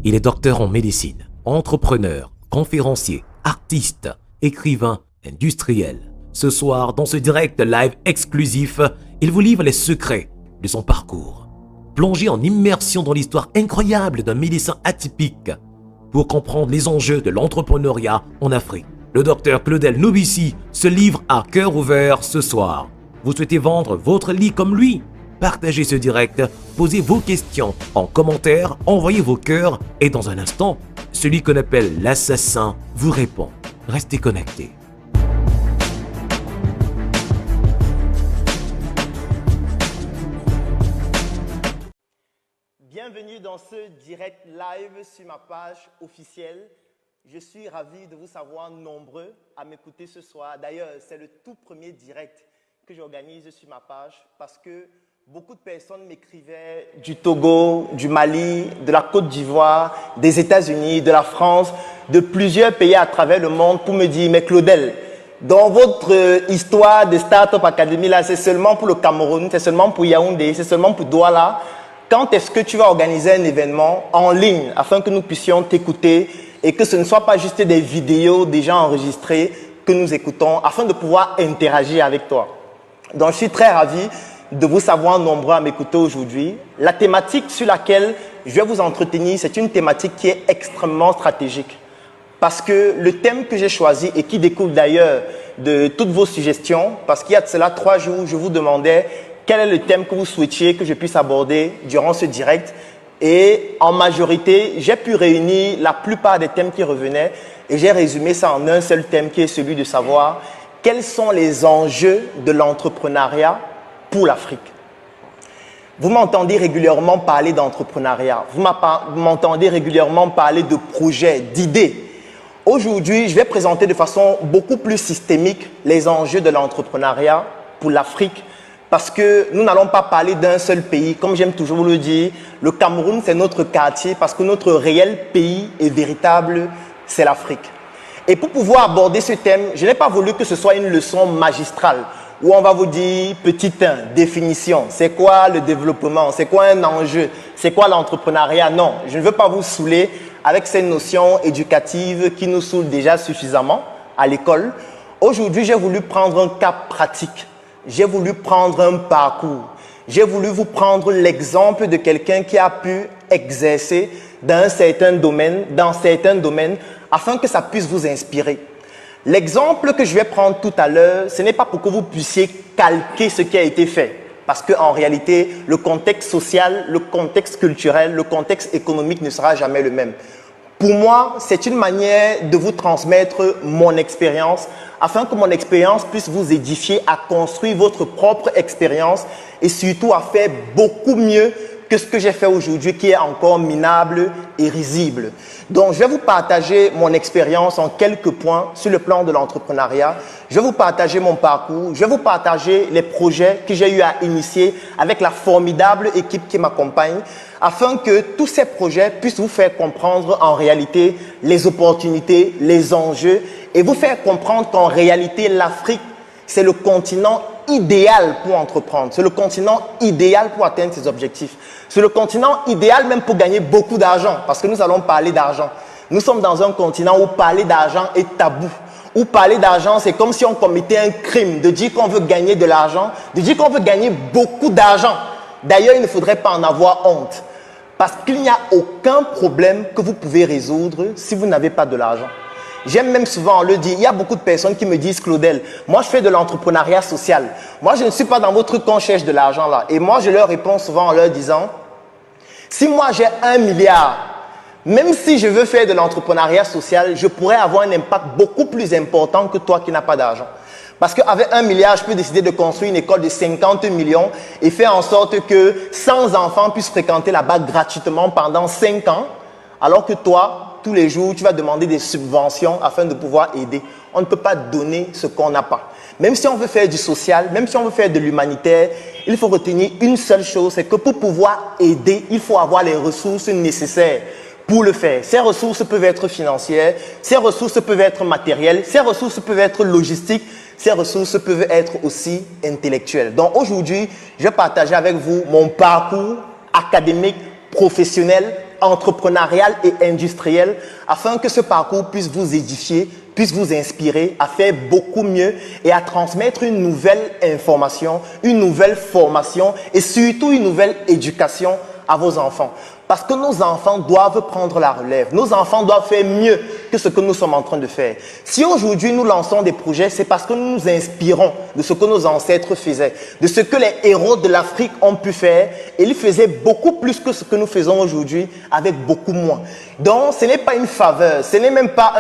Il est docteur en médecine, entrepreneur, conférencier, artiste, écrivain, industriel. Ce soir, dans ce direct live exclusif, il vous livre les secrets de son parcours. Plongez en immersion dans l'histoire incroyable d'un médecin atypique pour comprendre les enjeux de l'entrepreneuriat en Afrique. Le docteur Claudel Nobissi se livre à cœur ouvert ce soir. Vous souhaitez vendre votre lit comme lui? Partagez ce direct, posez vos questions en commentaire, envoyez vos cœurs et dans un instant, celui qu'on appelle l'assassin vous répond. Restez connectés. Bienvenue dans ce direct live sur ma page officielle. Je suis ravi de vous savoir nombreux à m'écouter ce soir. D'ailleurs, c'est le tout premier direct que j'organise sur ma page parce que beaucoup de personnes m'écrivaient du Togo, du Mali, de la Côte d'Ivoire, des États-Unis, de la France, de plusieurs pays à travers le monde pour me dire « Mais Claudel, dans votre histoire de Startup Academy, là, c'est seulement pour le Cameroun, c'est seulement pour Yaoundé, c'est seulement pour Douala. Quand est-ce que tu vas organiser un événement en ligne afin que nous puissions t'écouter et que ce ne soit pas juste des vidéos déjà enregistrées que nous écoutons afin de pouvoir interagir avec toi ?» Donc, je suis très ravi de vous savoir nombreux à m'écouter aujourd'hui. La thématique sur laquelle je vais vous entretenir, c'est une thématique qui est extrêmement stratégique. Parce que le thème que j'ai choisi et qui découle d'ailleurs de toutes vos suggestions, parce qu'il y a de cela 3 jours, je vous demandais quel est le thème que vous souhaitiez que je puisse aborder durant ce direct. Et en majorité, j'ai pu réunir la plupart des thèmes qui revenaient et j'ai résumé ça en un seul thème qui est celui de savoir quels sont les enjeux de l'entrepreneuriat pour l'Afrique. Vous m'entendez régulièrement parler d'entrepreneuriat, vous m'entendez régulièrement parler de projets, d'idées. Aujourd'hui, je vais présenter de façon beaucoup plus systémique les enjeux de l'entrepreneuriat pour l'Afrique parce que nous n'allons pas parler d'un seul pays. Comme j'aime toujours le dire, le Cameroun, c'est notre quartier parce que notre réel pays est véritable, c'est l'Afrique. Et pour pouvoir aborder ce thème, je n'ai pas voulu que ce soit une leçon magistrale où on va vous dire, petit 1, définition, c'est quoi le développement, c'est quoi un enjeu, c'est quoi l'entrepreneuriat. Non, je ne veux pas vous saouler avec ces notions éducatives qui nous saoulent déjà suffisamment à l'école. Aujourd'hui, j'ai voulu prendre un cas pratique, j'ai voulu prendre un parcours, j'ai voulu vous prendre l'exemple de quelqu'un qui a pu exercer dans certains domaines, afin que ça puisse vous inspirer. L'exemple que je vais prendre tout à l'heure, ce n'est pas pour que vous puissiez calquer ce qui a été fait. Parce qu'en réalité, le contexte social, le contexte culturel, le contexte économique ne sera jamais le même. Pour moi, c'est une manière de vous transmettre mon expérience afin que mon expérience puisse vous édifier à construire votre propre expérience et surtout à faire beaucoup mieux que ce que j'ai fait aujourd'hui qui est encore minable et risible. Donc, je vais vous partager mon expérience en quelques points sur le plan de l'entrepreneuriat. Je vais vous partager mon parcours. Je vais vous partager les projets que j'ai eu à initier avec la formidable équipe qui m'accompagne afin que tous ces projets puissent vous faire comprendre en réalité les opportunités, les enjeux et vous faire comprendre qu'en réalité, l'Afrique, c'est le continent idéal pour entreprendre. C'est le continent idéal pour atteindre ses objectifs. C'est le continent idéal même pour gagner beaucoup d'argent parce que nous allons parler d'argent. Nous sommes dans un continent où parler d'argent est tabou. Où parler d'argent, c'est comme si on commettait un crime de dire qu'on veut gagner de l'argent, de dire qu'on veut gagner beaucoup d'argent. D'ailleurs, il ne faudrait pas en avoir honte parce qu'il n'y a aucun problème que vous pouvez résoudre si vous n'avez pas de l'argent. J'aime même souvent le dire, il y a beaucoup de personnes qui me disent « Claudel, moi je fais de l'entrepreneuriat social. Moi je ne suis pas dans votre truc qu'on cherche de l'argent là. » Et moi je leur réponds souvent en leur disant « Si moi j'ai 1 milliard, même si je veux faire de l'entrepreneuriat social, je pourrais avoir un impact beaucoup plus important que toi qui n'as pas d'argent. » Parce qu'avec 1 milliard, je peux décider de construire une école de 50 millions et faire en sorte que 100 enfants puissent fréquenter là-bas gratuitement pendant 5 ans, alors que toi, tous les jours, tu vas demander des subventions afin de pouvoir aider. On ne peut pas donner ce qu'on n'a pas. Même si on veut faire du social, même si on veut faire de l'humanitaire, il faut retenir une seule chose, c'est que pour pouvoir aider, il faut avoir les ressources nécessaires pour le faire. Ces ressources peuvent être financières, ces ressources peuvent être matérielles, ces ressources peuvent être logistiques, ces ressources peuvent être aussi intellectuelles. Donc aujourd'hui, je vais partager avec vous mon parcours académique, professionnel, entrepreneurial et industriel afin que ce parcours puisse vous édifier, puisse vous inspirer à faire beaucoup mieux et à transmettre une nouvelle information, une nouvelle formation et surtout une nouvelle éducation à vos enfants. Parce que nos enfants doivent prendre la relève. Nos enfants doivent faire mieux que ce que nous sommes en train de faire. Si aujourd'hui nous lançons des projets, c'est parce que nous nous inspirons de ce que nos ancêtres faisaient, de ce que les héros de l'Afrique ont pu faire. Et ils faisaient beaucoup plus que ce que nous faisons aujourd'hui avec beaucoup moins. Donc ce n'est pas une faveur, ce n'est même pas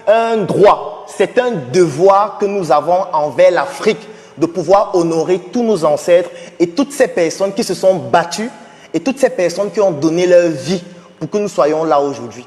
un droit. C'est un devoir que nous avons envers l'Afrique de pouvoir honorer tous nos ancêtres et toutes ces personnes qui se sont battues et toutes ces personnes qui ont donné leur vie pour que nous soyons là aujourd'hui.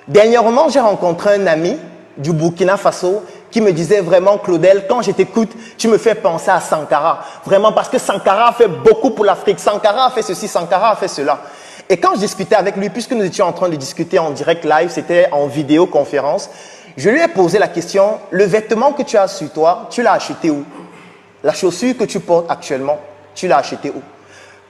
Dernièrement, j'ai rencontré un ami du Burkina Faso qui me disait vraiment, Claudel, quand je t'écoute, tu me fais penser à Sankara. Vraiment, parce que Sankara a fait beaucoup pour l'Afrique. Sankara a fait ceci, Sankara a fait cela. Et quand je discutais avec lui, puisque nous étions en train de discuter en direct live, c'était en vidéoconférence, je lui ai posé la question, le vêtement que tu as sur toi, tu l'as acheté où? La chaussure que tu portes actuellement, tu l'as acheté où?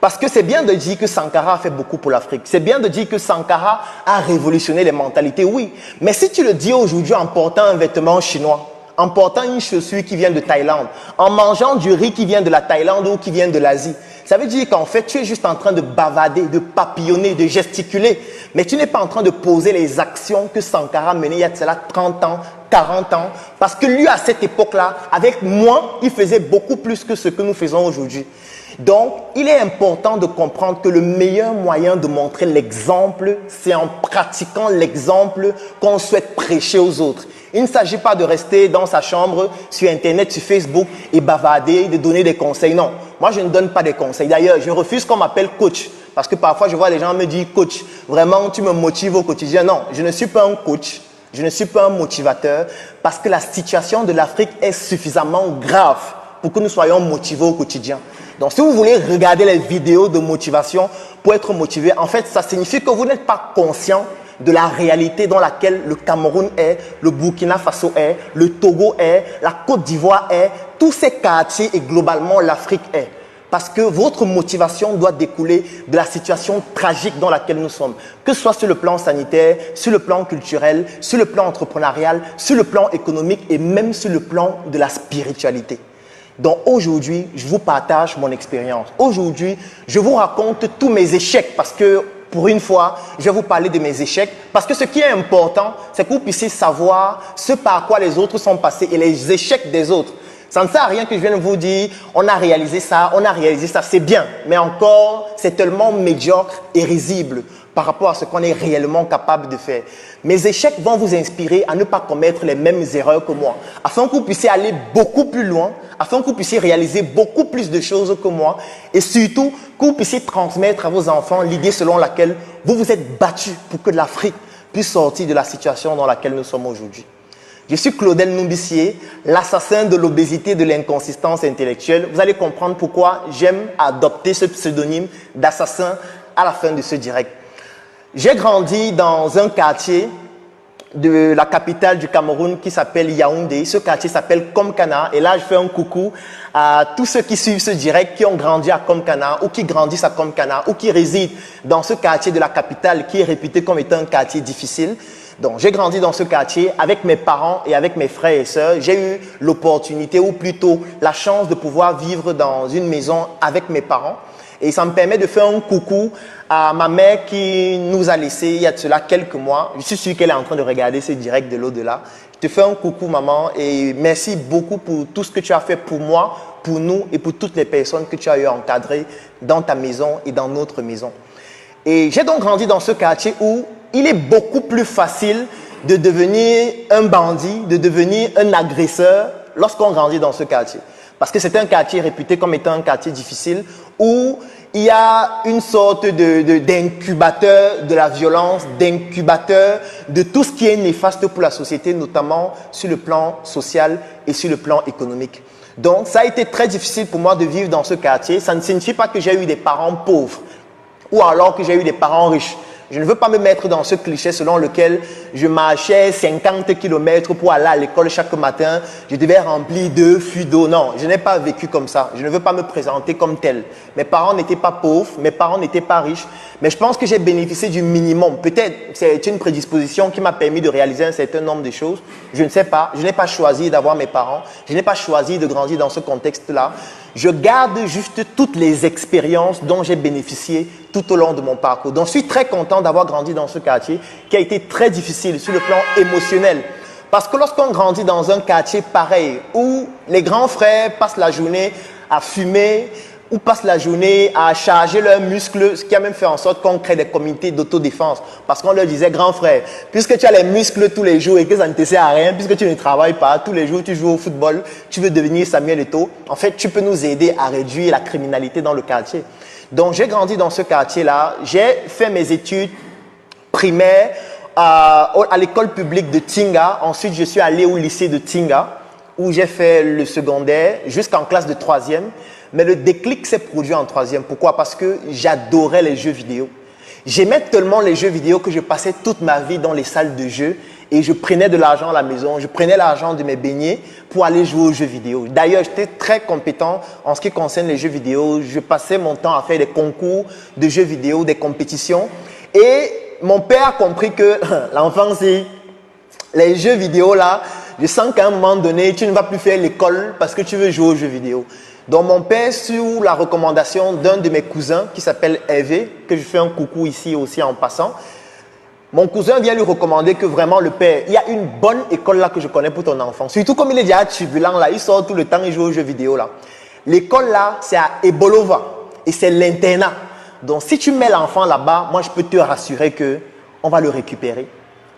Parce que c'est bien de dire que Sankara a fait beaucoup pour l'Afrique. C'est bien de dire que Sankara a révolutionné les mentalités, oui. Mais si tu le dis aujourd'hui en portant un vêtement chinois, en portant une chaussure qui vient de Thaïlande, en mangeant du riz qui vient de la Thaïlande ou qui vient de l'Asie, ça veut dire qu'en fait, tu es juste en train de bavader, de papillonner, de gesticuler. Mais tu n'es pas en train de poser les actions que Sankara menait il y a de cela 30 ans, 40 ans. Parce que lui, à cette époque-là, avec moins, il faisait beaucoup plus que ce que nous faisons aujourd'hui. Donc, il est important de comprendre que le meilleur moyen de montrer l'exemple, c'est en pratiquant l'exemple qu'on souhaite prêcher aux autres. Il ne s'agit pas de rester dans sa chambre, sur Internet, sur Facebook et bavarder, de donner des conseils. Non, moi je ne donne pas des conseils. D'ailleurs, je refuse qu'on m'appelle coach. Parce que parfois je vois les gens me dire, coach, vraiment tu me motives au quotidien. Non, je ne suis pas un coach. Je ne suis pas un motivateur parce que la situation de l'Afrique est suffisamment grave pour que nous soyons motivés au quotidien. Donc, si vous voulez regarder les vidéos de motivation pour être motivé, en fait, ça signifie que vous n'êtes pas conscient de la réalité dans laquelle le Cameroun est, le Burkina Faso est, le Togo est, la Côte d'Ivoire est, tous ces quartiers et globalement l'Afrique est. Parce que votre motivation doit découler de la situation tragique dans laquelle nous sommes. Que ce soit sur le plan sanitaire, sur le plan culturel, sur le plan entrepreneurial, sur le plan économique et même sur le plan de la spiritualité. Donc aujourd'hui, je vous partage mon expérience. Aujourd'hui, je vous raconte tous mes échecs parce que pour une fois, je vais vous parler de mes échecs parce que ce qui est important, c'est que vous puissiez savoir ce par quoi les autres sont passés et les échecs des autres. Ça ne sert à rien que je vienne vous dire, on a réalisé ça, c'est bien. Mais encore, c'est tellement médiocre et risible par rapport à ce qu'on est réellement capable de faire. Mes échecs vont vous inspirer à ne pas commettre les mêmes erreurs que moi, afin que vous puissiez aller beaucoup plus loin, afin que vous puissiez réaliser beaucoup plus de choses que moi, et surtout que vous puissiez transmettre à vos enfants l'idée selon laquelle vous vous êtes battus pour que l'Afrique puisse sortir de la situation dans laquelle nous sommes aujourd'hui. Je suis Claudel Numbissier, l'assassin de l'obésité et de l'inconsistance intellectuelle. Vous allez comprendre pourquoi j'aime adopter ce pseudonyme d'assassin à la fin de ce direct. J'ai grandi dans un quartier de la capitale du Cameroun qui s'appelle Yaoundé. Ce quartier s'appelle Komkana. Et là, je fais un coucou à tous ceux qui suivent ce direct, qui ont grandi à Komkana ou qui grandissent à Komkana ou qui résident dans ce quartier de la capitale qui est réputé comme étant un quartier difficile. Donc, j'ai grandi dans ce quartier avec mes parents et avec mes frères et sœurs. J'ai eu l'opportunité ou plutôt la chance de pouvoir vivre dans une maison avec mes parents. Et ça me permet de faire un coucou à ma mère qui nous a laissés il y a de cela quelques mois. Je suis sûr qu'elle est en train de regarder ce direct de l'au-delà. Je te fais un coucou maman et merci beaucoup pour tout ce que tu as fait pour moi, pour nous et pour toutes les personnes que tu as eu encadrées dans ta maison et dans notre maison. Et j'ai donc grandi dans ce quartier où il est beaucoup plus facile de devenir un bandit, de devenir un agresseur lorsqu'on grandit dans ce quartier. Parce que c'est un quartier réputé comme étant un quartier difficile où il y a une sorte d'incubateur de la violence, d'incubateur de tout ce qui est néfaste pour la société, notamment sur le plan social et sur le plan économique. Donc, ça a été très difficile pour moi de vivre dans ce quartier. Ça ne signifie pas que j'ai eu des parents pauvres ou alors que j'ai eu des parents riches. Je ne veux pas me mettre dans ce cliché selon lequel je marchais 50 km pour aller à l'école chaque matin. Je devais remplir 2 fûts d'eau. Non, je n'ai pas vécu comme ça. Je ne veux pas me présenter comme tel. Mes parents n'étaient pas pauvres, mes parents n'étaient pas riches. Mais je pense que j'ai bénéficié du minimum. Peut-être c'est une prédisposition qui m'a permis de réaliser un certain nombre de choses. Je ne sais pas. Je n'ai pas choisi d'avoir mes parents. Je n'ai pas choisi de grandir dans ce contexte-là. Je garde juste toutes les expériences dont j'ai bénéficié tout au long de mon parcours. Donc, je suis très content d'avoir grandi dans ce quartier qui a été très difficile sur le plan émotionnel. Parce que lorsqu'on grandit dans un quartier pareil, où les grands frères passent la journée à fumer, ou passent la journée à charger leurs muscles, ce qui a même fait en sorte qu'on crée des comités d'autodéfense. Parce qu'on leur disait, grand frère, puisque tu as les muscles tous les jours et que ça ne te sert à rien, puisque tu ne travailles pas, tous les jours tu joues au football, tu veux devenir Samuel Eto'o, en fait, tu peux nous aider à réduire la criminalité dans le quartier. Donc, j'ai grandi dans ce quartier-là. J'ai fait mes études primaires à l'école publique de Tinga. Ensuite, je suis allé au lycée de Tinga, où j'ai fait le secondaire jusqu'en classe de 3e. Mais le déclic s'est produit en 3e. Pourquoi? Parce que j'adorais les jeux vidéo. J'aimais tellement les jeux vidéo que je passais toute ma vie dans les salles de jeux et je prenais de l'argent à la maison, je prenais l'argent de mes beignets pour aller jouer aux jeux vidéo. D'ailleurs, j'étais très compétent en ce qui concerne les jeux vidéo. Je passais mon temps à faire des concours de jeux vidéo, des compétitions. Et mon père a compris que l'enfant, c'est les jeux vidéo là, je sens qu'à un moment donné, tu ne vas plus faire l'école parce que tu veux jouer aux jeux vidéo. Donc mon père, sur la recommandation d'un de mes cousins qui s'appelle Hervé, que je fais un coucou ici aussi en passant, mon cousin vient lui recommander que vraiment le père, il y a une bonne école là que je connais pour ton enfant. Surtout comme il est déjà turbulent là, il sort tout le temps, il joue aux jeux vidéo là. L'école là, c'est à Ebolova et c'est l'internat. Donc si tu mets l'enfant là-bas, moi je peux te rassurer qu'on va le récupérer.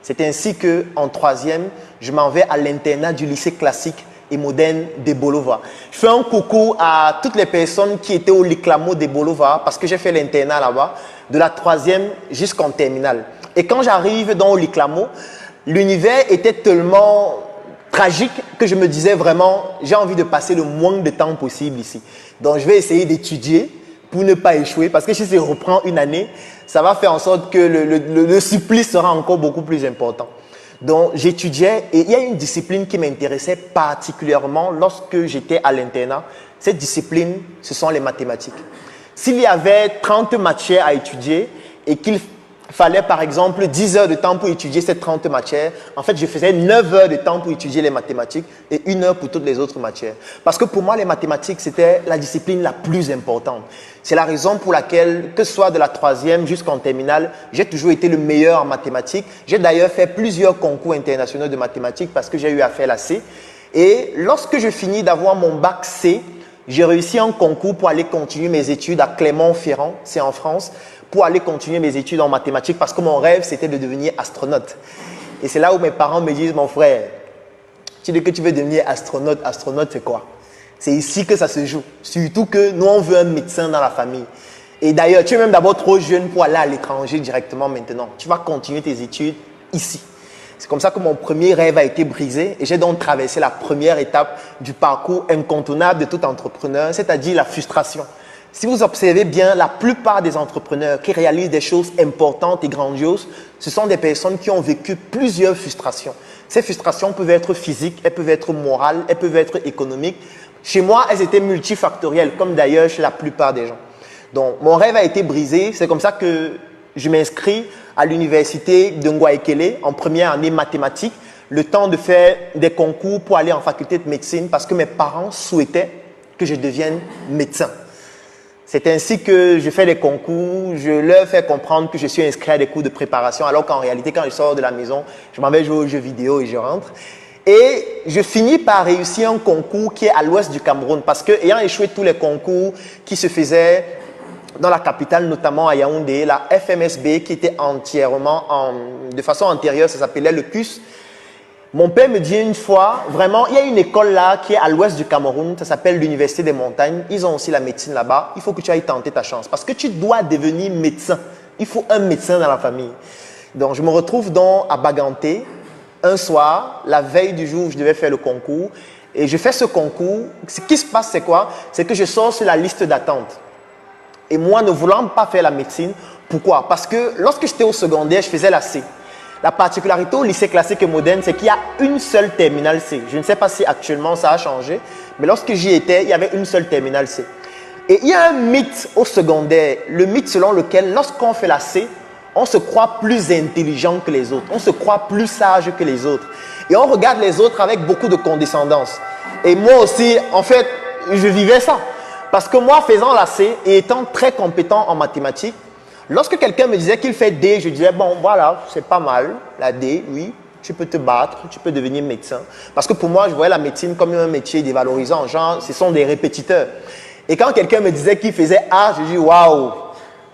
C'est ainsi qu'en 3e, je m'en vais à l'internat du lycée classique et moderne d'Ebolova. Je fais un coucou à toutes les personnes qui étaient au Liklamo d'Ebolova parce que j'ai fait l'internat là-bas, de la 3e jusqu'en terminale. Et quand j'arrive dans le Liklamo, l'univers était tellement tragique que je me disais vraiment, j'ai envie de passer le moins de temps possible ici. Donc je vais essayer d'étudier pour ne pas échouer parce que si je reprends une année, ça va faire en sorte que le supplice sera encore beaucoup plus important. Donc, j'étudiais et il y a une discipline qui m'intéressait particulièrement lorsque j'étais à l'internat. Cette discipline, ce sont les mathématiques. S'il y avait 30 matières à étudier et qu'il fallait par exemple 10 heures de temps pour étudier ces 30 matières, en fait, je faisais 9 heures de temps pour étudier les mathématiques et 1 heure pour toutes les autres matières. Parce que pour moi, les mathématiques, c'était la discipline la plus importante. C'est la raison pour laquelle, que ce soit de la 3e jusqu'en terminale, j'ai toujours été le meilleur en mathématiques. J'ai d'ailleurs fait plusieurs concours internationaux de mathématiques parce que j'ai eu à faire la C. Et lorsque je finis d'avoir mon bac C, j'ai réussi un concours pour aller continuer mes études à Clermont-Ferrand, c'est en France, pour aller continuer mes études en mathématiques parce que mon rêve, c'était de devenir astronaute. Et c'est là où mes parents me disent, mon frère, tu dis que tu veux devenir astronaute. Astronaute, c'est quoi? C'est ici que ça se joue. Surtout que nous, on veut un médecin dans la famille. Et d'ailleurs, tu es même d'abord trop jeune pour aller à l'étranger directement maintenant. Tu vas continuer tes études ici. C'est comme ça que mon premier rêve a été brisé et j'ai donc traversé la première étape du parcours incontournable de tout entrepreneur, c'est-à-dire la frustration. Si vous observez bien, la plupart des entrepreneurs qui réalisent des choses importantes et grandioses, ce sont des personnes qui ont vécu plusieurs frustrations. Ces frustrations peuvent être physiques, elles peuvent être morales, elles peuvent être économiques. Chez moi, elles étaient multifactorielles, comme d'ailleurs chez la plupart des gens. Donc, mon rêve a été brisé. C'est comme ça que je m'inscris à l'université de Ngouaekele en première année mathématiques, le temps de faire des concours pour aller en faculté de médecine parce que mes parents souhaitaient que je devienne médecin. C'est ainsi que je fais les concours, je leur fais comprendre que je suis inscrit à des cours de préparation alors qu'en réalité, quand je sors de la maison, je m'en vais jouer aux jeux vidéo et je rentre. Et je finis par réussir un concours qui est à l'ouest du Cameroun parce que, ayant échoué tous les concours qui se faisaient dans la capitale, notamment à Yaoundé, la FMSB qui était entièrement, de façon antérieure, ça s'appelait le CUS. Mon père me dit une fois, vraiment, il y a une école là qui est à l'ouest du Cameroun, ça s'appelle l'Université des Montagnes. Ils ont aussi la médecine là-bas. Il faut que tu ailles tenter ta chance parce que tu dois devenir médecin. Il faut un médecin dans la famille. Donc, je me retrouve donc à Baganté un soir, la veille du jour où je devais faire le concours. Et je fais ce concours. Ce qui se passe, c'est quoi? C'est que je sors sur la liste d'attente. Et moi, ne voulant pas faire la médecine, pourquoi? Parce que lorsque j'étais au secondaire, je faisais la C. La particularité au lycée classique et moderne, c'est qu'il y a une seule terminale C. Je ne sais pas si actuellement ça a changé, mais lorsque j'y étais, il y avait une seule terminale C. Et il y a un mythe au secondaire, le mythe selon lequel lorsqu'on fait la C, on se croit plus intelligent que les autres, on se croit plus sage que les autres. Et on regarde les autres avec beaucoup de condescendance. Et moi aussi, en fait, je vivais ça. Parce que moi, faisant la C et étant très compétent en mathématiques, lorsque quelqu'un me disait qu'il fait D, je disais, bon, voilà, c'est pas mal, la D, oui, tu peux te battre, tu peux devenir médecin. Parce que pour moi, je voyais la médecine comme un métier dévalorisant, genre, ce sont des répétiteurs. Et quand quelqu'un me disait qu'il faisait A, je dis, waouh,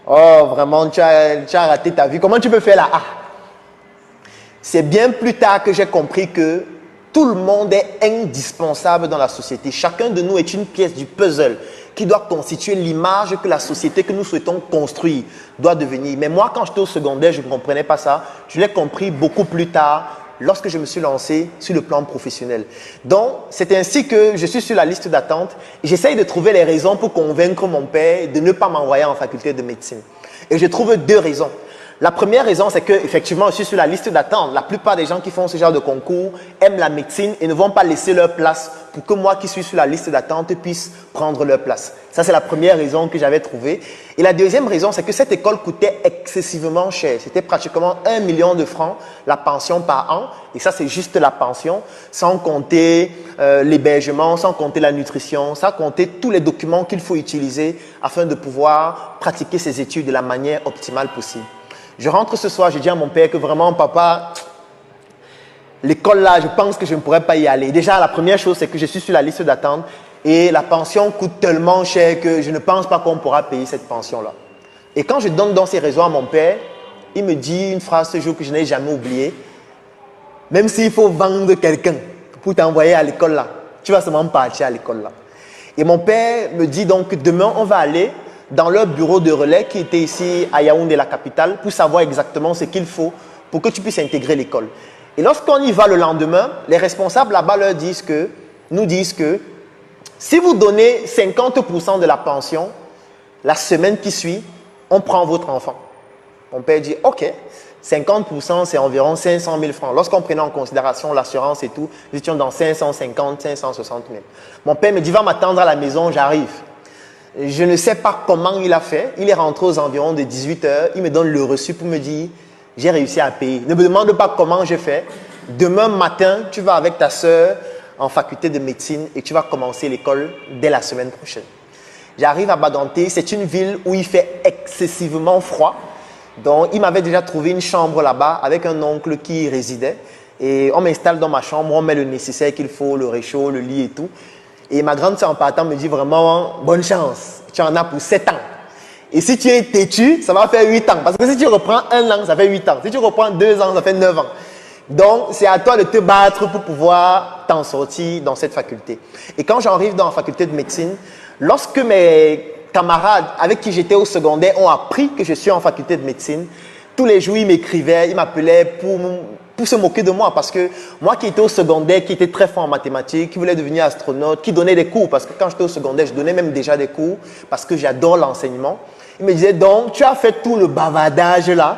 oh, vraiment, tu as raté ta vie, comment tu peux faire la A? C'est bien plus tard que j'ai compris que tout le monde est indispensable dans la société. Chacun de nous est une pièce du puzzle qui doit constituer l'image que la société que nous souhaitons construire doit devenir. Mais moi, quand j'étais au secondaire, je ne comprenais pas ça. Je l'ai compris beaucoup plus tard lorsque je me suis lancé sur le plan professionnel. Donc, c'est ainsi que je suis sur la liste d'attente et j'essaye de trouver les raisons pour convaincre mon père de ne pas m'envoyer en faculté de médecine. Et je trouve deux raisons. La première raison, c'est qu'effectivement, je suis sur la liste d'attente. La plupart des gens qui font ce genre de concours aiment la médecine et ne vont pas laisser leur place pour que moi qui suis sur la liste d'attente puisse prendre leur place. Ça, c'est la première raison que j'avais trouvée. Et la deuxième raison, c'est que cette école coûtait excessivement cher. C'était pratiquement 1 million de francs la pension par an. Et ça, c'est juste la pension, sans compter l'hébergement, sans compter la nutrition, sans compter tous les documents qu'il faut utiliser afin de pouvoir pratiquer ses études de la manière optimale possible. Je rentre ce soir, je dis à mon père que vraiment, papa, l'école là, je pense que je ne pourrais pas y aller. Déjà, la première chose, c'est que je suis sur la liste d'attente et la pension coûte tellement cher que je ne pense pas qu'on pourra payer cette pension-là. Et quand je donne dans ces raisons à mon père, il me dit une phrase ce jour que je n'ai jamais oubliée. Même s'il faut vendre quelqu'un pour t'envoyer à l'école là, tu vas seulement partir à l'école là. Et mon père me dit donc que demain, on va aller dans leur bureau de relais qui était ici à Yaoundé, la capitale, pour savoir exactement ce qu'il faut pour que tu puisses intégrer l'école. Et lorsqu'on y va le lendemain, les responsables là-bas nous disent que si vous donnez 50% de la pension, la semaine qui suit, on prend votre enfant. Mon père dit, ok, 50% c'est environ 500 000 francs. Lorsqu'on prenait en considération l'assurance et tout, nous étions dans 550, 560 000. Mon père me dit, va m'attendre à la maison, j'arrive. Je ne sais pas comment il a fait. Il est rentré aux environs de 18 h. Il me donne le reçu pour me dire, j'ai réussi à payer. Ne me demande pas comment j'ai fait. Demain matin, tu vas avec ta soeur en faculté de médecine et tu vas commencer l'école dès la semaine prochaine. J'arrive à Badanté. C'est une ville où il fait excessivement froid. Donc, il m'avait déjà trouvé une chambre là-bas avec un oncle qui y résidait. Et on m'installe dans ma chambre, on met le nécessaire qu'il faut, le réchaud, le lit et tout. Et ma grande soeur en partant me dit vraiment, bonne chance, tu en as pour 7 ans. Et si tu es têtu, ça va faire 8 ans. Parce que si tu reprends 1 an, ça fait 8 ans. Si tu reprends 2 ans, ça fait 9 ans. Donc, c'est à toi de te battre pour pouvoir t'en sortir dans cette faculté. Et quand j'arrive dans la faculté de médecine, lorsque mes camarades avec qui j'étais au secondaire ont appris que je suis en faculté de médecine, tous les jours, ils m'écrivaient, ils m'appelaient pour se moquer de moi. Parce que moi qui étais au secondaire, qui était très fort en mathématiques, qui voulait devenir astronaute, qui donnait des cours, parce que quand j'étais au secondaire, je donnais même déjà des cours, parce que j'adore l'enseignement. Ils me disaient, donc, tu as fait tout le bavardage là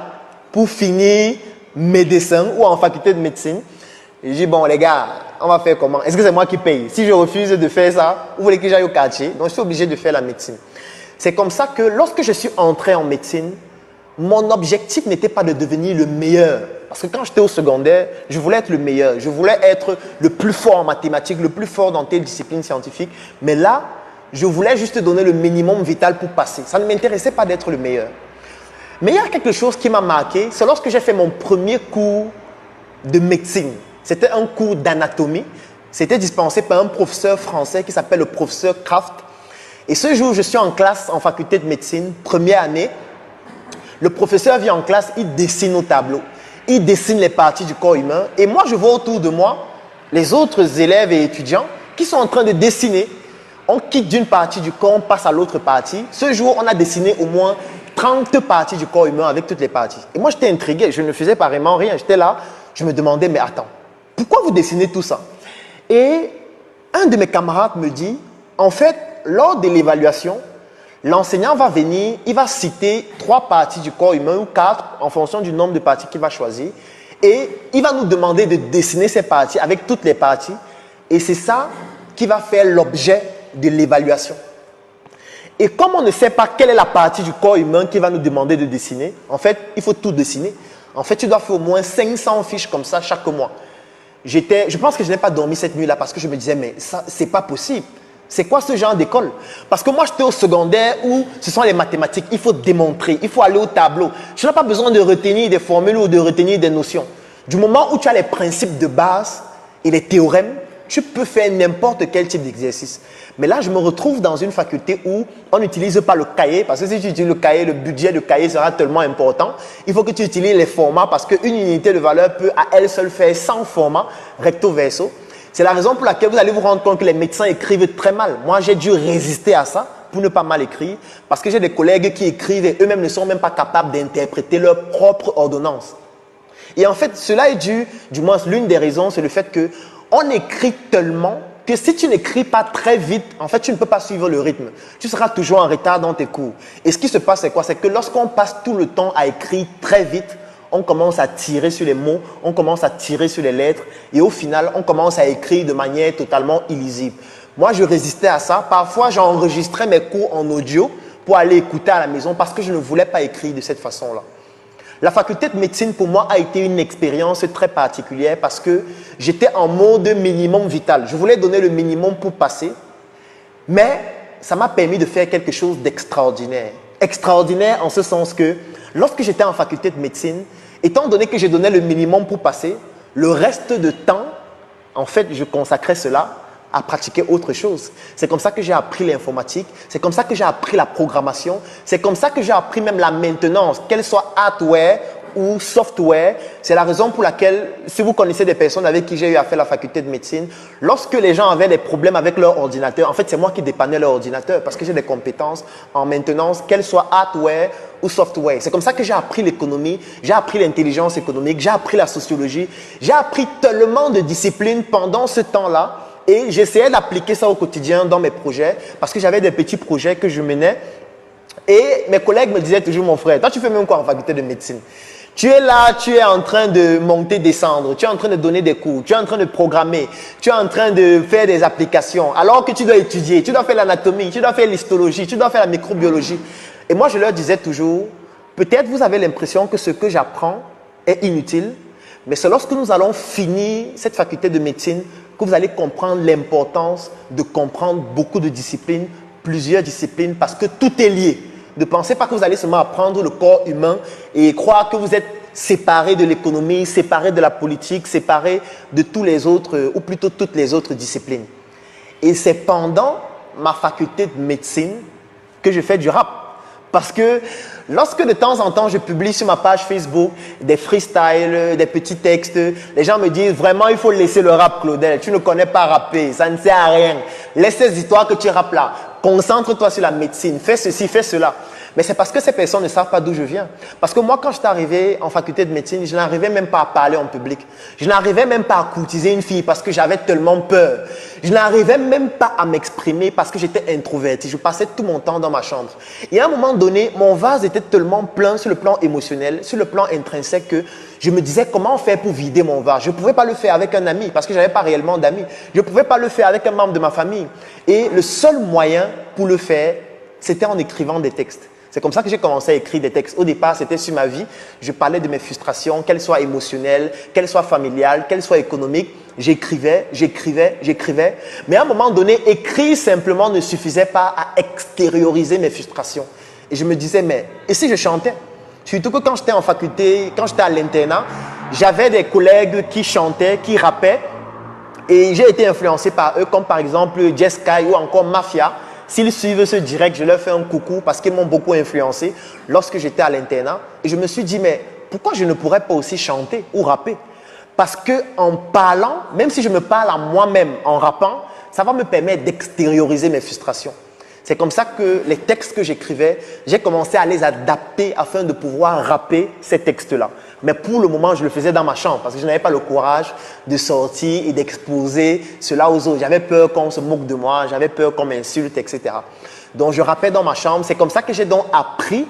pour finir médecin ou en faculté de médecine. Et je dis, bon les gars, on va faire comment? Est-ce que c'est moi qui paye? Si je refuse de faire ça, vous voulez que j'aille au quartier? Donc, je suis obligé de faire la médecine. C'est comme ça que lorsque je suis entré en médecine, mon objectif n'était pas de devenir le meilleur. Parce que quand j'étais au secondaire, je voulais être le meilleur. Je voulais être le plus fort en mathématiques, le plus fort dans telle discipline scientifique. Mais là, je voulais juste donner le minimum vital pour passer. Ça ne m'intéressait pas d'être le meilleur. Mais il y a quelque chose qui m'a marqué. C'est lorsque j'ai fait mon premier cours de médecine. C'était un cours d'anatomie. C'était dispensé par un professeur français qui s'appelle le professeur Kraft. Et ce jour, je suis en classe en faculté de médecine, première année. Le professeur vient en classe, il dessine au tableau. Il dessine les parties du corps humain. Et moi, je vois autour de moi les autres élèves et étudiants qui sont en train de dessiner. On quitte d'une partie du corps, on passe à l'autre partie. Ce jour, on a dessiné au moins 30 parties du corps humain avec toutes les parties. Et moi, j'étais intrigué. Je ne faisais vraiment rien. J'étais là. Je me demandais, mais attends, pourquoi vous dessinez tout ça? Et un de mes camarades me dit, en fait, lors de l'évaluation, l'enseignant va venir, il va citer 3 parties du corps humain ou 4 en fonction du nombre de parties qu'il va choisir. Et il va nous demander de dessiner ces parties avec toutes les parties. Et c'est ça qui va faire l'objet de l'évaluation. Et comme on ne sait pas quelle est la partie du corps humain qu'il va nous demander de dessiner, en fait, il faut tout dessiner. En fait, tu dois faire au moins 500 fiches comme ça chaque mois. Je pense que je n'ai pas dormi cette nuit-là parce que je me disais, mais ça, c'est pas possible. C'est quoi ce genre d'école? Parce que moi, j'étais au secondaire où ce sont les mathématiques. Il faut démontrer, il faut aller au tableau. Tu n'as pas besoin de retenir des formules ou de retenir des notions. Du moment où tu as les principes de base et les théorèmes, tu peux faire n'importe quel type d'exercice. Mais là, je me retrouve dans une faculté où on n'utilise pas le cahier, parce que si tu utilises le cahier, le budget de cahier sera tellement important. Il faut que tu utilises les formats, parce qu'une unité de valeur peut à elle seule faire 100 formats recto verso. C'est la raison pour laquelle vous allez vous rendre compte que les médecins écrivent très mal. Moi, j'ai dû résister à ça pour ne pas mal écrire, parce que j'ai des collègues qui écrivent et eux-mêmes ne sont même pas capables d'interpréter leur propre ordonnance. Et en fait, cela est dû, du moins l'une des raisons, c'est le fait que on écrit tellement que si tu n'écris pas très vite, en fait, tu ne peux pas suivre le rythme. Tu seras toujours en retard dans tes cours. Et ce qui se passe, c'est quoi? C'est que lorsqu'on passe tout le temps à écrire très vite, on commence à tirer sur les mots, on commence à tirer sur les lettres et au final, on commence à écrire de manière totalement illisible. Moi, je résistais à ça. Parfois, j'enregistrais mes cours en audio pour aller écouter à la maison parce que je ne voulais pas écrire de cette façon-là. La faculté de médecine, pour moi, a été une expérience très particulière parce que j'étais en mode minimum vital. Je voulais donner le minimum pour passer, mais ça m'a permis de faire quelque chose d'extraordinaire. Extraordinaire en ce sens que lorsque j'étais en faculté de médecine, étant donné que je donnais le minimum pour passer, le reste de temps, en fait, je consacrais cela à pratiquer autre chose. C'est comme ça que j'ai appris l'informatique, c'est comme ça que j'ai appris la programmation, c'est comme ça que j'ai appris même la maintenance, qu'elle soit hardware ou software. C'est la raison pour laquelle, si vous connaissez des personnes avec qui j'ai eu à faire la faculté de médecine, lorsque les gens avaient des problèmes avec leur ordinateur, en fait, c'est moi qui dépannais leur ordinateur parce que j'ai des compétences en maintenance, qu'elle soit hardware ou software. C'est comme ça que j'ai appris l'économie, j'ai appris l'intelligence économique, j'ai appris la sociologie, j'ai appris tellement de disciplines pendant ce temps-là. Et j'essayais d'appliquer ça au quotidien dans mes projets parce que j'avais des petits projets que je menais. Et mes collègues me disaient toujours, mon frère, toi tu fais même quoi en faculté de médecine? Tu es là, tu es en train de monter, descendre, tu es en train de donner des cours, tu es en train de programmer, tu es en train de faire des applications alors que tu dois étudier, tu dois faire l'anatomie, tu dois faire l'histologie, tu dois faire la microbiologie. Et moi je leur disais toujours, peut-être vous avez l'impression que ce que j'apprends est inutile, mais c'est lorsque nous allons finir cette faculté de médecine que vous allez comprendre l'importance de comprendre beaucoup de disciplines, plusieurs disciplines, parce que tout est lié. Ne pensez pas que vous allez seulement apprendre le corps humain et croire que vous êtes séparé de l'économie, séparé de la politique, séparé de tous les autres, ou plutôt toutes les autres disciplines. Et c'est pendant ma faculté de médecine que je fais du rap. Parce que lorsque de temps en temps je publie sur ma page Facebook des freestyles, des petits textes, les gens me disent vraiment il faut laisser le rap, Claudel, tu ne connais pas rapper, ça ne sert à rien. Laisse ces histoires que tu rappes là, concentre-toi sur la médecine, fais ceci, fais cela. Mais c'est parce que ces personnes ne savent pas d'où je viens. Parce que moi, quand j'étais arrivé en faculté de médecine, je n'arrivais même pas à parler en public. Je n'arrivais même pas à courtiser une fille parce que j'avais tellement peur. Je n'arrivais même pas à m'exprimer parce que j'étais introverti. Je passais tout mon temps dans ma chambre. Et à un moment donné, mon vase était tellement plein sur le plan émotionnel, sur le plan intrinsèque que je me disais comment faire pour vider mon vase. Je ne pouvais pas le faire avec un ami parce que je n'avais pas réellement d'amis. Je ne pouvais pas le faire avec un membre de ma famille. Et le seul moyen pour le faire, c'était en écrivant des textes. C'est comme ça que j'ai commencé à écrire des textes. Au départ, c'était sur ma vie. Je parlais de mes frustrations, qu'elles soient émotionnelles, qu'elles soient familiales, qu'elles soient économiques. J'écrivais. Mais à un moment donné, écrire simplement ne suffisait pas à extérioriser mes frustrations. Et je me disais, mais et si je chantais? Surtout que quand j'étais en faculté, quand j'étais à l'internat, j'avais des collègues qui chantaient, qui rappaient. Et j'ai été influencé par eux, comme par exemple Jeskai ou encore Mafia. S'ils suivent ce direct, je leur fais un coucou parce qu'ils m'ont beaucoup influencé lorsque j'étais à l'internat. Et je me suis dit, mais pourquoi je ne pourrais pas aussi chanter ou rapper? Parce qu'en parlant, même si je me parle à moi-même en rappant, ça va me permettre d'extérioriser mes frustrations. C'est comme ça que les textes que j'écrivais, j'ai commencé à les adapter afin de pouvoir rapper ces textes-là. Mais pour le moment, je le faisais dans ma chambre parce que je n'avais pas le courage de sortir et d'exposer cela aux autres. J'avais peur qu'on se moque de moi, j'avais peur qu'on m'insulte, etc. Donc, je rappais dans ma chambre. C'est comme ça que j'ai donc appris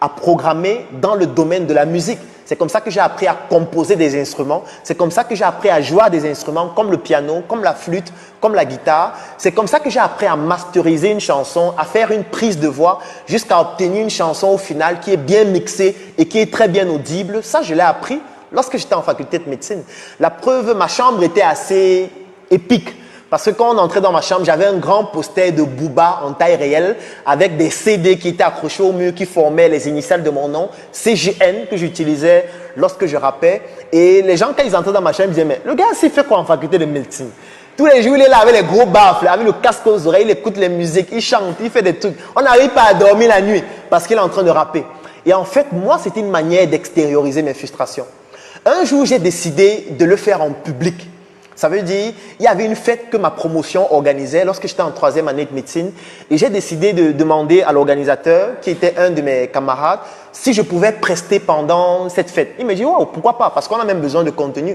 à programmer dans le domaine de la musique. C'est comme ça que j'ai appris à composer des instruments. C'est comme ça que j'ai appris à jouer à des instruments comme le piano, comme la flûte, comme la guitare. C'est comme ça que j'ai appris à masteriser une chanson, à faire une prise de voix jusqu'à obtenir une chanson au final qui est bien mixée et qui est très bien audible. Ça, je l'ai appris lorsque j'étais en faculté de médecine. La preuve, ma chambre était assez épique. Parce que quand on entrait dans ma chambre, j'avais un grand poster de Booba en taille réelle avec des CD qui étaient accrochés au mur qui formaient les initiales de mon nom, CGN, que j'utilisais lorsque je rappais. Et les gens, quand ils entraient dans ma chambre, ils disaient, mais le gars, c'est fait quoi en faculté de médecine? Tous les jours, il est là avec les gros baffles, avec le casque aux oreilles, il écoute les musiques, il chante, il fait des trucs. On n'arrive pas à dormir la nuit parce qu'il est en train de rapper. Et en fait, moi, c'était une manière d'extérioriser mes frustrations. Un jour, j'ai décidé de le faire en public. Ça veut dire, il y avait une fête que ma promotion organisait lorsque j'étais en 3e année de médecine et j'ai décidé de demander à l'organisateur, qui était un de mes camarades, si je pouvais prester pendant cette fête. Il me dit, wow, pourquoi pas? Parce qu'on a même besoin de contenu.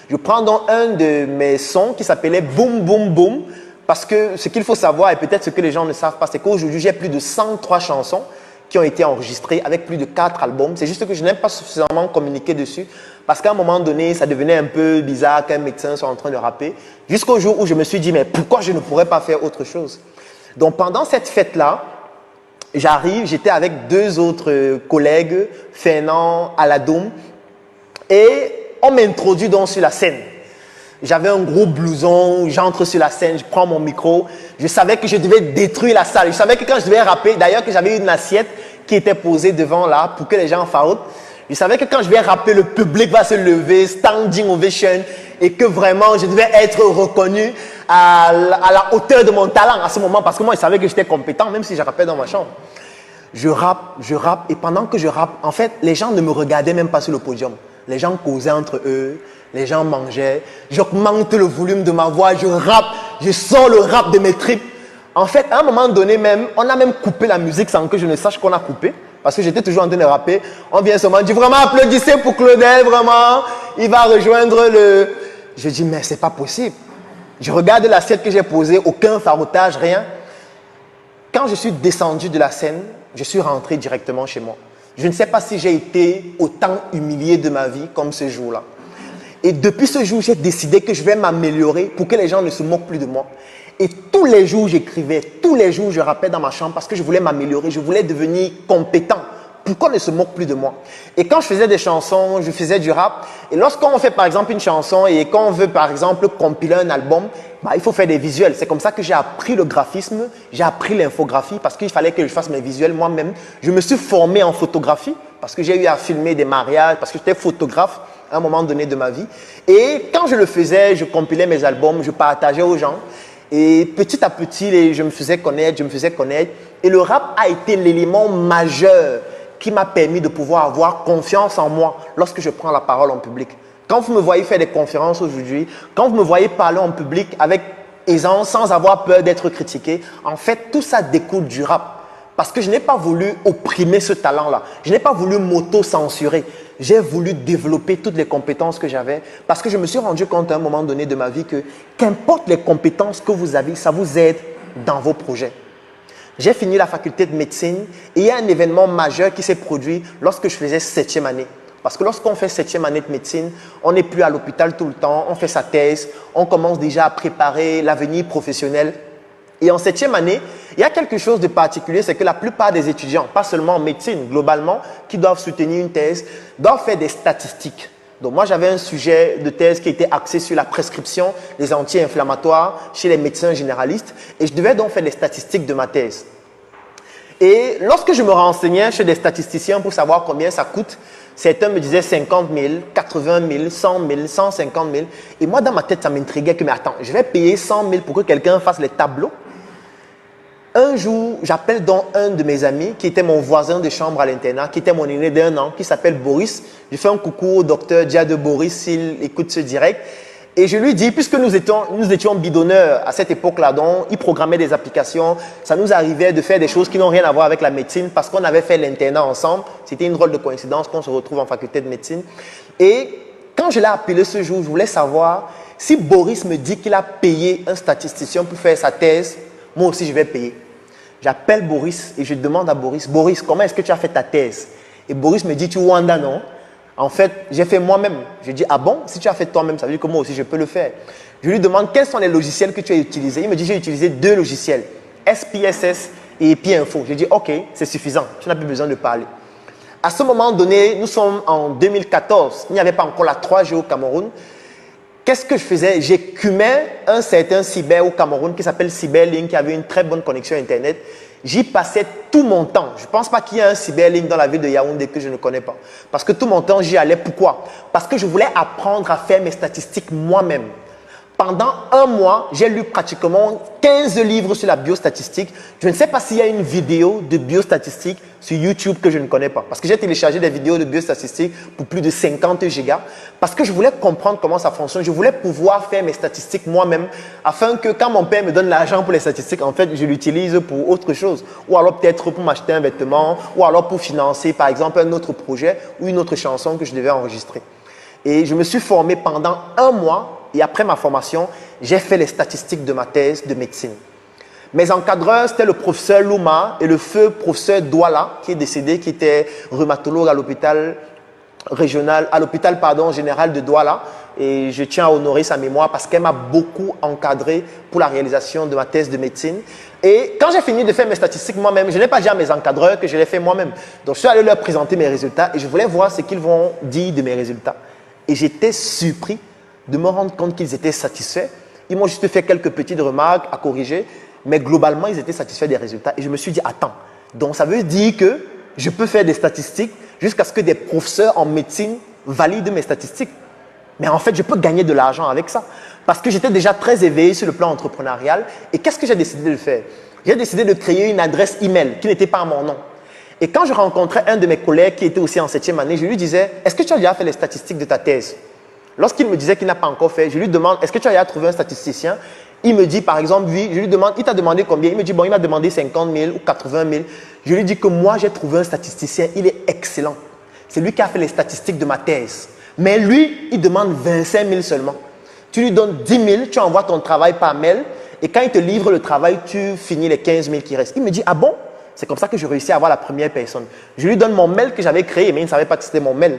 Je prends donc un de mes sons qui s'appelait Boom Boom Boom parce que ce qu'il faut savoir et peut-être ce que les gens ne savent pas, c'est qu'aujourd'hui, j'ai plus de 103 chansons qui ont été enregistrées avec plus de 4 albums. C'est juste que je n'aime pas suffisamment communiquer dessus parce qu'à un moment donné, ça devenait un peu bizarre qu'un médecin soit en train de rapper. Jusqu'au jour où je me suis dit, mais pourquoi je ne pourrais pas faire autre chose? Donc pendant cette fête-là, j'arrive, j'étais avec 2 autres collègues, Fernand, Aladoum, et on m'introduit donc sur la scène. J'avais un gros blouson, j'entre sur la scène, je prends mon micro. Je savais que je devais détruire la salle. Je savais que quand je devais rapper, d'ailleurs que j'avais une assiette qui était posée devant là pour que les gens faroutent. Je savais que quand je vais rapper, le public va se lever, standing ovation, et que vraiment je devais être reconnu à la hauteur de mon talent à ce moment. Parce que moi, je savais que j'étais compétent, même si je rappais dans ma chambre. Je rappe, et pendant que je rappe, en fait, les gens ne me regardaient même pas sur le podium. Les gens causaient entre eux, les gens mangeaient, j'augmente le volume de ma voix, je rappe, je sors le rap de mes tripes. En fait, à un moment donné même, on a même coupé la musique sans que je ne sache qu'on a coupé. Parce que j'étais toujours en train de rapper. On vient seulement dire, vraiment, applaudissez pour Claudel, vraiment. Il va rejoindre le... Je dis, mais c'est pas possible. Je regarde l'assiette que j'ai posée, aucun faroutage, rien. Quand je suis descendu de la scène, je suis rentré directement chez moi. Je ne sais pas si j'ai été autant humilié de ma vie comme ce jour-là. Et depuis ce jour, j'ai décidé que je vais m'améliorer pour que les gens ne se moquent plus de moi. Et tous les jours, j'écrivais, tous les jours, je rappais dans ma chambre parce que je voulais m'améliorer, je voulais devenir compétent. Pourquoi on ne se moque plus de moi? Et quand je faisais des chansons, je faisais du rap. Et lorsqu'on fait par exemple une chanson et qu'on veut par exemple compiler un album, il faut faire des visuels. C'est comme ça que j'ai appris le graphisme, j'ai appris l'infographie parce qu'il fallait que je fasse mes visuels moi-même. Je me suis formé en photographie parce que j'ai eu à filmer des mariages, parce que j'étais photographe à un moment donné de ma vie. Et quand je le faisais, je compilais mes albums, je partageais aux gens. Et petit à petit, je me faisais connaître. Et le rap a été l'élément majeur qui m'a permis de pouvoir avoir confiance en moi lorsque je prends la parole en public. Quand vous me voyez faire des conférences aujourd'hui, quand vous me voyez parler en public avec aisance, sans avoir peur d'être critiqué, en fait, tout ça découle du rap. Parce que je n'ai pas voulu opprimer ce talent-là. Je n'ai pas voulu m'auto-censurer. J'ai voulu développer toutes les compétences que j'avais parce que je me suis rendu compte à un moment donné de ma vie que qu'importe les compétences que vous avez, ça vous aide dans vos projets. J'ai fini la faculté de médecine et il y a un événement majeur qui s'est produit lorsque je faisais 7e année. Parce que lorsqu'on fait 7e année de médecine, on n'est plus à l'hôpital tout le temps, on fait sa thèse, on commence déjà à préparer l'avenir professionnel. Et en 7e année, il y a quelque chose de particulier, c'est que la plupart des étudiants, pas seulement en médecine, globalement, qui doivent soutenir une thèse, doivent faire des statistiques. Donc moi, j'avais un sujet de thèse qui était axé sur la prescription des anti-inflammatoires chez les médecins généralistes et je devais donc faire des statistiques de ma thèse. Et lorsque je me renseignais chez des statisticiens pour savoir combien ça coûte, certains me disaient 50 000, 80 000, 100 000, 150 000. Et moi, dans ma tête, ça m'intriguait que, mais attends, je vais payer 100 000 pour que quelqu'un fasse les tableaux. Un jour, j'appelle donc un de mes amis qui était mon voisin de chambre à l'internat, qui était mon aîné d'1 an, qui s'appelle Boris. Je fais un coucou au docteur Dia de Boris s'il écoute ce direct. Et je lui dis, puisque nous étions bidonneurs à cette époque-là, donc il programmait des applications, ça nous arrivait de faire des choses qui n'ont rien à voir avec la médecine parce qu'on avait fait l'internat ensemble. C'était une drôle de coïncidence qu'on se retrouve en faculté de médecine. Et quand je l'ai appelé ce jour, je voulais savoir si Boris me dit qu'il a payé un statisticien pour faire sa thèse, moi aussi je vais payer. J'appelle Boris et je demande à Boris, Boris, comment est-ce que tu as fait ta thèse? Et Boris me dit, tu Wanda, non? En fait, j'ai fait moi-même. Je dis, ah bon? Si tu as fait toi-même, ça veut dire que moi aussi, je peux le faire. Je lui demande, quels sont les logiciels que tu as utilisés? Il me dit, j'ai utilisé 2 logiciels, SPSS et EpiInfo. Je dis, ok, c'est suffisant. Tu n'as plus besoin de parler. À ce moment donné, nous sommes en 2014. Il n'y avait pas encore la 3G au Cameroun. Qu'est-ce que je faisais? J'écumais un certain cyber au Cameroun qui s'appelle Cyberlink, qui avait une très bonne connexion Internet. J'y passais tout mon temps. Je ne pense pas qu'il y ait un Cyberlink dans la ville de Yaoundé que je ne connais pas. Parce que tout mon temps, j'y allais. Pourquoi? Parce que je voulais apprendre à faire mes statistiques moi-même. Pendant un mois, j'ai lu pratiquement 15 livres sur la biostatistique. Je ne sais pas s'il y a une vidéo de biostatistique sur YouTube que je ne connais pas. Parce que j'ai téléchargé des vidéos de biostatistique pour plus de 50 gigas. Parce que je voulais comprendre comment ça fonctionne. Je voulais pouvoir faire mes statistiques moi-même. Afin que quand mon père me donne l'argent pour les statistiques, en fait, je l'utilise pour autre chose. Ou alors peut-être pour m'acheter un vêtement. Ou alors pour financer, par exemple, un autre projet ou une autre chanson que je devais enregistrer. Et je me suis formé pendant un mois. Et après ma formation, j'ai fait les statistiques de ma thèse de médecine. Mes encadreurs, c'était le professeur Louma et le feu professeur Douala, qui est décédé, qui était rhumatologue à l'hôpital général de Douala. Et je tiens à honorer sa mémoire parce qu'elle m'a beaucoup encadré pour la réalisation de ma thèse de médecine. Et quand j'ai fini de faire mes statistiques moi-même, je n'ai pas dit à mes encadreurs que je les fais moi-même. Donc, je suis allé leur présenter mes résultats et je voulais voir ce qu'ils vont dire de mes résultats. Et j'étais surpris de me rendre compte qu'ils étaient satisfaits. Ils m'ont juste fait quelques petites remarques à corriger, mais globalement, ils étaient satisfaits des résultats. Et je me suis dit, attends, donc ça veut dire que je peux faire des statistiques jusqu'à ce que des professeurs en médecine valident mes statistiques. Mais en fait, je peux gagner de l'argent avec ça. Parce que j'étais déjà très éveillé sur le plan entrepreneurial. Et qu'est-ce que j'ai décidé de faire? J'ai décidé de créer une adresse email qui n'était pas à mon nom. Et quand je rencontrais un de mes collègues qui était aussi en 7e année, je lui disais, est-ce que tu as déjà fait les statistiques de ta thèse? Lorsqu'il me disait qu'il n'a pas encore fait, je lui demande, est-ce que tu as déjà trouvé un statisticien? Il me dit, par exemple, oui. Je lui demande, il t'a demandé combien? Il me dit, bon, il m'a demandé 50 000 ou 80 000. Je lui dis que moi, j'ai trouvé un statisticien, il est excellent. C'est lui qui a fait les statistiques de ma thèse. Mais lui, il demande 25 000 seulement. Tu lui donnes 10 000, tu envoies ton travail par mail, et quand il te livre le travail, tu finis les 15 000 qui restent. Il me dit, ah bon? C'est comme ça que je réussis à avoir la première personne. Je lui donne mon mail que j'avais créé, mais il ne savait pas que c'était mon mail.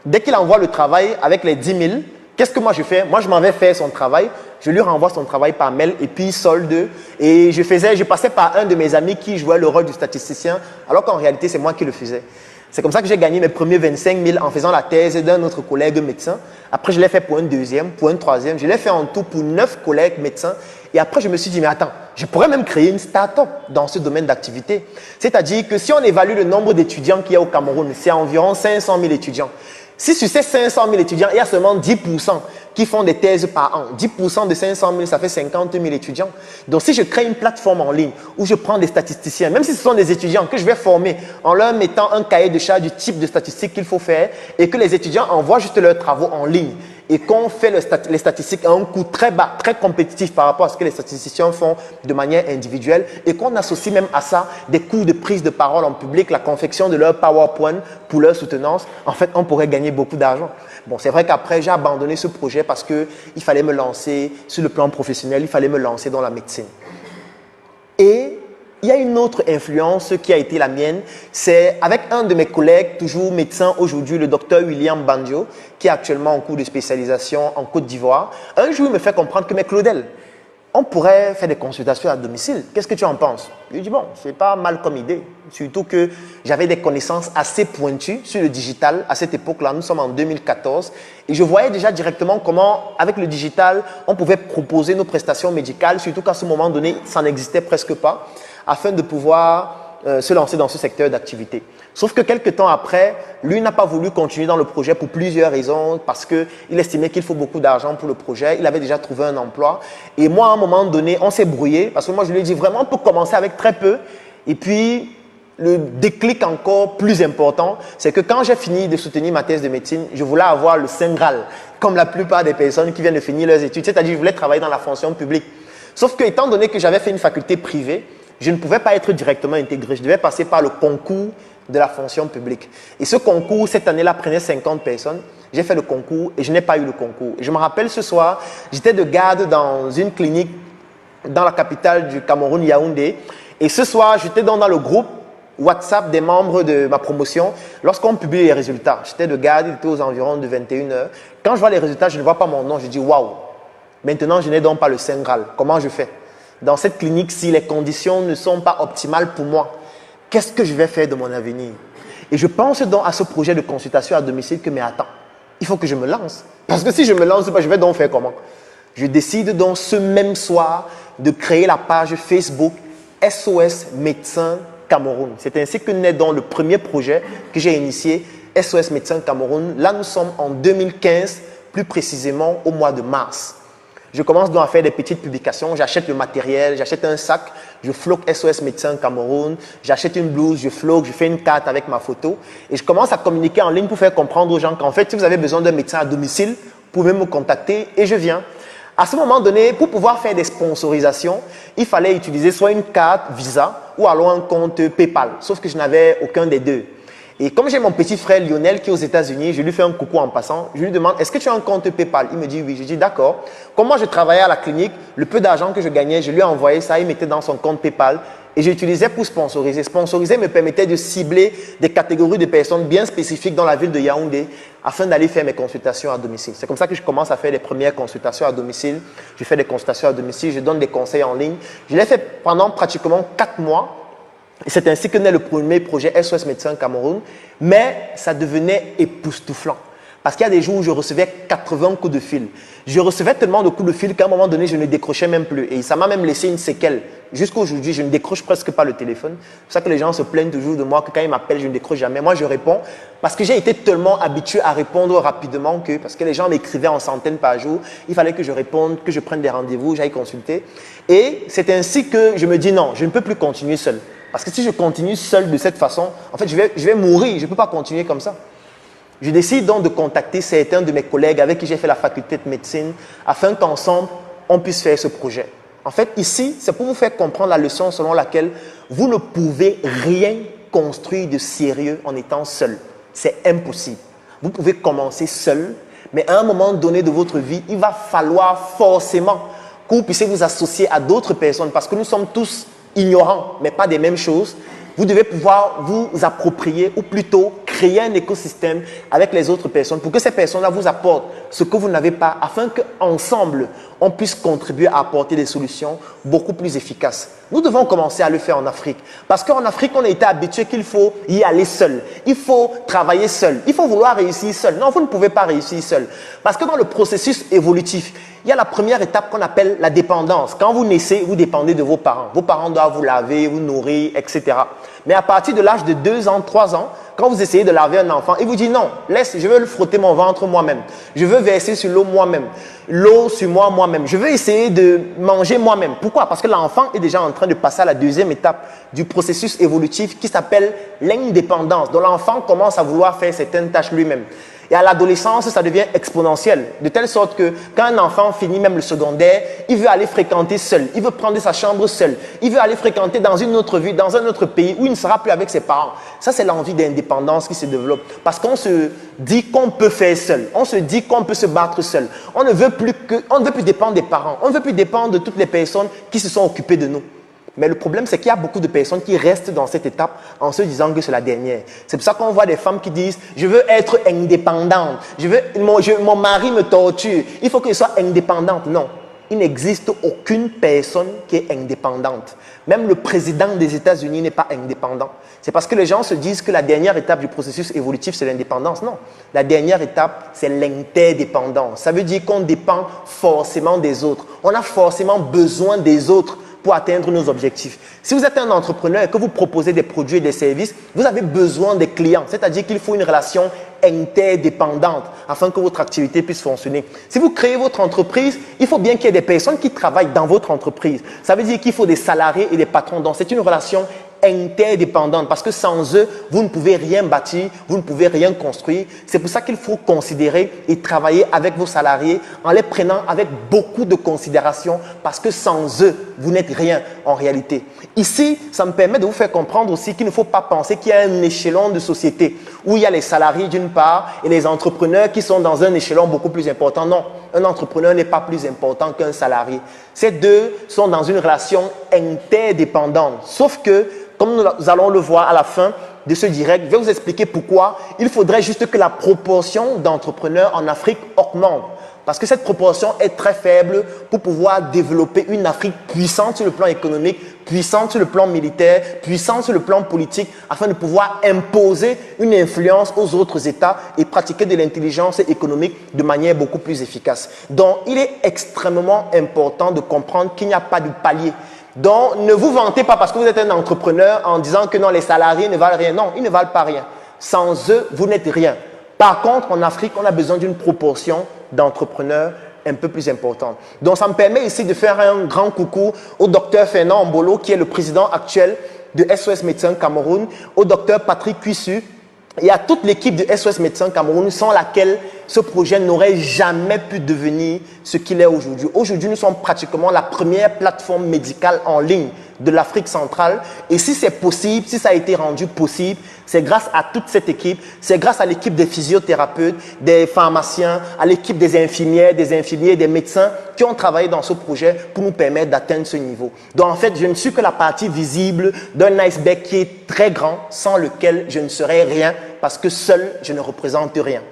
Dès qu'il envoie le travail avec les 10 000, qu'est-ce que moi je fais? Moi, je m'en vais faire son travail. Je lui renvoie son travail par mail et puis solde. Et je passais par un de mes amis qui jouait le rôle du statisticien, alors qu'en réalité, c'est moi qui le faisais. C'est comme ça que j'ai gagné mes premiers 25 000 en faisant la thèse d'un autre collègue médecin. Après, je l'ai fait pour un deuxième, pour un troisième. Je l'ai fait en tout pour 9 collègues médecins. Et après, je me suis dit, mais attends, je pourrais même créer une start-up dans ce domaine d'activité. C'est-à-dire que si on évalue le nombre d'étudiants qu'il y a au Cameroun, c'est environ 500 000 étudiants. Si sur ces 500 000 étudiants, il y a seulement 10% qui font des thèses par an, 10% de 500 000, ça fait 50 000 étudiants. Donc, si je crée une plateforme en ligne où je prends des statisticiens, même si ce sont des étudiants que je vais former en leur mettant un cahier de charge du type de statistiques qu'il faut faire et que les étudiants envoient juste leurs travaux en ligne et qu'on fait les statistiques à un coût très bas, très compétitif par rapport à ce que les statisticiens font de manière individuelle et qu'on associe même à ça des coûts de prise de parole en public, la confection de leur PowerPoint pour leur soutenance, en fait, on pourrait gagner beaucoup d'argent. Bon, c'est vrai qu'après, j'ai abandonné ce projet parce qu'il fallait me lancer sur le plan professionnel, il fallait me lancer dans la médecine. Et il y a une autre influence qui a été la mienne, c'est avec un de mes collègues, toujours médecin aujourd'hui, le docteur William Bandio, qui est actuellement en cours de spécialisation en Côte d'Ivoire. Un jour, il me fait comprendre que, mais Claudel, on pourrait faire des consultations à domicile. Qu'est-ce que tu en penses? Je lui dis, bon, c'est pas mal comme idée. Surtout que j'avais des connaissances assez pointues sur le digital à cette époque-là. Nous sommes en 2014. Et je voyais déjà directement comment, avec le digital, on pouvait proposer nos prestations médicales, surtout qu'à ce moment donné, ça n'existait presque pas, afin de pouvoir se lancer dans ce secteur d'activité. Sauf que quelques temps après, lui n'a pas voulu continuer dans le projet pour plusieurs raisons, parce qu'il estimait qu'il faut beaucoup d'argent pour le projet. Il avait déjà trouvé un emploi. Et moi, à un moment donné, on s'est brouillé, parce que moi, je lui ai dit vraiment, on peut commencer avec très peu. Et puis, le déclic encore plus important, c'est que quand j'ai fini de soutenir ma thèse de médecine, je voulais avoir le Saint Graal, comme la plupart des personnes qui viennent de finir leurs études. C'est-à-dire, je voulais travailler dans la fonction publique. Sauf que, étant donné que j'avais fait une faculté privée, je ne pouvais pas être directement intégré. Je devais passer par le concours de la fonction publique. Et ce concours, cette année-là, prenait 50 personnes. J'ai fait le concours et je n'ai pas eu le concours. Et je me rappelle ce soir, j'étais de garde dans une clinique dans la capitale du Cameroun, Yaoundé. Et ce soir, j'étais dans le groupe WhatsApp des membres de ma promotion. Lorsqu'on publie les résultats, j'étais de garde, il était aux environs de 21h. Quand je vois les résultats, je ne vois pas mon nom, je dis waouh. Maintenant, je n'ai donc pas le Saint Graal. Comment je fais? Dans cette clinique, si les conditions ne sont pas optimales pour moi, qu'est-ce que je vais faire de mon avenir? Et je pense donc à ce projet de consultation à domicile que, mais attends, il faut que je me lance. Parce que si je me lance, je vais donc faire comment? Je décide donc ce même soir de créer la page Facebook SOS Médecins Cameroun. C'est ainsi que naît donc le premier projet que j'ai initié, SOS Médecins Cameroun. Là, nous sommes en 2015, plus précisément au mois de mars. Je commence donc à faire des petites publications, j'achète le matériel, j'achète un sac, je floque SOS Médecins Cameroun, j'achète une blouse, je floque, je fais une carte avec ma photo et je commence à communiquer en ligne pour faire comprendre aux gens qu'en fait, si vous avez besoin d'un médecin à domicile, vous pouvez me contacter et je viens. À ce moment donné, pour pouvoir faire des sponsorisations, il fallait utiliser soit une carte Visa ou alors un compte PayPal, sauf que je n'avais aucun des deux. Et comme j'ai mon petit frère Lionel qui est aux États-Unis, je lui fais un coucou en passant. Je lui demande, est-ce que tu as un compte PayPal? Il me dit oui. Je dis d'accord. Comme moi je travaillais à la clinique, le peu d'argent que je gagnais, je lui ai envoyé ça, il mettait dans son compte PayPal et j'utilisais pour sponsoriser. Sponsoriser me permettait de cibler des catégories de personnes bien spécifiques dans la ville de Yaoundé afin d'aller faire mes consultations à domicile. C'est comme ça que je commence à faire les premières consultations à domicile. Je fais des consultations à domicile, je donne des conseils en ligne. Je l'ai fait pendant pratiquement 4 mois. Et c'est ainsi que naît le premier projet SOS Médecins Cameroun, mais ça devenait époustouflant. Parce qu'il y a des jours où je recevais 80 coups de fil. Je recevais tellement de coups de fil qu'à un moment donné, je ne décrochais même plus. Et ça m'a même laissé une séquelle. Jusqu'à aujourd'hui, je ne décroche presque pas le téléphone. C'est pour ça que les gens se plaignent toujours de moi, que quand ils m'appellent, je ne décroche jamais. Moi, je réponds parce que j'ai été tellement habitué à répondre rapidement que, parce que les gens m'écrivaient en centaines par jour, il fallait que je réponde, que je prenne des rendez-vous, j'aille consulter. Et c'est ainsi que je me dis non, je ne peux plus continuer seul. Parce que si je continue seul de cette façon, en fait, je vais mourir. Je ne peux pas continuer comme ça. Je décide donc de contacter certains de mes collègues avec qui j'ai fait la faculté de médecine afin qu'ensemble, on puisse faire ce projet. En fait, ici, c'est pour vous faire comprendre la leçon selon laquelle vous ne pouvez rien construire de sérieux en étant seul. C'est impossible. Vous pouvez commencer seul, mais à un moment donné de votre vie, il va falloir forcément que vous puissiez vous associer à d'autres personnes parce que nous sommes tous ignorants, mais pas des mêmes choses. Vous devez pouvoir vous approprier ou plutôt créer un écosystème avec les autres personnes pour que ces personnes-là vous apportent ce que vous n'avez pas afin qu'ensemble, on puisse contribuer à apporter des solutions beaucoup plus efficaces. Nous devons commencer à le faire en Afrique parce qu'en Afrique, on a été habitué qu'il faut y aller seul. Il faut travailler seul. Il faut vouloir réussir seul. Non, vous ne pouvez pas réussir seul parce que dans le processus évolutif, il y a la première étape qu'on appelle la dépendance. Quand vous naissez, vous dépendez de vos parents. Vos parents doivent vous laver, vous nourrir, etc. Mais à partir de l'âge de 2 ans, 3 ans, quand vous essayez de laver un enfant, il vous dit non, laisse, je veux le frotter mon ventre moi-même. Je veux verser sur l'eau moi-même. L'eau sur moi-même. Je veux essayer de manger moi-même. Pourquoi? Parce que l'enfant est déjà en train de passer à la deuxième étape du processus évolutif qui s'appelle l'indépendance. Donc l'enfant commence à vouloir faire certaines tâches lui-même. Et à l'adolescence, ça devient exponentiel. De telle sorte que quand un enfant finit même le secondaire, il veut aller fréquenter seul. Il veut prendre sa chambre seul. Il veut aller fréquenter dans une autre ville, dans un autre pays où il ne sera plus avec ses parents. Ça, c'est l'envie d'indépendance qui se développe. Parce qu'on se dit qu'on peut faire seul. On se dit qu'on peut se battre seul. On ne veut plus dépendre des parents. On ne veut plus dépendre de toutes les personnes qui se sont occupées de nous. Mais le problème, c'est qu'il y a beaucoup de personnes qui restent dans cette étape en se disant que c'est la dernière. C'est pour ça qu'on voit des femmes qui disent « Je veux être indépendante. Mon mari me torture. Il faut que je sois indépendante. » Non, il n'existe aucune personne qui est indépendante. Même le président des États-Unis n'est pas indépendant. C'est parce que les gens se disent que la dernière étape du processus évolutif, c'est l'indépendance. Non, la dernière étape, c'est l'interdépendance. Ça veut dire qu'on dépend forcément des autres. On a forcément besoin des autres pour atteindre nos objectifs. Si vous êtes un entrepreneur et que vous proposez des produits et des services, vous avez besoin des clients, c'est-à-dire qu'il faut une relation interdépendante afin que votre activité puisse fonctionner. Si vous créez votre entreprise, il faut bien qu'il y ait des personnes qui travaillent dans votre entreprise. Ça veut dire qu'il faut des salariés et des patrons. Donc, c'est une relation interdépendante parce que sans eux, vous ne pouvez rien bâtir, vous ne pouvez rien construire. C'est pour ça qu'il faut considérer et travailler avec vos salariés en les prenant avec beaucoup de considération parce que sans eux, vous n'êtes rien en réalité. Ici, ça me permet de vous faire comprendre aussi qu'il ne faut pas penser qu'il y a un échelon de société où il y a les salariés d'une part et les entrepreneurs qui sont dans un échelon beaucoup plus important. Non, un entrepreneur n'est pas plus important qu'un salarié. Ces deux sont dans une relation interdépendante. Sauf que, comme nous allons le voir à la fin de ce direct, je vais vous expliquer pourquoi il faudrait juste que la proportion d'entrepreneurs en Afrique augmente. Parce que cette proportion est très faible pour pouvoir développer une Afrique puissante sur le plan économique, puissante sur le plan militaire, puissante sur le plan politique, afin de pouvoir imposer une influence aux autres États et pratiquer de l'intelligence économique de manière beaucoup plus efficace. Donc, il est extrêmement important de comprendre qu'il n'y a pas de palier. Donc, ne vous vantez pas parce que vous êtes un entrepreneur en disant que non, les salariés ne valent rien. Non, ils ne valent pas rien. Sans eux, vous n'êtes rien. Par contre, en Afrique, on a besoin d'une proportion d'entrepreneurs un peu plus importante. Donc, ça me permet ici de faire un grand coucou au docteur Fernand Mbolo, qui est le président actuel de SOS Médecins Cameroun, au docteur Patrick Cuissu et à toute l'équipe de SOS Médecins Cameroun, sans laquelle ce projet n'aurait jamais pu devenir ce qu'il est aujourd'hui. Aujourd'hui, nous sommes pratiquement la première plateforme médicale en ligne de l'Afrique centrale. Et si c'est possible, si ça a été rendu possible, c'est grâce à toute cette équipe, c'est grâce à l'équipe des physiothérapeutes, des pharmaciens, à l'équipe des infirmières, des médecins qui ont travaillé dans ce projet pour nous permettre d'atteindre ce niveau. Donc en fait, je ne suis que la partie visible d'un iceberg qui est très grand, sans lequel je ne serais rien, parce que seul, je ne représente rien.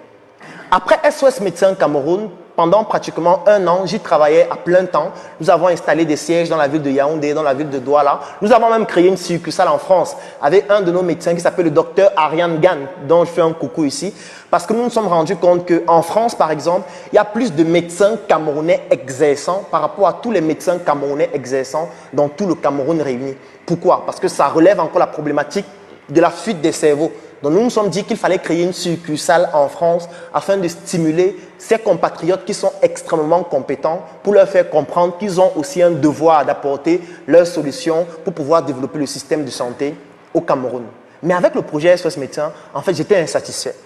Après SOS Médecins Cameroun, pendant pratiquement 1 an, j'y travaillais à plein temps. Nous avons installé des sièges dans la ville de Yaoundé, dans la ville de Douala. Nous avons même créé une succursale en France avec un de nos médecins qui s'appelle le docteur Ariane Gann, dont je fais un coucou ici. Parce que nous nous sommes rendus compte qu'en France, par exemple, il y a plus de médecins camerounais exerçants par rapport à tous les médecins camerounais exerçants dans tout le Cameroun réuni. Pourquoi? Parce que ça relève encore la problématique de la fuite des cerveaux. Donc nous nous sommes dit qu'il fallait créer une succursale en France afin de stimuler ces compatriotes qui sont extrêmement compétents pour leur faire comprendre qu'ils ont aussi un devoir d'apporter leurs solutions pour pouvoir développer le système de santé au Cameroun. Mais avec le projet SOS Médecins, en fait, j'étais insatisfait.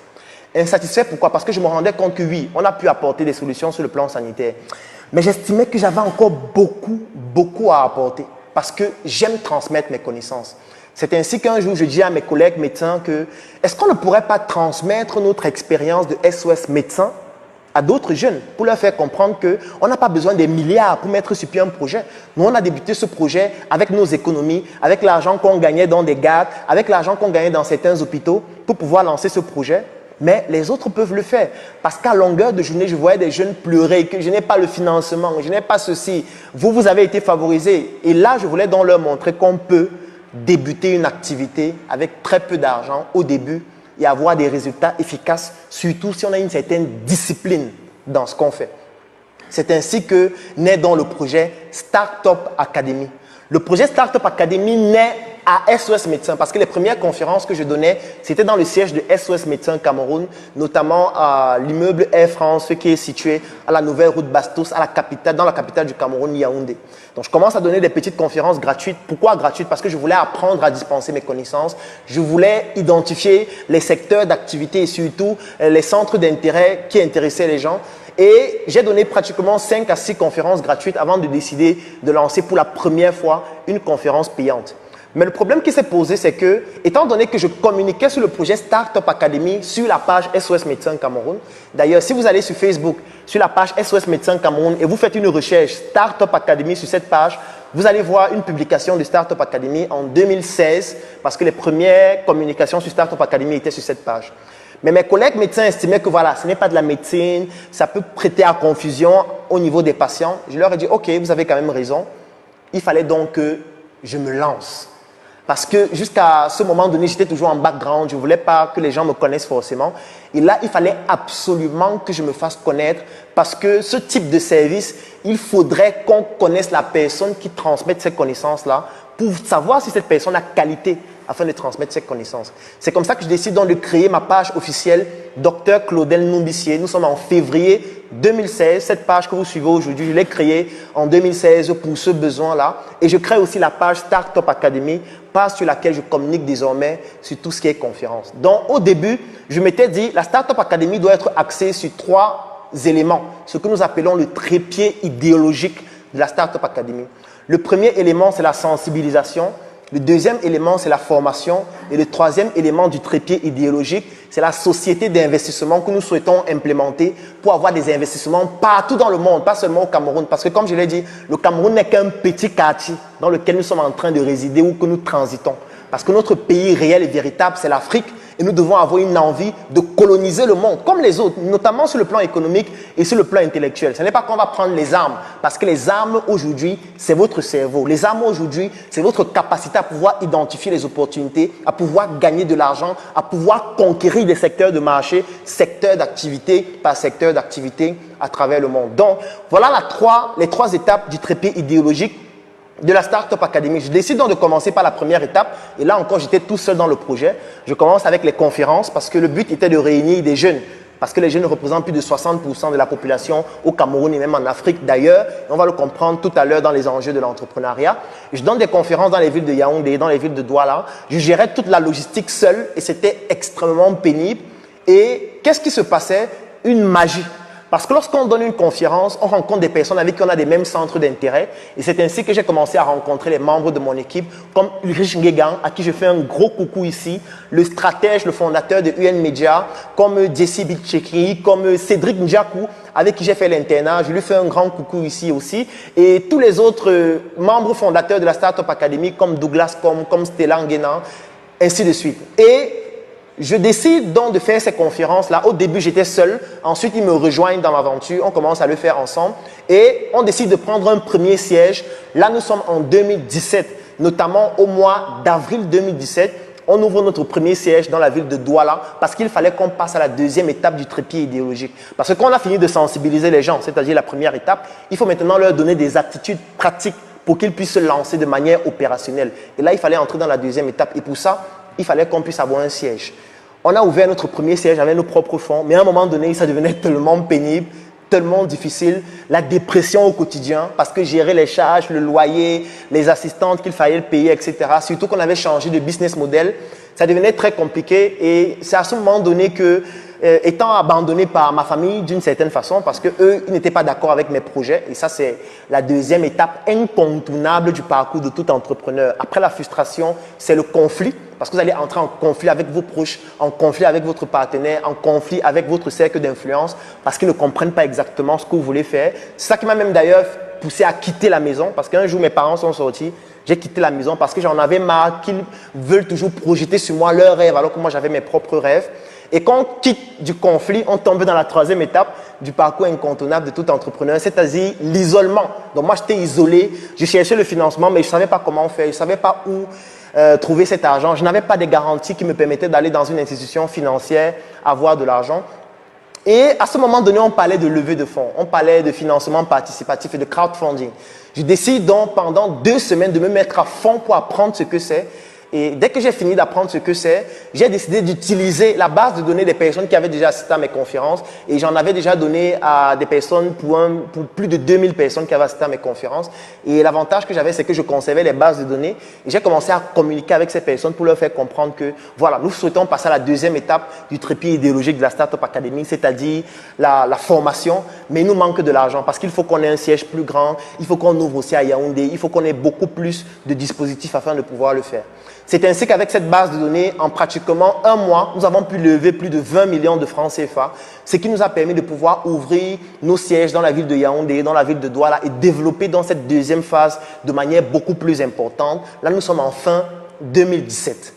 Insatisfait pourquoi? Parce que je me rendais compte que oui, on a pu apporter des solutions sur le plan sanitaire. Mais j'estimais que j'avais encore beaucoup à apporter parce que j'aime transmettre mes connaissances. C'est ainsi qu'un jour, je dis à mes collègues médecins que est-ce qu'on ne pourrait pas transmettre notre expérience de SOS médecin à d'autres jeunes pour leur faire comprendre qu'on n'a pas besoin des milliards pour mettre sur pied un projet. Nous, on a débuté ce projet avec nos économies, avec l'argent qu'on gagnait dans des gardes, avec l'argent qu'on gagnait dans certains hôpitaux pour pouvoir lancer ce projet. Mais les autres peuvent le faire. Parce qu'à longueur de journée, je voyais des jeunes pleurer, que je n'ai pas le financement, je n'ai pas ceci. Vous avez été favorisés. Et là, je voulais donc leur montrer qu'on peut débuter une activité avec très peu d'argent au début et avoir des résultats efficaces, surtout si on a une certaine discipline dans ce qu'on fait. C'est ainsi que naît donc le projet Startup Academy. Le projet Startup Academy naît à SOS Médecins parce que les premières conférences que je donnais, c'était dans le siège de SOS Médecins Cameroun, notamment à l'immeuble Air France, qui est situé à la nouvelle route Bastos, dans la capitale du Cameroun, Yaoundé. Donc je commence à donner des petites conférences gratuites. Pourquoi gratuites? Parce que je voulais apprendre à dispenser mes connaissances. Je voulais identifier les secteurs d'activité et surtout les centres d'intérêt qui intéressaient les gens. Et j'ai donné pratiquement 5 à 6 conférences gratuites avant de décider de lancer pour la première fois une conférence payante. Mais le problème qui s'est posé, c'est que, étant donné que je communiquais sur le projet Startup Academy sur la page SOS Médecins Cameroun, d'ailleurs, si vous allez sur Facebook, sur la page SOS Médecins Cameroun et vous faites une recherche Startup Academy sur cette page, vous allez voir une publication de Startup Academy en 2016 parce que les premières communications sur Startup Academy étaient sur cette page. Mais mes collègues médecins estimaient que voilà, ce n'est pas de la médecine, ça peut prêter à confusion au niveau des patients. Je leur ai dit, ok, vous avez quand même raison. Il fallait donc que je me lance. Parce que jusqu'à ce moment donné, j'étais toujours en background, je ne voulais pas que les gens me connaissent forcément. Et là, il fallait absolument que je me fasse connaître parce que ce type de service, il faudrait qu'on connaisse la personne qui transmet ces connaissances-là pour savoir si cette personne a qualité afin de transmettre ses connaissances. C'est comme ça que je décide donc de créer ma page officielle Dr Claudel Numbissier. Nous sommes en février 2016. Cette page que vous suivez aujourd'hui, je l'ai créée en 2016 pour ce besoin-là. Et je crée aussi la page Startup Academy, page sur laquelle je communique désormais sur tout ce qui est conférence. Donc au début, je m'étais dit la Startup Academy doit être axée sur 3 éléments, ce que nous appelons le trépied idéologique de la Startup Academy. Le premier élément, c'est la sensibilisation. Le deuxième élément, c'est la formation. Et le troisième élément du trépied idéologique, c'est la société d'investissement que nous souhaitons implémenter pour avoir des investissements partout dans le monde, pas seulement au Cameroun. Parce que comme je l'ai dit, le Cameroun n'est qu'un petit quartier dans lequel nous sommes en train de résider ou que nous transitons. Parce que notre pays réel et véritable, c'est l'Afrique. Et nous devons avoir une envie de coloniser le monde, comme les autres, notamment sur le plan économique et sur le plan intellectuel. Ce n'est pas qu'on va prendre les armes, parce que les armes aujourd'hui, c'est votre cerveau. Les armes aujourd'hui, c'est votre capacité à pouvoir identifier les opportunités, à pouvoir gagner de l'argent, à pouvoir conquérir des secteurs de marché, secteur d'activité par secteur d'activité à travers le monde. Donc, voilà les trois étapes du trépied idéologique de la Startup Academy. Je décide donc de commencer par la première étape. Et là encore, j'étais tout seul dans le projet. Je commence avec les conférences parce que le but était de réunir des jeunes. Parce que les jeunes représentent plus de 60% de la population au Cameroun et même en Afrique d'ailleurs. On va le comprendre tout à l'heure dans les enjeux de l'entrepreneuriat. Je donne des conférences dans les villes de Yaoundé, dans les villes de Douala. Je gérais toute la logistique seule et c'était extrêmement pénible. Et qu'est-ce qui se passait? Une magie. Parce que lorsqu'on donne une conférence, on rencontre des personnes avec qui on a des mêmes centres d'intérêt. Et c'est ainsi que j'ai commencé à rencontrer les membres de mon équipe, comme Ulrich Nguegan, à qui je fais un gros coucou ici, le stratège, le fondateur de UN Media, comme Jesse Bitcheki, comme Cédric Ndjakou, avec qui j'ai fait l'internat. Je lui fais un grand coucou ici aussi. Et tous les autres membres fondateurs de la Startup Academy, comme Douglas comme Stella Nguenan, ainsi de suite. Et je décide donc de faire ces conférences-là. Au début, j'étais seul. Ensuite, ils me rejoignent dans l'aventure. On commence à le faire ensemble. Et on décide de prendre un premier siège. Là, nous sommes en 2017, notamment au mois d'avril 2017. On ouvre notre premier siège dans la ville de Douala parce qu'il fallait qu'on passe à la deuxième étape du trépied idéologique. Parce que quand on a fini de sensibiliser les gens, c'est-à-dire la première étape, il faut maintenant leur donner des aptitudes pratiques pour qu'ils puissent se lancer de manière opérationnelle. Et là, il fallait entrer dans la deuxième étape. Et pour ça, il fallait qu'on puisse avoir un siège. On a ouvert notre premier siège avec nos propres fonds, mais à un moment donné, ça devenait tellement pénible, tellement difficile, la dépression au quotidien, parce que gérer les charges, le loyer, les assistantes qu'il fallait payer, etc., surtout qu'on avait changé de business model, ça devenait très compliqué. Et c'est à ce moment donné que, étant abandonné par ma famille d'une certaine façon, parce qu'eux, ils n'étaient pas d'accord avec mes projets, et ça c'est la deuxième étape incontournable du parcours de tout entrepreneur. Après la frustration, c'est le conflit, parce que vous allez entrer en conflit avec vos proches, en conflit avec votre partenaire, en conflit avec votre cercle d'influence, parce qu'ils ne comprennent pas exactement ce que vous voulez faire. C'est ça qui m'a même d'ailleurs poussé à quitter la maison, parce qu'un jour mes parents sont sortis, j'ai quitté la maison parce que j'en avais marre qu'ils veulent toujours projeter sur moi leurs rêves alors que moi j'avais mes propres rêves. Et quand on quitte du conflit, on tombe dans la troisième étape du parcours incontournable de tout entrepreneur, c'est-à-dire l'isolement. Donc moi j'étais isolé, je cherchais le financement mais je ne savais pas comment faire, je ne savais pas où trouver cet argent. Je n'avais pas de garanties qui me permettaient d'aller dans une institution financière, avoir de l'argent. Et à ce moment donné, on parlait de levée de fonds, on parlait de financement participatif et de crowdfunding. Je décide donc pendant 2 semaines de me mettre à fond pour apprendre ce que c'est. Et dès que j'ai fini d'apprendre ce que c'est, j'ai décidé d'utiliser la base de données des personnes qui avaient déjà assisté à mes conférences. Et j'en avais déjà donné à des personnes pour plus de 2000 personnes qui avaient assisté à mes conférences. Et l'avantage que j'avais, c'est que je conservais les bases de données. Et j'ai commencé à communiquer avec ces personnes pour leur faire comprendre que, voilà, nous souhaitons passer à la deuxième étape du trépied idéologique de la Startup Academy, c'est-à-dire la formation. Mais il nous manque de l'argent parce qu'il faut qu'on ait un siège plus grand, il faut qu'on ouvre aussi à Yaoundé, il faut qu'on ait beaucoup plus de dispositifs afin de pouvoir le faire. C'est ainsi qu'avec cette base de données, en pratiquement 1 mois, nous avons pu lever plus de 20 millions de francs CFA, ce qui nous a permis de pouvoir ouvrir nos sièges dans la ville de Yaoundé, dans la ville de Douala et développer dans cette deuxième phase de manière beaucoup plus importante. Là, nous sommes en fin 2017.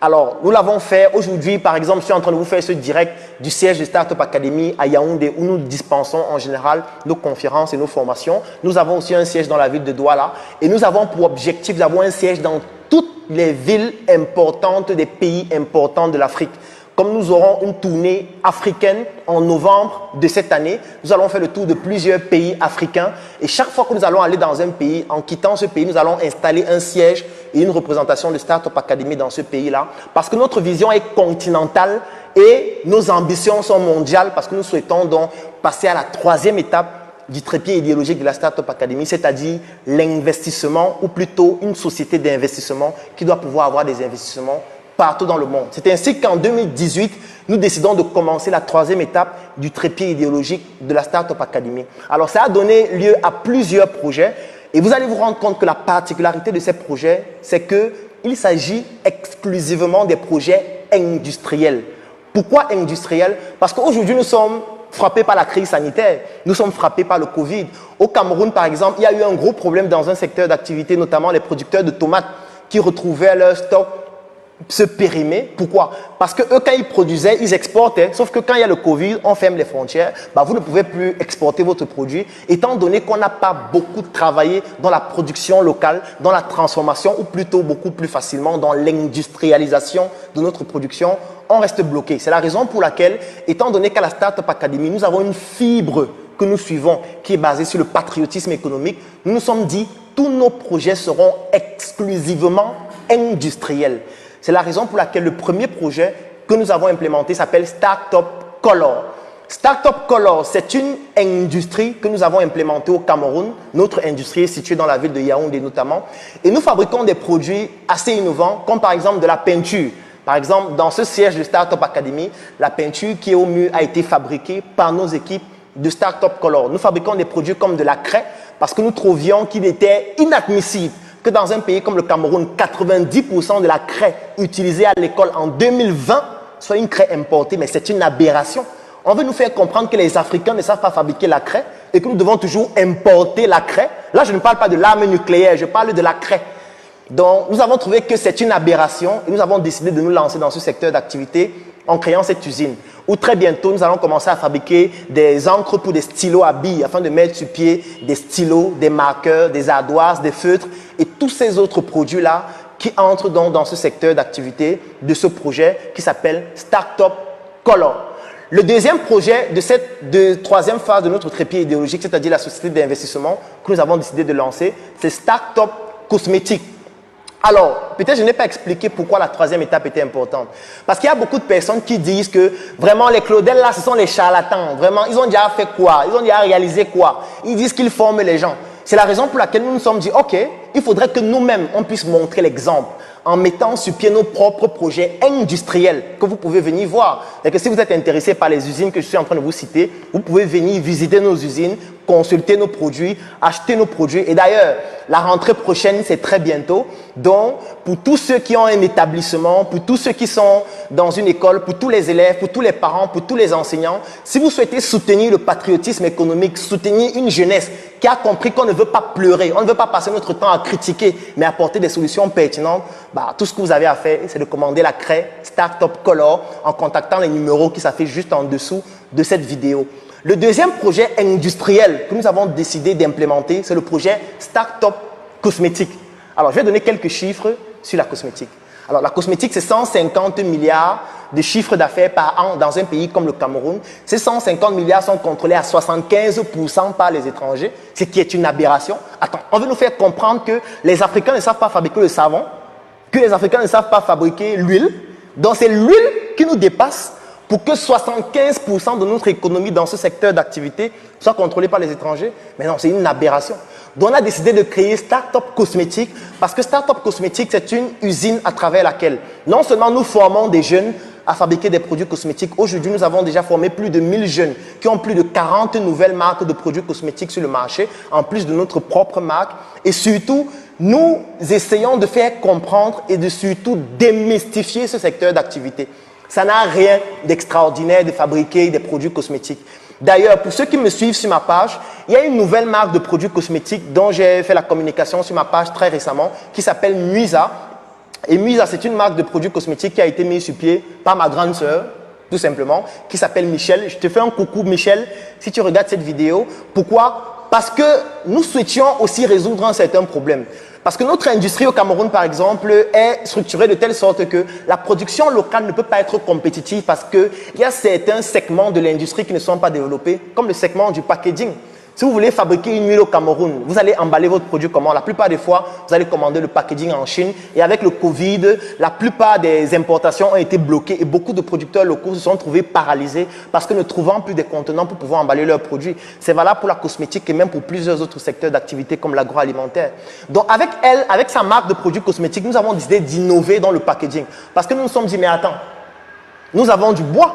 Alors, nous l'avons fait aujourd'hui, par exemple, je suis en train de vous faire ce direct du siège de Startup Academy à Yaoundé où nous dispensons en général nos conférences et nos formations. Nous avons aussi un siège dans la ville de Douala et nous avons pour objectif d'avoir un siège dans toutes les villes importantes des pays importants de l'Afrique. Comme nous aurons une tournée africaine en novembre de cette année, nous allons faire le tour de plusieurs pays africains. Et chaque fois que nous allons aller dans un pays, en quittant ce pays, nous allons installer un siège et une représentation de Startup Academy dans ce pays-là. Parce que notre vision est continentale et nos ambitions sont mondiales parce que nous souhaitons donc passer à la troisième étape du trépied idéologique de la Startup Academy, c'est-à-dire l'investissement ou plutôt une société d'investissement qui doit pouvoir avoir des investissements partout dans le monde. C'est ainsi qu'en 2018, nous décidons de commencer la troisième étape du trépied idéologique de la Startup Academy. Alors, ça a donné lieu à plusieurs projets et vous allez vous rendre compte que la particularité de ces projets, c'est que il s'agit exclusivement des projets industriels. Pourquoi industriels? Parce qu'aujourd'hui, nous sommes frappés par la crise sanitaire, nous sommes frappés par le Covid. Au Cameroun, par exemple, il y a eu un gros problème dans un secteur d'activité, notamment les producteurs de tomates qui retrouvaient leur stock se périmer. Pourquoi? Parce que eux, quand ils produisaient, ils exportaient. Sauf que quand il y a le Covid, on ferme les frontières. Vous ne pouvez plus exporter votre produit, étant donné qu'on n'a pas beaucoup travaillé dans la production locale, dans la transformation, ou plutôt beaucoup plus facilement dans l'industrialisation de notre production. On reste bloqué. C'est la raison pour laquelle, étant donné qu'à la Startup Academy, nous avons une fibre que nous suivons, qui est basée sur le patriotisme économique, nous nous sommes dit, tous nos projets seront exclusivement industriels. C'est la raison pour laquelle le premier projet que nous avons implémenté s'appelle Startup Color. Startup Color, c'est une industrie que nous avons implémentée au Cameroun. Notre industrie est située dans la ville de Yaoundé notamment. Et nous fabriquons des produits assez innovants, comme par exemple de la peinture. Par exemple, dans ce siège de Startup Academy, la peinture qui est au mur a été fabriquée par nos équipes de Startup Color. Nous fabriquons des produits comme de la craie parce que nous trouvions qu'il était inadmissible que dans un pays comme le Cameroun, 90% de la craie utilisée à l'école en 2020 soit une craie importée, mais c'est une aberration. On veut nous faire comprendre que les Africains ne savent pas fabriquer la craie et que nous devons toujours importer la craie. Là, je ne parle pas de l'arme nucléaire, je parle de la craie. Donc, nous avons trouvé que c'est une aberration et nous avons décidé de nous lancer dans ce secteur d'activité en créant cette usine où très bientôt, nous allons commencer à fabriquer des encres pour des stylos à billes afin de mettre sur pied des stylos, des marqueurs, des ardoises, des feutres et tous ces autres produits-là qui entrent donc dans ce secteur d'activité de ce projet qui s'appelle Startup Color. Le deuxième projet de cette troisième phase de notre trépied idéologique, c'est-à-dire la société d'investissement que nous avons décidé de lancer, c'est Startup Cosmétique. Alors, peut-être je n'ai pas expliqué pourquoi la troisième étape était importante. Parce qu'il y a beaucoup de personnes qui disent que vraiment les Claudel là, ce sont les charlatans. Vraiment, ils ont déjà fait quoi? Ils ont déjà réalisé quoi? Ils disent qu'ils forment les gens. C'est la raison pour laquelle nous nous sommes dit, ok, il faudrait que nous-mêmes, on puisse montrer l'exemple en mettant sur pied nos propres projets industriels que vous pouvez venir voir. Et que si vous êtes intéressé par les usines que je suis en train de vous citer, vous pouvez venir visiter nos usines, consulter nos produits, acheter nos produits. Et d'ailleurs, la rentrée prochaine, c'est très bientôt. Donc, pour tous ceux qui ont un établissement, pour tous ceux qui sont dans une école, pour tous les élèves, pour tous les parents, pour tous les enseignants, si vous souhaitez soutenir le patriotisme économique, soutenir une jeunesse qui a compris qu'on ne veut pas pleurer, on ne veut pas passer notre temps à critiquer, mais apporter des solutions pertinentes, tout ce que vous avez à faire, c'est de commander la craie Startup Color en contactant les numéros qui s'affichent juste en dessous de cette vidéo. Le deuxième projet industriel que nous avons décidé d'implémenter, c'est le projet Startup Cosmétique. Alors, je vais donner quelques chiffres sur la cosmétique. Alors, la cosmétique, c'est 150 milliards de chiffres d'affaires par an dans un pays comme le Cameroun. Ces 150 milliards sont contrôlés à 75% par les étrangers, ce qui est une aberration. Attends, on veut nous faire comprendre que les Africains ne savent pas fabriquer le savon, que les Africains ne savent pas fabriquer l'huile. Donc, c'est l'huile qui nous dépasse pour que 75% de notre économie dans ce secteur d'activité soit contrôlée par les étrangers. Mais non, c'est une aberration. Donc, on a décidé de créer Startup Cosmétique parce que Startup Cosmétique, c'est une usine à travers laquelle non seulement nous formons des jeunes à fabriquer des produits cosmétiques. Aujourd'hui, nous avons déjà formé plus de 1000 jeunes qui ont plus de 40 nouvelles marques de produits cosmétiques sur le marché, en plus de notre propre marque. Et surtout, nous essayons de faire comprendre et de surtout démystifier ce secteur d'activité. Ça n'a rien d'extraordinaire de fabriquer des produits cosmétiques. D'ailleurs, pour ceux qui me suivent sur ma page, il y a une nouvelle marque de produits cosmétiques dont j'ai fait la communication sur ma page très récemment qui s'appelle Muisa. Et Muisa, c'est une marque de produits cosmétiques qui a été mise sur pied par ma grande sœur, tout simplement, qui s'appelle Michel. Je te fais un coucou, Michel, si tu regardes cette vidéo. Pourquoi? Parce que nous souhaitions aussi résoudre un certain problème. Parce que notre industrie au Cameroun, par exemple, est structurée de telle sorte que la production locale ne peut pas être compétitive parce qu'il y a certains segments de l'industrie qui ne sont pas développés, comme le segment du packaging. Si vous voulez fabriquer une huile au Cameroun, vous allez emballer votre produit comment? La plupart des fois, vous allez commander le packaging en Chine. Et avec le Covid, la plupart des importations ont été bloquées et beaucoup de producteurs locaux se sont trouvés paralysés parce que ne trouvant plus de contenants pour pouvoir emballer leurs produits. C'est valable pour la cosmétique et même pour plusieurs autres secteurs d'activité comme l'agroalimentaire. Donc avec elle, avec sa marque de produits cosmétiques, nous avons décidé d'innover dans le packaging. Parce que nous nous sommes dit, mais attends, nous avons du bois.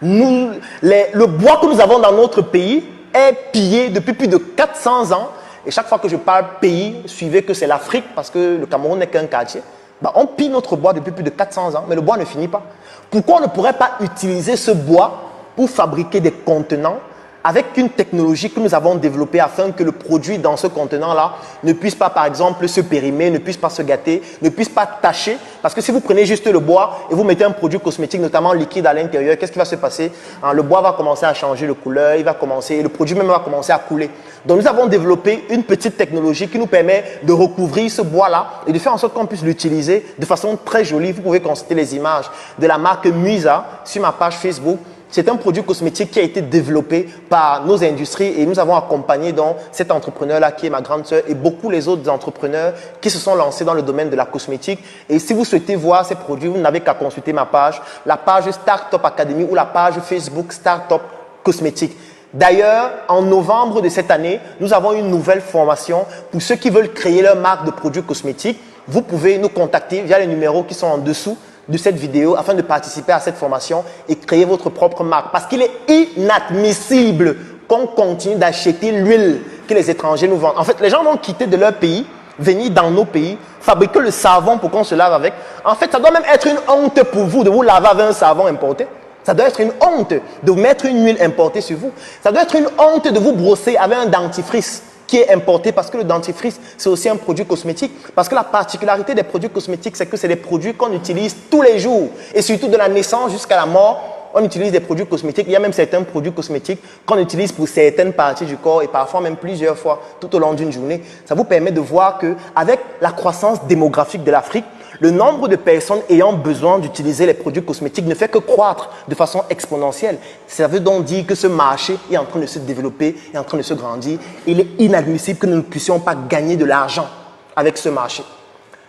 Le bois que nous avons dans notre pays est pillé depuis plus de 400 ans. Et chaque fois que je parle pays, suivez que c'est l'Afrique, parce que le Cameroun n'est qu'un quartier. Bah, on pille notre bois depuis plus de 400 ans, mais le bois ne finit pas. Pourquoi on ne pourrait pas utiliser ce bois pour fabriquer des contenants avec une technologie que nous avons développée afin que le produit dans ce contenant-là ne puisse pas, par exemple, se périmer, ne puisse pas se gâter, ne puisse pas tacher. Parce que si vous prenez juste le bois et vous mettez un produit cosmétique, notamment liquide à l'intérieur, qu'est-ce qui va se passer? Le bois va commencer à changer de couleur, le produit même va commencer à couler. Donc, nous avons développé une petite technologie qui nous permet de recouvrir ce bois-là et de faire en sorte qu'on puisse l'utiliser de façon très jolie. Vous pouvez consulter les images de la marque Musa sur ma page Facebook. C'est un produit cosmétique qui a été développé par nos industries et nous avons accompagné donc cet entrepreneur-là qui est ma grande sœur et beaucoup les autres entrepreneurs qui se sont lancés dans le domaine de la cosmétique. Et si vous souhaitez voir ces produits, vous n'avez qu'à consulter ma page, la page Startup Academy ou la page Facebook Startup Cosmétique. D'ailleurs, en novembre de cette année, nous avons une nouvelle formation pour ceux qui veulent créer leur marque de produits cosmétiques. Vous pouvez nous contacter via les numéros qui sont en dessous de cette vidéo afin de participer à cette formation et créer votre propre marque. Parce qu'il est inadmissible qu'on continue d'acheter l'huile que les étrangers nous vendent. En fait, les gens vont quitter de leur pays, venir dans nos pays, fabriquer le savon pour qu'on se lave avec. En fait, ça doit même être une honte pour vous de vous laver avec un savon importé. Ça doit être une honte de mettre une huile importée sur vous. Ça doit être une honte de vous brosser avec un dentifrice qui est importé parce que le dentifrice, c'est aussi un produit cosmétique. Parce que la particularité des produits cosmétiques, c'est que c'est des produits qu'on utilise tous les jours. Et surtout de la naissance jusqu'à la mort, on utilise des produits cosmétiques. Il y a même certains produits cosmétiques qu'on utilise pour certaines parties du corps et parfois même plusieurs fois tout au long d'une journée. Ça vous permet de voir qu'avec la croissance démographique de l'Afrique, le nombre de personnes ayant besoin d'utiliser les produits cosmétiques ne fait que croître de façon exponentielle. Ça veut donc dire que ce marché est en train de se développer, est en train de se grandir. Il est inadmissible que nous ne puissions pas gagner de l'argent avec ce marché.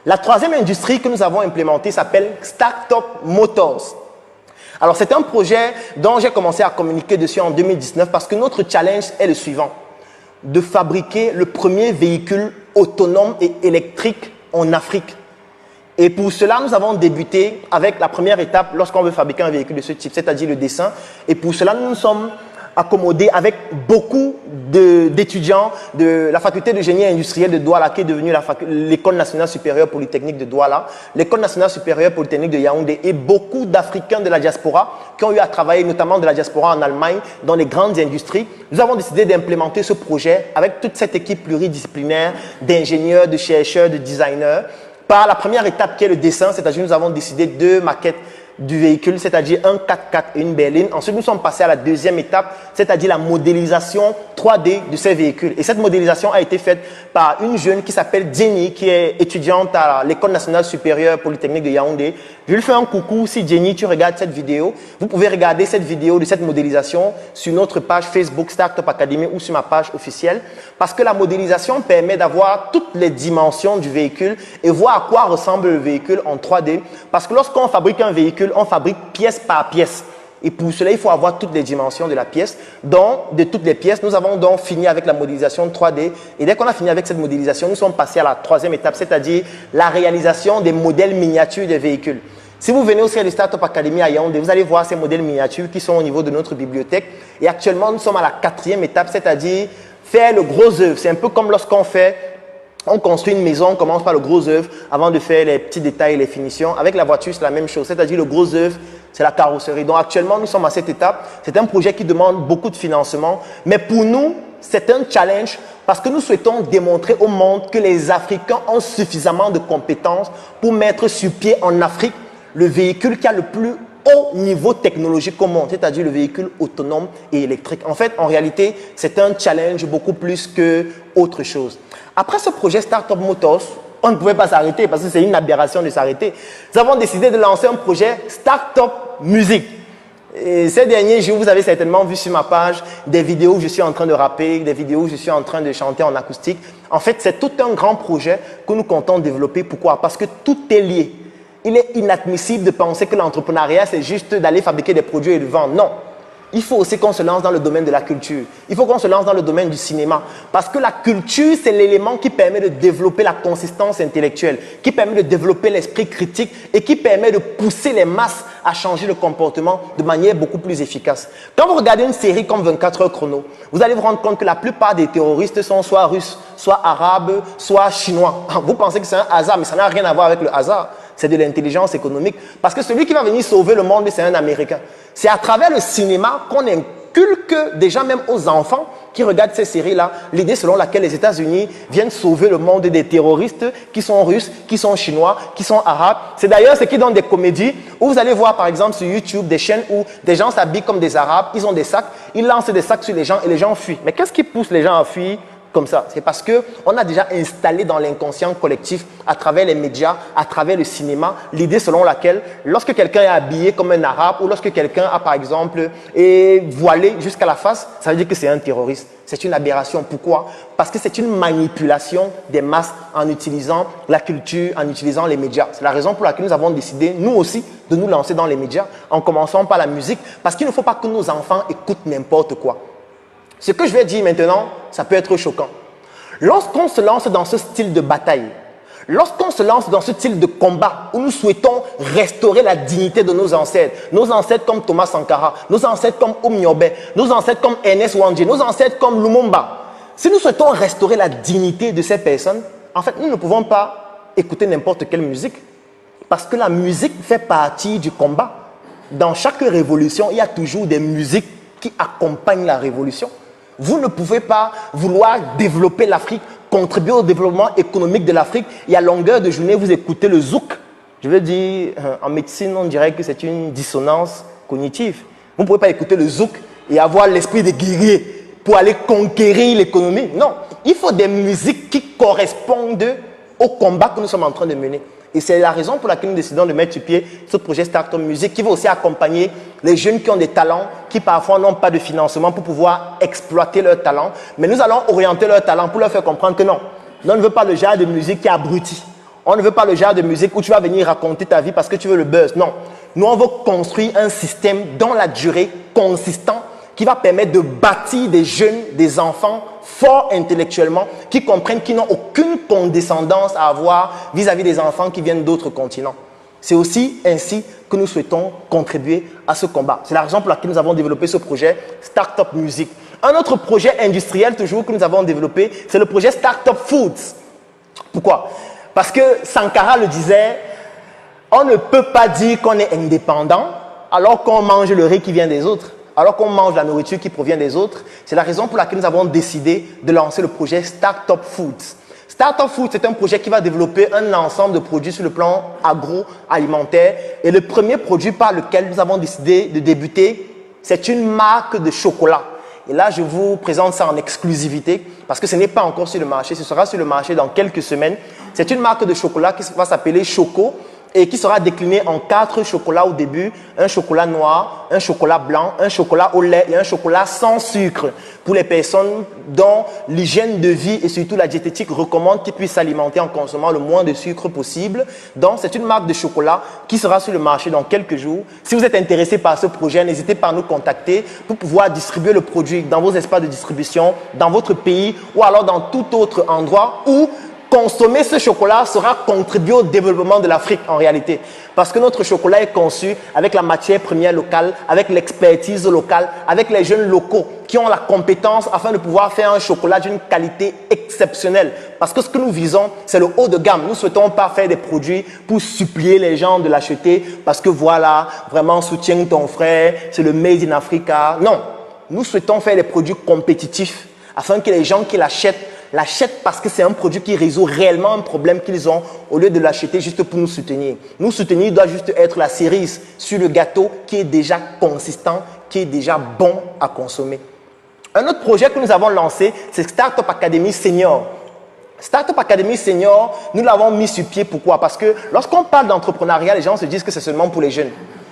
La troisième industrie que nous avons implémentée s'appelle Startup Motors. Alors, c'est un projet dont j'ai commencé à communiquer dessus en 2019 parce que notre challenge est le suivant: de fabriquer le premier véhicule autonome et électrique en Afrique. Et pour cela, nous avons débuté avec la première étape lorsqu'on veut fabriquer un véhicule de ce type, c'est-à-dire le dessin. Et pour cela, nous nous sommes accommodés avec beaucoup d'étudiants de la faculté de génie industriel de Douala, qui est devenue l'école nationale supérieure polytechnique de Douala, l'école nationale supérieure polytechnique de Yaoundé et beaucoup d'Africains de la diaspora qui ont eu à travailler, notamment de la diaspora en Allemagne, dans les grandes industries. Nous avons décidé d'implémenter ce projet avec toute cette équipe pluridisciplinaire d'ingénieurs, de chercheurs, de designers. Par la première étape qui est le dessin, c'est-à-dire nous avons décidé 2 maquettes du véhicule, c'est-à-dire un 4x4 et une berline. Ensuite, nous sommes passés à la deuxième étape, c'est-à-dire la modélisation 3D de ces véhicules. Et cette modélisation a été faite par une jeune qui s'appelle Jenny, qui est étudiante à l'École nationale supérieure polytechnique de Yaoundé. Je lui fais un coucou. Si Jenny, tu regardes cette vidéo, vous pouvez regarder cette vidéo de cette modélisation sur notre page Facebook Startup Academy ou sur ma page officielle. Parce que la modélisation permet d'avoir toutes les dimensions du véhicule et voir à quoi ressemble le véhicule en 3D. Parce que lorsqu'on fabrique un véhicule, on fabrique pièce par pièce. Et pour cela, il faut avoir toutes les dimensions de la pièce. Donc, de toutes les pièces, nous avons donc fini avec la modélisation 3D. Et dès qu'on a fini avec cette modélisation, nous sommes passés à la troisième étape, c'est-à-dire la réalisation des modèles miniatures des véhicules. Si vous venez au sein de Startup Academy à Yaoundé, vous allez voir ces modèles miniatures qui sont au niveau de notre bibliothèque. Et actuellement, nous sommes à la quatrième étape, c'est-à-dire faire le gros œuvre. C'est un peu comme lorsqu'on construit une maison, on commence par le gros œuvre avant de faire les petits détails et les finitions. Avec la voiture, c'est la même chose, c'est-à-dire le gros œuvre, c'est la carrosserie. Donc actuellement, nous sommes à cette étape. C'est un projet qui demande beaucoup de financement. Mais pour nous, c'est un challenge parce que nous souhaitons démontrer au monde que les Africains ont suffisamment de compétences pour mettre sur pied en Afrique le véhicule qui a le plus haut niveau technologique au monde, c'est-à-dire le véhicule autonome et électrique. En fait, en réalité, c'est un challenge beaucoup plus qu'autre chose. Après ce projet Startup Motors, on ne pouvait pas s'arrêter parce que c'est une aberration de s'arrêter. Nous avons décidé de lancer un projet Startup Musique. Et ces derniers jours, vous avez certainement vu sur ma page des vidéos où je suis en train de rapper, des vidéos où je suis en train de chanter en acoustique. En fait, c'est tout un grand projet que nous comptons développer. Pourquoi? Parce que tout est lié. Il est inadmissible de penser que l'entrepreneuriat, c'est juste d'aller fabriquer des produits et de vendre. Non. il faut aussi qu'on se lance dans le domaine de la culture. Il faut qu'on se lance dans le domaine du cinéma. Parce que la culture, c'est l'élément qui permet de développer la consistance intellectuelle, qui permet de développer l'esprit critique et qui permet de pousser les masses à changer le comportement de manière beaucoup plus efficace. Quand vous regardez une série comme 24 heures chrono, vous allez vous rendre compte que la plupart des terroristes sont soit russes, soit arabes, soit chinois. Vous pensez que c'est un hasard, mais ça n'a rien à voir avec le hasard. C'est de l'intelligence économique. Parce que celui qui va venir sauver le monde, c'est un Américain. C'est à travers le cinéma qu'on inculque déjà même aux enfants qui regardent ces séries-là, l'idée selon laquelle les États-Unis viennent sauver le monde des terroristes qui sont russes, qui sont chinois, qui sont arabes. C'est d'ailleurs ce qui donne des comédies où vous allez voir par exemple sur YouTube des chaînes où des gens s'habillent comme des arabes, ils ont des sacs, ils lancent des sacs sur les gens et les gens fuient. Mais qu'est-ce qui pousse les gens à fuir comme ça? C'est parce qu'on a déjà installé dans l'inconscient collectif, à travers les médias, à travers le cinéma, l'idée selon laquelle, lorsque quelqu'un est habillé comme un arabe ou lorsque quelqu'un a par exemple est voilé jusqu'à la face, ça veut dire que c'est un terroriste. C'est une aberration. Pourquoi? Parce que c'est une manipulation des masses en utilisant la culture, en utilisant les médias. C'est la raison pour laquelle nous avons décidé, nous aussi, de nous lancer dans les médias, en commençant par la musique, parce qu'il ne faut pas que nos enfants écoutent n'importe quoi. Ce que je vais dire maintenant, ça peut être choquant. Lorsqu'on se lance dans ce style de bataille, lorsqu'on se lance dans ce style de combat où nous souhaitons restaurer la dignité de nos ancêtres comme Thomas Sankara, nos ancêtres comme Oumiobe, nos ancêtres comme Ernest Wandje, nos ancêtres comme Lumumba, si nous souhaitons restaurer la dignité de ces personnes, en fait, nous ne pouvons pas écouter n'importe quelle musique parce que la musique fait partie du combat. Dans chaque révolution, il y a toujours des musiques qui accompagnent la révolution. Vous ne pouvez pas vouloir développer l'Afrique, contribuer au développement économique de l'Afrique et à longueur de journée, vous écoutez le zouk. Je veux dire, en médecine, on dirait que c'est une dissonance cognitive. Vous ne pouvez pas écouter le zouk et avoir l'esprit de guerrier pour aller conquérir l'économie. Non, il faut des musiques qui correspondent au combat que nous sommes en train de mener. Et c'est la raison pour laquelle nous décidons de mettre sur pied ce projet Startup Music qui va aussi accompagner les jeunes qui ont des talents, qui parfois n'ont pas de financement pour pouvoir exploiter leurs talents. Mais nous allons orienter leurs talents pour leur faire comprendre que non, on ne veut pas le genre de musique qui est abruti. On ne veut pas le genre de musique où tu vas venir raconter ta vie parce que tu veux le buzz. Non, nous on veut construire un système dans la durée consistant qui va permettre de bâtir des jeunes, des enfants forts intellectuellement, qui comprennent qu'ils n'ont aucune condescendance à avoir vis-à-vis des enfants qui viennent d'autres continents. C'est aussi ainsi que nous souhaitons contribuer à ce combat. C'est la raison pour laquelle nous avons développé ce projet Startup Music. Un autre projet industriel toujours que nous avons développé, c'est le projet Startup Foods. Pourquoi? Parce que Sankara le disait, on ne peut pas dire qu'on est indépendant alors qu'on mange le riz qui vient des autres. Alors qu'on mange la nourriture qui provient des autres. C'est la raison pour laquelle nous avons décidé de lancer le projet Startup Foods. Startup Foods, c'est un projet qui va développer un ensemble de produits sur le plan agroalimentaire. Et le premier produit par lequel nous avons décidé de débuter, c'est une marque de chocolat. Et là, je vous présente ça en exclusivité parce que ce n'est pas encore sur le marché. Ce sera sur le marché dans quelques semaines. C'est une marque de chocolat qui va s'appeler Choco et qui sera décliné en 4 chocolats au début, un chocolat noir, un chocolat blanc, un chocolat au lait et un chocolat sans sucre pour les personnes dont l'hygiène de vie et surtout la diététique recommande qu'ils puissent s'alimenter en consommant le moins de sucre possible. Donc, c'est une marque de chocolat qui sera sur le marché dans quelques jours. Si vous êtes intéressé par ce projet, n'hésitez pas à nous contacter pour pouvoir distribuer le produit dans vos espaces de distribution, dans votre pays ou alors dans tout autre endroit où consommer ce chocolat sera contribuer au développement de l'Afrique en réalité. Parce que notre chocolat est conçu avec la matière première locale, avec l'expertise locale, avec les jeunes locaux qui ont la compétence afin de pouvoir faire un chocolat d'une qualité exceptionnelle. Parce que ce que nous visons, c'est le haut de gamme. Nous ne souhaitons pas faire des produits pour supplier les gens de l'acheter parce que voilà, vraiment soutiens ton frère, c'est le Made in Africa. Non, nous souhaitons faire des produits compétitifs afin que les gens qui l'achètent parce que c'est un produit qui résout réellement un problème qu'ils ont au lieu de l'acheter juste pour nous soutenir. Nous soutenir doit juste être la cerise sur le gâteau qui est déjà consistant, qui est déjà bon à consommer. Un autre projet que nous avons lancé, c'est Startup Academy Senior. Startup Academy Senior, nous l'avons mis sur pied. Pourquoi? Parce que lorsqu'on parle d'entrepreneuriat, les gens se disent que c'est seulement pour les jeunes.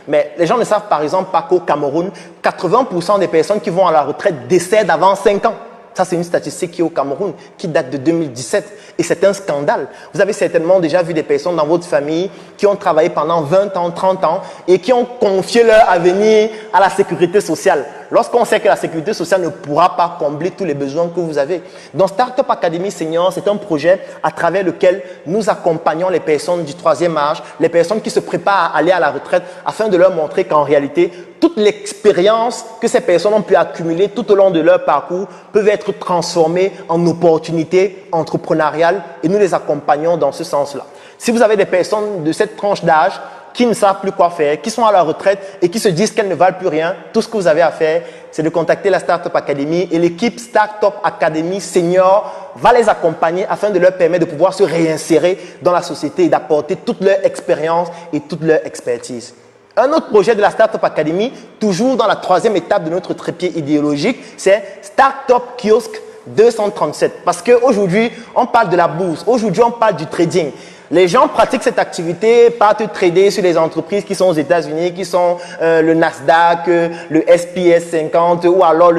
Mais les gens ne savent par exemple pas qu'au Cameroun, 80% des personnes qui vont à la retraite décèdent avant 5 ans. Ça, c'est une statistique qui est au Cameroun, qui date de 2017. Et c'est un scandale. Vous avez certainement déjà vu des personnes dans votre famille qui ont travaillé pendant 20 ans, 30 ans et qui ont confié leur avenir à la sécurité sociale. lorsqu'on sait que la sécurité sociale ne pourra pas combler tous les besoins que vous avez. Donc, Startup Academy Senior, c'est un projet à travers lequel nous accompagnons les personnes du troisième âge, les personnes qui se préparent à aller à la retraite, afin de leur montrer qu'en réalité, toute l'expérience que ces personnes ont pu accumuler tout au long de leur parcours peuvent être transformées en opportunités entrepreneuriales et nous les accompagnons dans ce sens-là. Si vous avez des personnes de cette tranche d'âge qui ne savent plus quoi faire, qui sont à la retraite et qui se disent qu'elles ne valent plus rien, tout ce que vous avez à faire, c'est de contacter la Startup Academy et l'équipe Startup Academy Senior va les accompagner afin de leur permettre de pouvoir se réinsérer dans la société et d'apporter toute leur expérience et toute leur expertise. Un autre projet de la Startup Academy, toujours dans la troisième étape de notre trépied idéologique, c'est Startup Kiosque 237. Parce qu'aujourd'hui, on parle de la bourse, aujourd'hui, on parle du trading. Les gens pratiquent cette activité, partent trader sur les entreprises qui sont aux États-Unis, qui sont le Nasdaq, le SPS 50 ou alors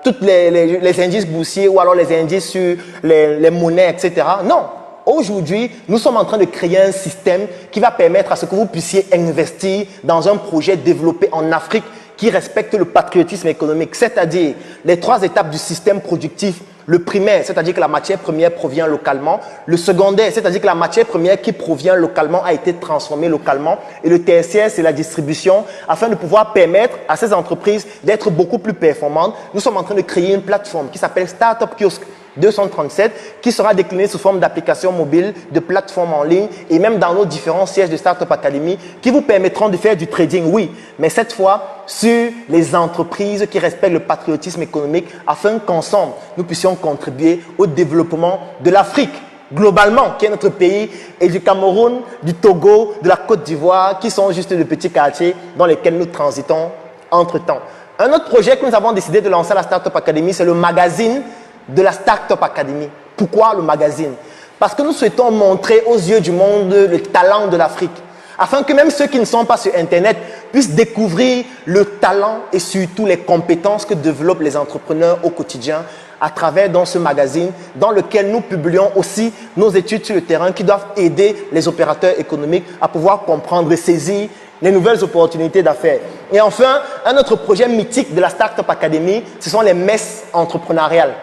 tous les indices boursiers ou alors les indices sur les monnaies, etc. Non. Aujourd'hui, nous sommes en train de créer un système qui va permettre à ce que vous puissiez investir dans un projet développé en Afrique qui respecte le patriotisme économique, c'est-à-dire les trois étapes du système productif. Le primaire, c'est-à-dire que la matière première provient localement. Le secondaire, c'est-à-dire que la matière première qui provient localement a été transformée localement. Et le tertiaire, c'est la distribution. Afin de pouvoir permettre à ces entreprises d'être beaucoup plus performantes, nous sommes en train de créer une plateforme qui s'appelle Startup Kiosque 237 qui sera déclinée sous forme d'applications mobiles, de plateformes en ligne et même dans nos différents sièges de Startup Academy qui vous permettront de faire du trading, oui, mais cette fois sur les entreprises qui respectent le patriotisme économique afin qu'ensemble, nous puissions contribuer au développement de l'Afrique globalement, qui est notre pays, et du Cameroun, du Togo, de la Côte d'Ivoire, qui sont juste de petits quartiers dans lesquels nous transitons entre-temps. Un autre projet que nous avons décidé de lancer à la Startup Academy, c'est le magazine de la Startup Academy. Pourquoi le magazine? Parce que nous souhaitons montrer aux yeux du monde le talent de l'Afrique, afin que même ceux qui ne sont pas sur Internet puissent découvrir le talent et surtout les compétences que développent les entrepreneurs au quotidien à travers dans ce magazine dans lequel nous publions aussi nos études sur le terrain qui doivent aider les opérateurs économiques à pouvoir comprendre et saisir les nouvelles opportunités d'affaires. Et enfin, un autre projet mythique de la Startup Academy, ce sont les messes entrepreneuriales.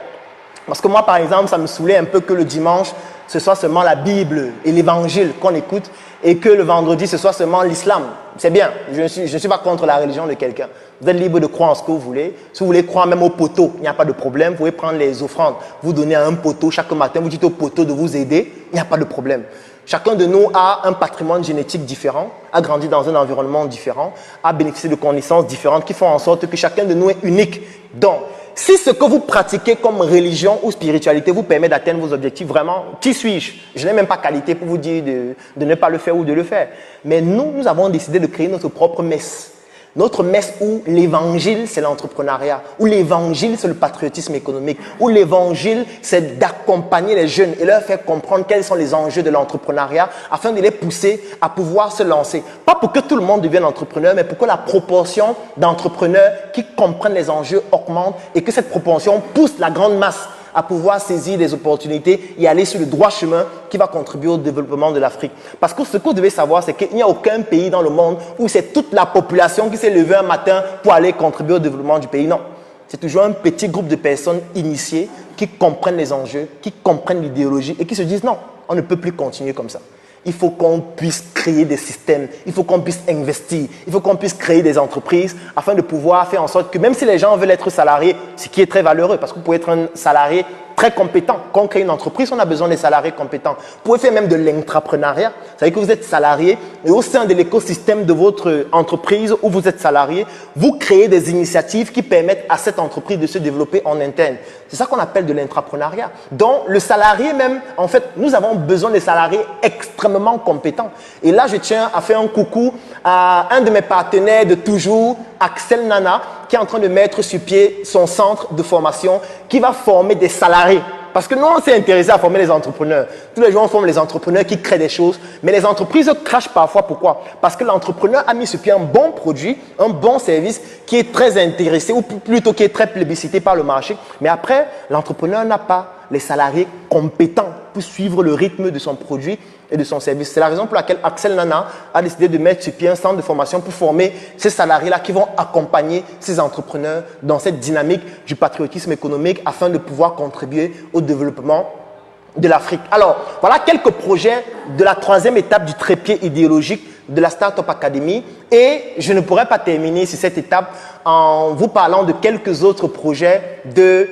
Parce que moi, par exemple, ça me saoulait un peu que le dimanche, ce soit seulement la Bible et l'Évangile qu'on écoute et que le vendredi, ce soit seulement l'islam. C'est bien, je ne suis pas contre la religion de quelqu'un. Vous êtes libre de croire en ce que vous voulez. Si vous voulez croire même au poteau, il n'y a pas de problème. Vous pouvez prendre les offrandes, vous donnez à un poteau chaque matin, vous dites au poteau de vous aider, il n'y a pas de problème. Chacun de nous a un patrimoine génétique différent, a grandi dans un environnement différent, a bénéficié de connaissances différentes qui font en sorte que chacun de nous est unique. Donc, si ce que vous pratiquez comme religion ou spiritualité vous permet d'atteindre vos objectifs, vraiment, qui suis-je? Je n'ai même pas qualité pour vous dire de ne pas le faire ou de le faire. Mais nous avons décidé de créer notre propre messe. Notre messe où l'évangile, c'est l'entrepreneuriat, où l'évangile, c'est le patriotisme économique, où l'évangile, c'est d'accompagner les jeunes et leur faire comprendre quels sont les enjeux de l'entrepreneuriat afin de les pousser à pouvoir se lancer. Pas pour que tout le monde devienne entrepreneur, mais pour que la proportion d'entrepreneurs qui comprennent les enjeux augmente et que cette proportion pousse la grande masse à pouvoir saisir des opportunités et aller sur le droit chemin qui va contribuer au développement de l'Afrique. Parce que ce que vous devez savoir, c'est qu'il n'y a aucun pays dans le monde où c'est toute la population qui s'est levée un matin pour aller contribuer au développement du pays. Non, c'est toujours un petit groupe de personnes initiées qui comprennent les enjeux, qui comprennent l'idéologie et qui se disent non, on ne peut plus continuer comme ça. Il faut qu'on puisse créer des systèmes, il faut qu'on puisse investir, il faut qu'on puisse créer des entreprises afin de pouvoir faire en sorte que même si les gens veulent être salariés, ce qui est très valeureux parce que vous pouvez être un salarié très compétent. Quand on crée une entreprise, on a besoin des salariés compétents. Vous pouvez faire même de l'intrapreneuriat, c'est-à-dire que vous êtes salarié et au sein de l'écosystème de votre entreprise où vous êtes salarié, vous créez des initiatives qui permettent à cette entreprise de se développer en interne. C'est ça qu'on appelle de l'intrapreneuriat. Donc, le salarié même, en fait, nous avons besoin des salariés extrêmement compétents. Et là, je tiens à faire un coucou à un de mes partenaires de toujours, Axel Nana, qui est en train de mettre sur pied son centre de formation qui va former des salariés. Parce que nous, on s'est intéressé à former les entrepreneurs. Tous les jours, on forme les entrepreneurs qui créent des choses. Mais les entreprises crachent parfois. Pourquoi? Parce que l'entrepreneur a mis sur pied un bon produit, un bon service qui est très intéressé ou plutôt qui est très plébiscité par le marché. Mais après, l'entrepreneur n'a pas les salariés compétents pour suivre le rythme de son produit et de son service. C'est la raison pour laquelle Axel Nana a décidé de mettre sur pied un centre de formation pour former ces salariés-là qui vont accompagner ces entrepreneurs dans cette dynamique du patriotisme économique afin de pouvoir contribuer au développement de l'Afrique. Alors, voilà quelques projets de la troisième étape du trépied idéologique de la Startup Academy. Et je ne pourrais pas terminer sur cette étape en vous parlant de quelques autres projets de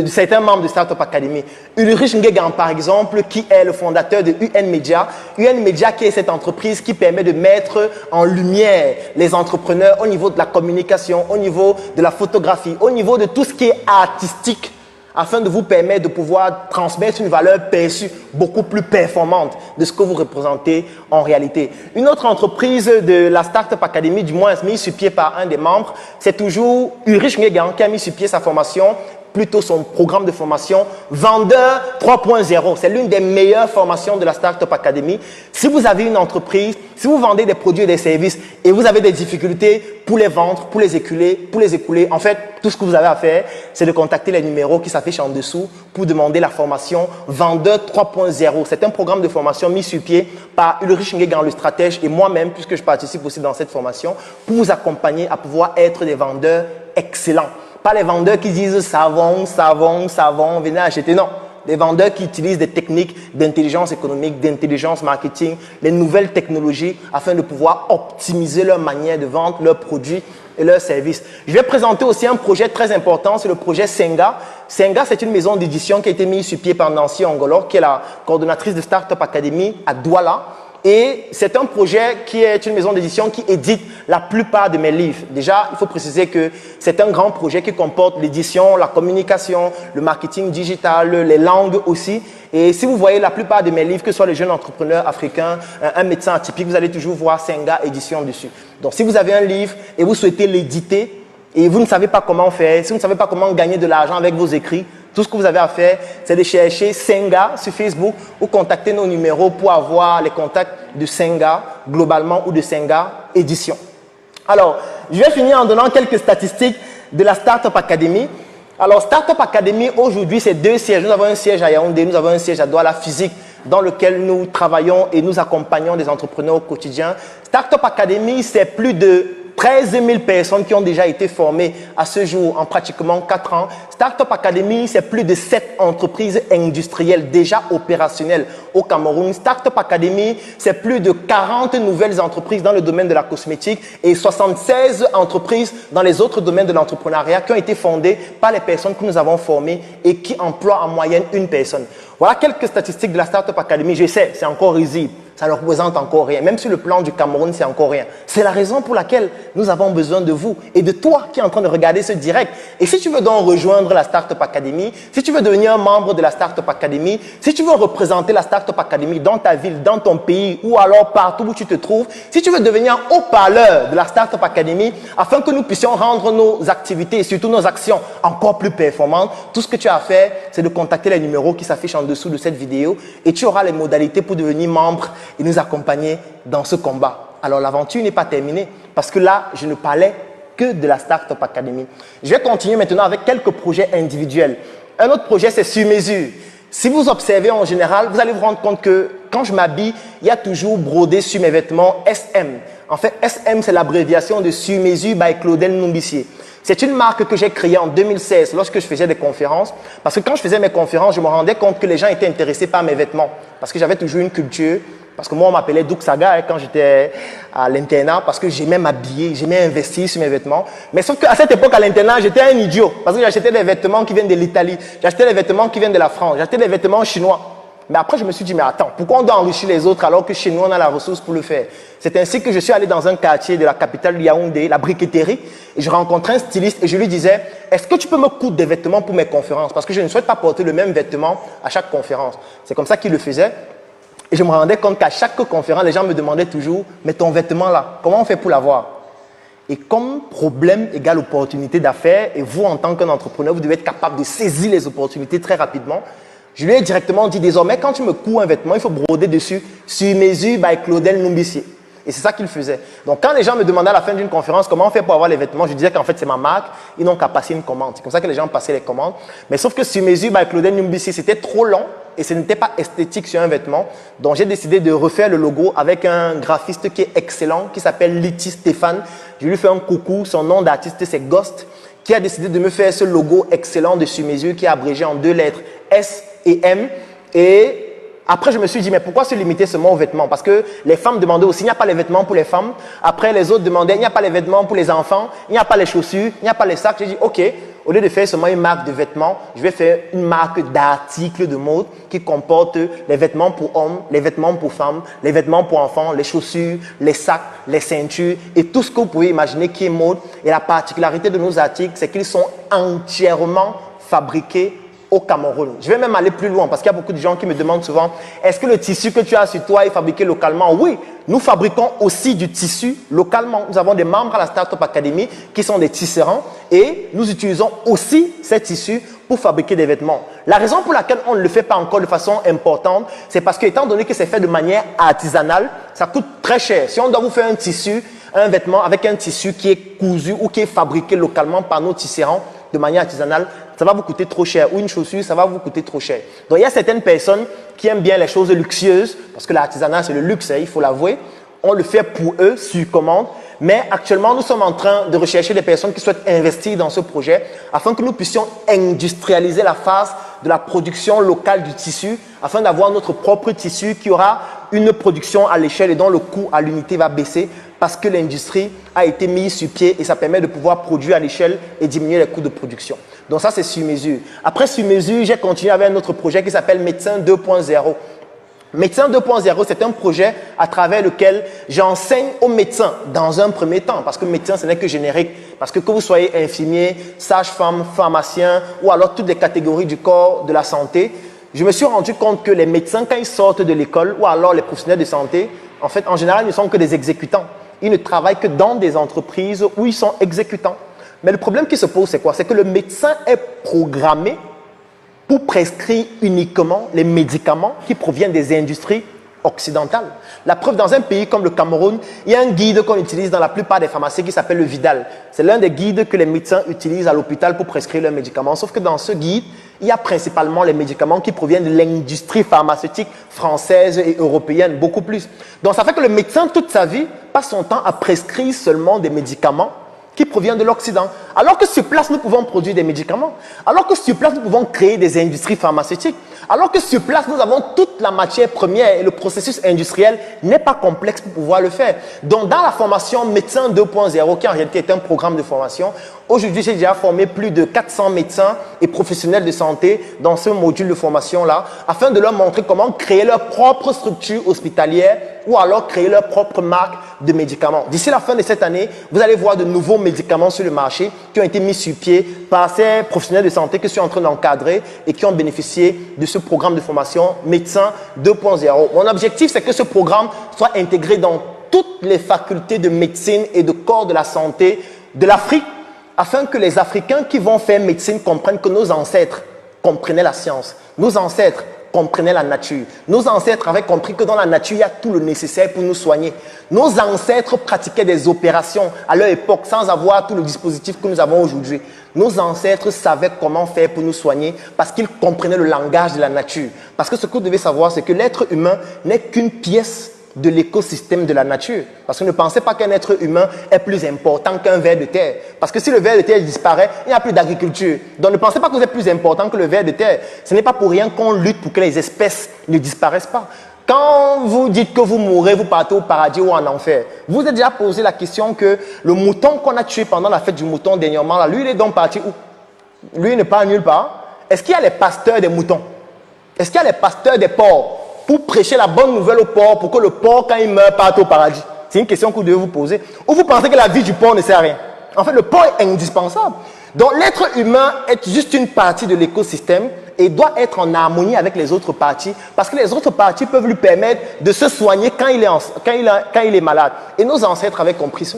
certains membres de Startup Academy. Ulrich Ngegan, par exemple, qui est le fondateur de UN Media. UN Media, qui est cette entreprise qui permet de mettre en lumière les entrepreneurs au niveau de la communication, au niveau de la photographie, au niveau de tout ce qui est artistique, afin de vous permettre de pouvoir transmettre une valeur perçue beaucoup plus performante de ce que vous représentez en réalité. Une autre entreprise de la Startup Academy, du moins mise sur pied par un des membres, c'est toujours Ulrich Ngegan qui a mis sur pied sa formation, plutôt son programme de formation Vendeur 3.0. C'est l'une des meilleures formations de la Startup Academy. Si vous avez une entreprise, si vous vendez des produits et des services et vous avez des difficultés pour les vendre, pour les écouler, en fait, tout ce que vous avez à faire, c'est de contacter les numéros qui s'affichent en dessous pour demander la formation Vendeur 3.0. C'est un programme de formation mis sur pied par Ulrich Ngegan, le stratège, et moi-même, puisque je participe aussi dans cette formation, pour vous accompagner à pouvoir être des vendeurs excellents. Pas les vendeurs qui disent savon, savon, savon, venez acheter. Non, des vendeurs qui utilisent des techniques d'intelligence économique, d'intelligence marketing, les nouvelles technologies afin de pouvoir optimiser leur manière de vendre leurs produits et leurs services. Je vais présenter aussi un projet très important, c'est le projet Senga. Senga, c'est une maison d'édition qui a été mise sur pied par Nancy Angolo, qui est la coordonnatrice de Startup Academy à Douala. Et c'est un projet qui est une maison d'édition qui édite la plupart de mes livres. Déjà, il faut préciser que c'est un grand projet qui comporte l'édition, la communication, le marketing digital, les langues aussi. Et si vous voyez la plupart de mes livres, que ce soit les jeunes entrepreneurs africains, un médecin atypique, vous allez toujours voir Senga édition dessus. Donc, si vous avez un livre et vous souhaitez l'éditer et vous ne savez pas comment faire, si vous ne savez pas comment gagner de l'argent avec vos écrits, tout ce que vous avez à faire, c'est de chercher Senga sur Facebook ou contacter nos numéros pour avoir les contacts de Senga globalement ou de Senga édition. Alors, je vais finir en donnant quelques statistiques de la Startup Academy. Alors, Startup Academy, aujourd'hui, c'est 2 sièges. Nous avons un siège à Yaoundé, nous avons un siège à Douala physique dans lequel nous travaillons et nous accompagnons des entrepreneurs au quotidien. Startup Academy, c'est plus de 13 000 personnes qui ont déjà été formées à ce jour en pratiquement 4 ans. Startup Academy, c'est plus de 7 entreprises industrielles déjà opérationnelles au Cameroun. Startup Academy, c'est plus de 40 nouvelles entreprises dans le domaine de la cosmétique et 76 entreprises dans les autres domaines de l'entrepreneuriat qui ont été fondées par les personnes que nous avons formées et qui emploient en moyenne une personne. Voilà quelques statistiques de la Startup Academy. Je sais, c'est encore risible. Ça ne représente encore rien. Même sur le plan du Cameroun, c'est encore rien. C'est la raison pour laquelle nous avons besoin de vous et de toi qui es en train de regarder ce direct. Et si tu veux donc rejoindre la Startup Academy, si tu veux devenir un membre de la Startup Academy, si tu veux représenter la Startup Academy dans ta ville, dans ton pays ou alors partout où tu te trouves, si tu veux devenir un haut-parleur de la Startup Academy afin que nous puissions rendre nos activités et surtout nos actions encore plus performantes, tout ce que tu as à faire, c'est de contacter les numéros qui s'affichent en dessous de cette vidéo et tu auras les modalités pour devenir membre et nous accompagner dans ce combat. Alors l'aventure n'est pas terminée parce que là, je ne parlais que de la Startup Academy. Je vais continuer maintenant avec quelques projets individuels. Un autre projet, c'est sur mesure. Si vous observez en général, vous allez vous rendre compte que quand je m'habille, il y a toujours brodé sur mes vêtements SM. En fait, SM, c'est l'abréviation de Sur mesure by Claudel Numbissier. C'est une marque que j'ai créée en 2016 lorsque je faisais des conférences. Parce que quand je faisais mes conférences, je me rendais compte que les gens étaient intéressés par mes vêtements. Parce que j'avais toujours une culture. Parce que moi, on m'appelait Douk Saga quand j'étais à l'internat parce que j'aimais m'habiller, j'aimais investir sur mes vêtements. Mais sauf qu'à cette époque, à l'internat, j'étais un idiot parce que j'achetais des vêtements qui viennent de l'Italie, j'achetais des vêtements qui viennent de la France, j'achetais des vêtements chinois. Mais après, je me suis dit, mais attends, pourquoi on doit enrichir les autres alors que chez nous, on a la ressource pour le faire? C'est ainsi que je suis allé dans un quartier de la capitale Yaoundé, la briqueterie, et je rencontrais un styliste et je lui disais, est-ce que tu peux me coudre des vêtements pour mes conférences? Parce que je ne souhaite pas porter le même vêtement à chaque conférence. C'est comme ça qu'il le faisait. Et je me rendais compte qu'à chaque conférence, les gens me demandaient toujours, mais ton vêtement là, comment on fait pour l'avoir? Et comme problème égale opportunité d'affaires, et vous en tant qu'entrepreneur, vous devez être capable de saisir les opportunités très rapidement, je lui ai directement dit, désormais, quand tu me couds un vêtement, il faut broder dessus, sur mesure by Claudel Numbissier. Et c'est ça qu'ils faisaient. Donc, quand les gens me demandaient à la fin d'une conférence comment on fait pour avoir les vêtements, je disais qu'en fait, c'est ma marque. Ils n'ont qu'à passer une commande. C'est comme ça que les gens passaient les commandes. Mais sauf que sur mesure, by Claudel Nyumbisi, c'était trop long et ce n'était pas esthétique sur un vêtement. Donc, j'ai décidé de refaire le logo avec un graphiste qui est excellent, qui s'appelle Liti Stéphane. Je lui fais un coucou. Son nom d'artiste, c'est Ghost, qui a décidé de me faire ce logo excellent de sur mesure qui est abrégé en 2 lettres, S et M. Et après, je me suis dit, mais pourquoi se limiter seulement aux vêtements? Parce que les femmes demandaient aussi, il n'y a pas les vêtements pour les femmes. Après, les autres demandaient, il n'y a pas les vêtements pour les enfants, il n'y a pas les chaussures, il n'y a pas les sacs. J'ai dit, ok, au lieu de faire seulement une marque de vêtements, je vais faire une marque d'articles de mode qui comporte les vêtements pour hommes, les vêtements pour femmes, les vêtements pour enfants, les chaussures, les sacs, les ceintures et tout ce que vous pouvez imaginer qui est mode. Et la particularité de nos articles, c'est qu'ils sont entièrement fabriqués au Cameroun. Je vais même aller plus loin parce qu'il y a beaucoup de gens qui me demandent souvent, est-ce que le tissu que tu as sur toi est fabriqué localement? Oui, nous fabriquons aussi du tissu localement. Nous avons des membres à la Startup Academy qui sont des tisserands et nous utilisons aussi ces tissus pour fabriquer des vêtements. La raison pour laquelle on ne le fait pas encore de façon importante, c'est parce que étant donné que c'est fait de manière artisanale, ça coûte très cher. Si on doit vous faire un tissu, un vêtement avec un tissu qui est cousu ou qui est fabriqué localement par nos tisserands de manière artisanale, ça va vous coûter trop cher. Ou une chaussure, ça va vous coûter trop cher. Donc, il y a certaines personnes qui aiment bien les choses luxueuses, parce que l'artisanat, c'est le luxe, hein, il faut l'avouer. On le fait pour eux, sur commande. Mais actuellement, nous sommes en train de rechercher des personnes qui souhaitent investir dans ce projet afin que nous puissions industrialiser la phase de la production locale du tissu, afin d'avoir notre propre tissu qui aura une production à l'échelle et dont le coût à l'unité va baisser parce que l'industrie a été mise sur pied et ça permet de pouvoir produire à l'échelle et diminuer les coûts de production. Donc ça, c'est sur mesure. Après sur mesure, j'ai continué avec un autre projet qui s'appelle Médecin 2.0. Médecin 2.0, c'est un projet à travers lequel j'enseigne aux médecins dans un premier temps, parce que médecin, ce n'est que générique. Parce que vous soyez infirmier, sage-femme, pharmacien ou alors toutes les catégories du corps de la santé, je me suis rendu compte que les médecins, quand ils sortent de l'école ou alors les professionnels de santé, en fait, en général, ils ne sont que des exécutants. Ils ne travaillent que dans des entreprises où ils sont exécutants. Mais le problème qui se pose, c'est quoi? C'est que le médecin est programmé pour prescrire uniquement les médicaments qui proviennent des industries occidentales. La preuve, dans un pays comme le Cameroun, il y a un guide qu'on utilise dans la plupart des pharmacies qui s'appelle le Vidal. C'est l'un des guides que les médecins utilisent à l'hôpital pour prescrire leurs médicaments. Sauf que dans ce guide, il y a principalement les médicaments qui proviennent de l'industrie pharmaceutique française et européenne, beaucoup plus. Donc ça fait que le médecin, toute sa vie, passe son temps à prescrire seulement des médicaments qui proviennent de l'Occident. Alors que sur place, nous pouvons produire des médicaments. Alors que sur place, nous pouvons créer des industries pharmaceutiques. Alors que sur place, nous avons toute la matière première et le processus industriel n'est pas complexe pour pouvoir le faire. Donc, dans la formation Médecin 2.0, qui en réalité est un programme de formation, aujourd'hui, j'ai déjà formé plus de 400 médecins et professionnels de santé dans ce module de formation-là, afin de leur montrer comment créer leur propre structure hospitalière ou alors créer leur propre marque de médicaments. D'ici la fin de cette année, vous allez voir de nouveaux médicaments sur le marché qui ont été mis sur pied par ces professionnels de santé que je suis en train d'encadrer et qui ont bénéficié de ce programme de formation Médecin 2.0. Mon objectif, c'est que ce programme soit intégré dans toutes les facultés de médecine et de corps de la santé de l'Afrique, afin que les Africains qui vont faire médecine comprennent que nos ancêtres comprenaient la science. Nos ancêtres comprenaient la nature. Nos ancêtres avaient compris que dans la nature, il y a tout le nécessaire pour nous soigner. Nos ancêtres pratiquaient des opérations à leur époque sans avoir tout le dispositif que nous avons aujourd'hui. Nos ancêtres savaient comment faire pour nous soigner parce qu'ils comprenaient le langage de la nature. Parce que ce que vous devez savoir, c'est que l'être humain n'est qu'une pièce de l'écosystème de la nature. Parce que ne pensez pas qu'un être humain est plus important qu'un ver de terre. Parce que si le ver de terre disparaît, il n'y a plus d'agriculture. Donc ne pensez pas que vous êtes plus important que le ver de terre. Ce n'est pas pour rien qu'on lutte pour que les espèces ne disparaissent pas. Quand vous dites que vous mourrez, vous partez au paradis ou en enfer, vous vous êtes déjà posé la question que le mouton qu'on a tué pendant la fête du mouton dernièrement, là, lui, il est donc parti où? Lui, il ne part nulle part. Est-ce qu'il y a les pasteurs des moutons? Est-ce qu'il y a les pasteurs des porcs pour prêcher la bonne nouvelle au porc pour que le porc, quand il meurt, parte au paradis? C'est une question que vous devez vous poser. Ou vous pensez que la vie du porc ne sert à rien? En fait, le porc est indispensable. Donc, l'être humain est juste une partie de l'écosystème et doit être en harmonie avec les autres parties parce que les autres parties peuvent lui permettre de se soigner quand il est malade. Et nos ancêtres avaient compris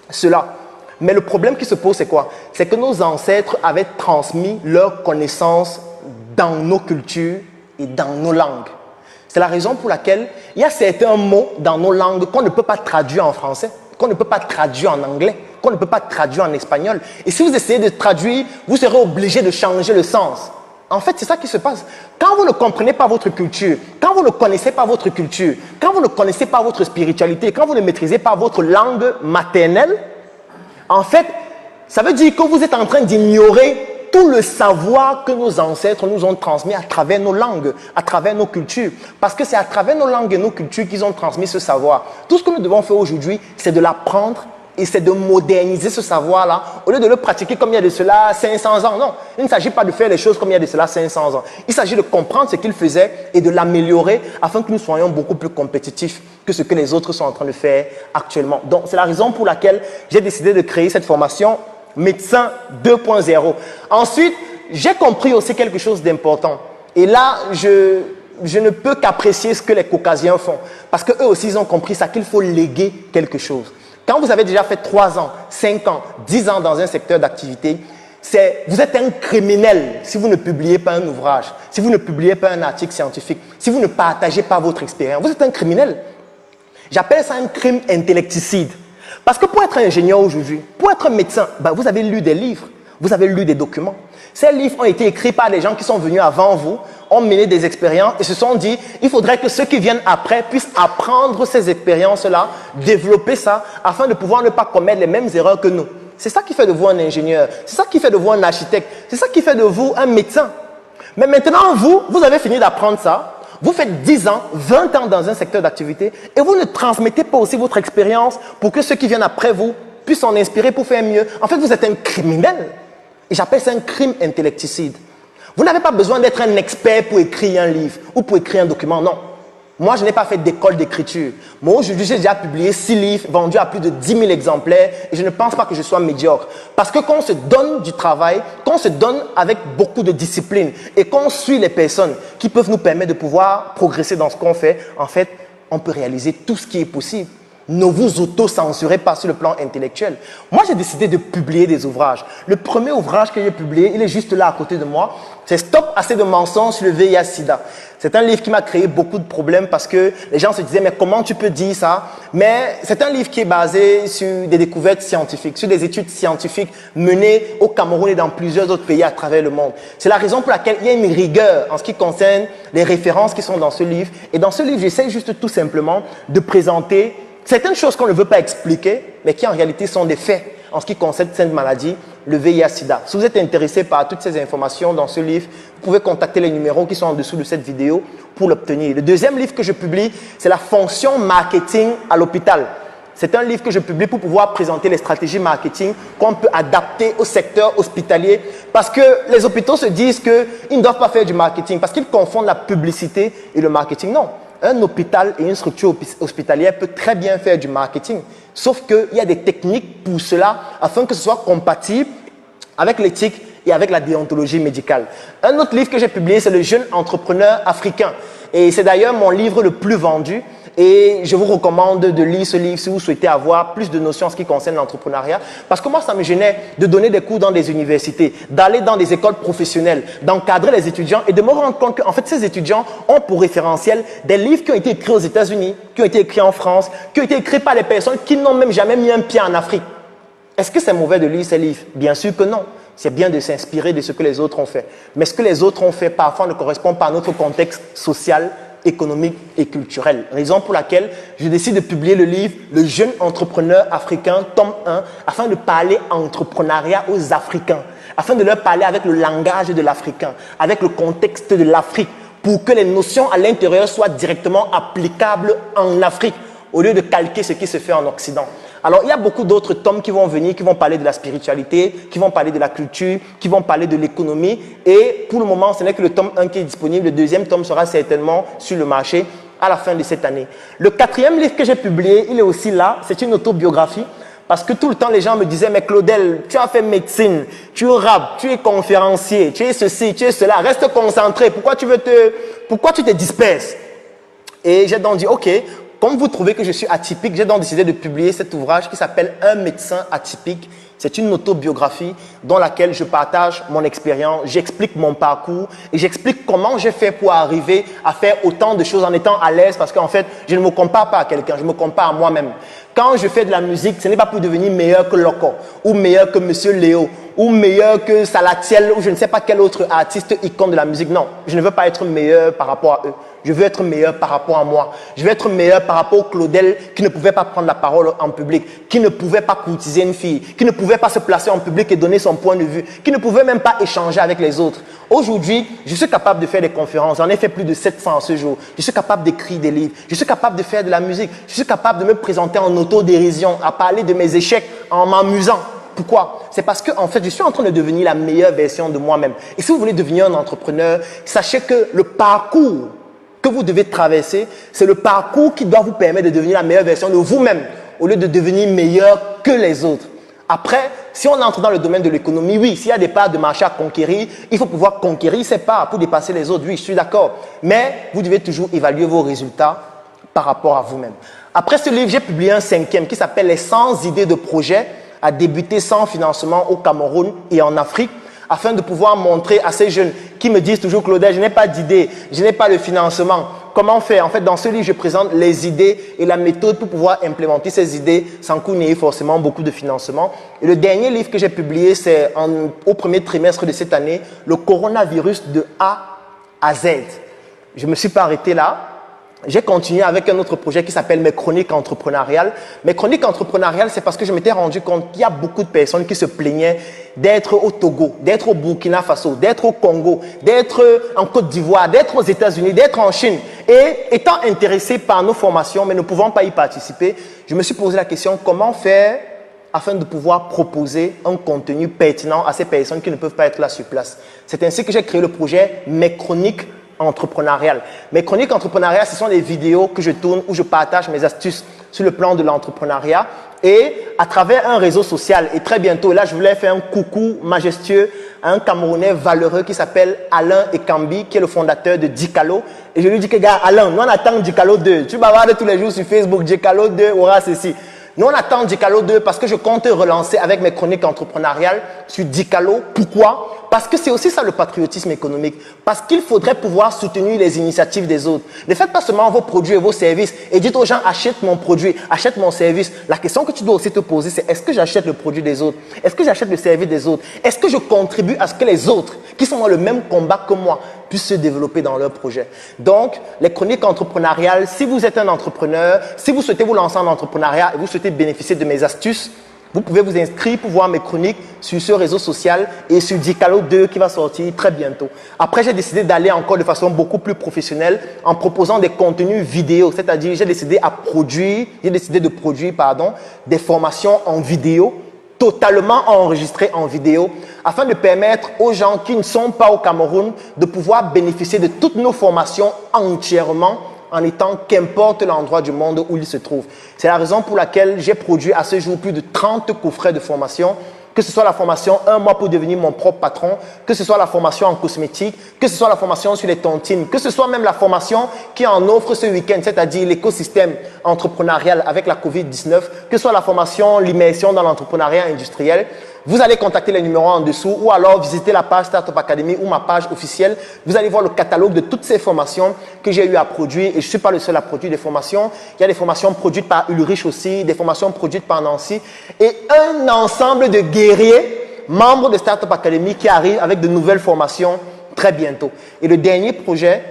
cela. Mais le problème qui se pose, c'est quoi? C'est que nos ancêtres avaient transmis leurs connaissances dans nos cultures et dans nos langues. C'est la raison pour laquelle il y a certains mots dans nos langues qu'on ne peut pas traduire en français, qu'on ne peut pas traduire en anglais, qu'on ne peut pas traduire en espagnol. Et si vous essayez de traduire, vous serez obligé de changer le sens. En fait, c'est ça qui se passe. Quand vous ne comprenez pas votre culture, quand vous ne connaissez pas votre culture, quand vous ne connaissez pas votre spiritualité, quand vous ne maîtrisez pas votre langue maternelle, en fait, ça veut dire que vous êtes en train d'ignorer tout le savoir que nos ancêtres nous ont transmis à travers nos langues, à travers nos cultures. Parce que c'est à travers nos langues et nos cultures qu'ils ont transmis ce savoir. Tout ce que nous devons faire aujourd'hui, c'est de l'apprendre et c'est de moderniser ce savoir-là, au lieu de le pratiquer comme il y a de cela 500 ans. Non, il ne s'agit pas de faire les choses comme il y a de cela 500 ans. Il s'agit de comprendre ce qu'ils faisaient et de l'améliorer afin que nous soyons beaucoup plus compétitifs que ce que les autres sont en train de faire actuellement. Donc, c'est la raison pour laquelle j'ai décidé de créer cette formation Médecin 2.0. Ensuite, j'ai compris aussi quelque chose d'important. Et là, je ne peux qu'apprécier ce que les Caucasiens font. Parce qu'eux aussi, ils ont compris ça, qu'il faut léguer quelque chose. Quand vous avez déjà fait 3 ans, 5 ans, 10 ans dans un secteur d'activité, vous êtes un criminel si vous ne publiez pas un ouvrage, si vous ne publiez pas un article scientifique, si vous ne partagez pas votre expérience. Vous êtes un criminel. J'appelle ça un crime intellecticide. Parce que pour être ingénieur aujourd'hui, pour être médecin, vous avez lu des livres, vous avez lu des documents. Ces livres ont été écrits par des gens qui sont venus avant vous, ont mené des expériences et se sont dit, il faudrait que ceux qui viennent après puissent apprendre ces expériences-là, développer ça, afin de pouvoir ne pas commettre les mêmes erreurs que nous. C'est ça qui fait de vous un ingénieur, c'est ça qui fait de vous un architecte, c'est ça qui fait de vous un médecin. Mais maintenant, vous avez fini d'apprendre ça. Vous faites 10 ans, 20 ans dans un secteur d'activité et vous ne transmettez pas aussi votre expérience pour que ceux qui viennent après vous puissent s'en inspirer pour faire mieux. En fait, vous êtes un criminel. Et j'appelle ça un crime intellecticide. Vous n'avez pas besoin d'être un expert pour écrire un livre ou pour écrire un document, non. Moi, je n'ai pas fait d'école d'écriture. Moi, aujourd'hui, j'ai déjà publié 6 livres, vendus à plus de 10 000 exemplaires et je ne pense pas que je sois médiocre. Parce que quand on se donne du travail, quand on se donne avec beaucoup de discipline et qu'on suit les personnes qui peuvent nous permettre de pouvoir progresser dans ce qu'on fait, en fait, on peut réaliser tout ce qui est possible. Ne vous auto-censurez pas sur le plan intellectuel. Moi, j'ai décidé de publier des ouvrages. Le premier ouvrage que j'ai publié, il est juste là à côté de moi. C'est Stop assez de mensonges sur le VIH-Sida. C'est un livre qui m'a créé beaucoup de problèmes parce que les gens se disaient, mais comment tu peux dire ça? Mais c'est un livre qui est basé sur des découvertes scientifiques, sur des études scientifiques menées au Cameroun et dans plusieurs autres pays à travers le monde. C'est la raison pour laquelle il y a une rigueur en ce qui concerne les références qui sont dans ce livre. Et dans ce livre, j'essaie juste tout simplement de présenter certaines choses qu'on ne veut pas expliquer, mais qui en réalité sont des faits en ce qui concerne cette maladie, le VIH-Sida. Si vous êtes intéressé par toutes ces informations dans ce livre, vous pouvez contacter les numéros qui sont en dessous de cette vidéo pour l'obtenir. Le deuxième livre que je publie, c'est la fonction marketing à l'hôpital. C'est un livre que je publie pour pouvoir présenter les stratégies marketing qu'on peut adapter au secteur hospitalier. Parce que les hôpitaux se disent qu'ils ne doivent pas faire du marketing, parce qu'ils confondent la publicité et le marketing. Non. Un hôpital et une structure hospitalière peut très bien faire du marketing. Sauf qu'il y a des techniques pour cela afin que ce soit compatible avec l'éthique et avec la déontologie médicale. Un autre livre que j'ai publié, c'est Le jeune entrepreneur africain. Et c'est d'ailleurs mon livre le plus vendu. Et je vous recommande de lire ce livre si vous souhaitez avoir plus de notions en ce qui concerne l'entrepreneuriat. Parce que moi, ça me gênait de donner des cours dans des universités, d'aller dans des écoles professionnelles, d'encadrer les étudiants et de me rendre compte qu'en fait, ces étudiants ont pour référentiel des livres qui ont été écrits aux États-Unis, qui ont été écrits en France, qui ont été écrits par des personnes qui n'ont même jamais mis un pied en Afrique. Est-ce que c'est mauvais de lire ces livres? Bien sûr que non. C'est bien de s'inspirer de ce que les autres ont fait. Mais ce que les autres ont fait, parfois, ne correspond pas à notre contexte social, économique et culturel. Raison pour laquelle je décide de publier le livre « Le jeune entrepreneur africain, tome 1 » afin de parler entrepreneuriat aux Africains, afin de leur parler avec le langage de l'Africain, avec le contexte de l'Afrique, pour que les notions à l'intérieur soient directement applicables en Afrique, au lieu de calquer ce qui se fait en Occident. Alors, il y a beaucoup d'autres tomes qui vont venir, qui vont parler de la spiritualité, qui vont parler de la culture, qui vont parler de l'économie. Et pour le moment, ce n'est que le tome 1 qui est disponible. Le deuxième tome sera certainement sur le marché à la fin de cette année. Le quatrième livre que j'ai publié, il est aussi là. C'est une autobiographie. Parce que tout le temps, les gens me disaient, mais Claudel, tu as fait médecine, tu rappes, tu es conférencier, tu es ceci, tu es cela. Reste concentré. Pourquoi tu te disperses? Et j'ai donc dit, OK. Comme vous trouvez que je suis atypique, j'ai donc décidé de publier cet ouvrage qui s'appelle « Un médecin atypique » C'est une autobiographie dans laquelle je partage mon expérience, j'explique mon parcours et j'explique comment j'ai fait pour arriver à faire autant de choses en étant à l'aise parce qu'en fait, je ne me compare pas à quelqu'un, je me compare à moi-même. Quand je fais de la musique, ce n'est pas pour devenir meilleur que Loco ou meilleur que Monsieur Léo ou meilleur que Salatiel ou je ne sais pas quel autre artiste icône de la musique. Non, je ne veux pas être meilleur par rapport à eux. Je veux être meilleur par rapport à moi. Je veux être meilleur par rapport au Claudel qui ne pouvait pas prendre la parole en public, qui ne pouvait pas courtiser une fille, qui ne pouvait pas se placer en public et donner son point de vue, qui ne pouvait même pas échanger avec les autres. Aujourd'hui, je suis capable de faire des conférences. J'en ai fait plus de 700 ce jour. Je suis capable d'écrire des livres. Je suis capable de faire de la musique. Je suis capable de me présenter en autodérision, à parler de mes échecs en m'amusant. Pourquoi? C'est parce que en fait, je suis en train de devenir la meilleure version de moi-même. Et si vous voulez devenir un entrepreneur, sachez que le parcours que vous devez traverser, c'est le parcours qui doit vous permettre de devenir la meilleure version de vous-même au lieu de devenir meilleur que les autres. Après, si on entre dans le domaine de l'économie, oui, s'il y a des parts de marché à conquérir, il faut pouvoir conquérir ces parts pour dépasser les autres. Oui, je suis d'accord. Mais vous devez toujours évaluer vos résultats par rapport à vous-même. Après ce livre, j'ai publié un 5e qui s'appelle « Les 100 idées de projet à débuter sans financement au Cameroun et en Afrique ». Afin de pouvoir montrer à ces jeunes qui me disent toujours « Claudel, je n'ai pas d'idée, je n'ai pas le financement ». Comment faire? En fait, dans ce livre, je présente les idées et la méthode pour pouvoir implémenter ces idées sans qu'on ait forcément beaucoup de financement. Et le dernier livre que j'ai publié, c'est au premier trimestre de cette année, le coronavirus de A à Z. Je ne me suis pas arrêté là. J'ai continué avec un autre projet qui s'appelle Mes Chroniques entrepreneuriales. Mes Chroniques entrepreneuriales, c'est parce que je m'étais rendu compte qu'il y a beaucoup de personnes qui se plaignaient d'être au Togo, d'être au Burkina Faso, d'être au Congo, d'être en Côte d'Ivoire, d'être aux États-Unis, d'être en Chine. Et étant intéressé par nos formations, mais ne pouvant pas y participer, je me suis posé la question comment faire afin de pouvoir proposer un contenu pertinent à ces personnes qui ne peuvent pas être là sur place. C'est ainsi que j'ai créé le projet Mes Chroniques entrepreneuriales. Mes chroniques entrepreneuriales, ce sont des vidéos que je tourne où je partage mes astuces sur le plan de l'entrepreneuriat et à travers un réseau social. Et très bientôt, là, je voulais faire un coucou majestueux à un Camerounais valeureux qui s'appelle Alain Ekambi, qui est le fondateur de Dicalo. Et je lui dis que, gars, Alain, nous on attend Dicalo 2. Tu bavardes tous les jours sur Facebook, Dicalo 2 aura ceci. Nous, on attend Dicalo 2 parce que je compte relancer avec mes chroniques entrepreneuriales sur Dicalo. Pourquoi? Parce que c'est aussi ça le patriotisme économique. Parce qu'il faudrait pouvoir soutenir les initiatives des autres. Ne faites pas seulement vos produits et vos services et dites aux gens achète mon produit, achète mon service. La question que tu dois aussi te poser, c'est est-ce que j'achète le produit des autres? Est-ce que j'achète le service des autres? Est-ce que je contribue à ce que les autres, qui sont dans le même combat que moi, puissent se développer dans leur projet? Donc, les chroniques entrepreneuriales, si vous êtes un entrepreneur, si vous souhaitez vous lancer en entrepreneuriat et vous souhaitez bénéficier de mes astuces, vous pouvez vous inscrire pour voir mes chroniques sur ce réseau social et sur Dicalo 2 qui va sortir très bientôt. Après, j'ai décidé d'aller encore de façon beaucoup plus professionnelle en proposant des contenus vidéo. C'est-à-dire, j'ai décidé de produire des formations en vidéo totalement enregistrées en vidéo afin de permettre aux gens qui ne sont pas au Cameroun de pouvoir bénéficier de toutes nos formations entièrement en étant qu'importe l'endroit du monde où ils se trouvent. C'est la raison pour laquelle j'ai produit à ce jour plus de 30 coffrets de formation, que ce soit la formation 1 mois pour devenir mon propre patron, que ce soit la formation en cosmétique, que ce soit la formation sur les tontines, que ce soit même la formation qui en offre ce week-end, c'est-à-dire l'écosystème entrepreneurial avec la COVID-19, que ce soit la formation, l'immersion dans l'entrepreneuriat industriel. Vous allez contacter les numéros en dessous ou alors visiter la page Startup Academy ou ma page officielle. Vous allez voir le catalogue de toutes ces formations que j'ai eu à produire. Et je ne suis pas le seul à produire des formations. Il y a des formations produites par Ulrich aussi, des formations produites par Nancy et un ensemble de guerriers, membres de Startup Academy qui arrivent avec de nouvelles formations très bientôt. Et le dernier projet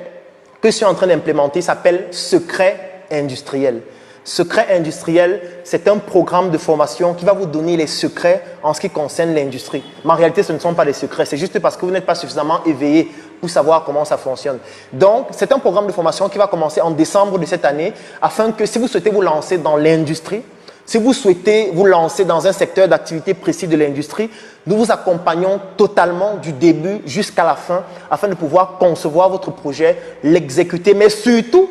que je suis en train d'implémenter s'appelle Secret industriel. Secret industriel, c'est un programme de formation qui va vous donner les secrets en ce qui concerne l'industrie. Mais en réalité, ce ne sont pas des secrets. C'est juste parce que vous n'êtes pas suffisamment éveillé pour savoir comment ça fonctionne. Donc, c'est un programme de formation qui va commencer en décembre de cette année afin que si vous souhaitez vous lancer dans l'industrie, si vous souhaitez vous lancer dans un secteur d'activité précis de l'industrie, nous vous accompagnons totalement du début jusqu'à la fin afin de pouvoir concevoir votre projet, l'exécuter, mais surtout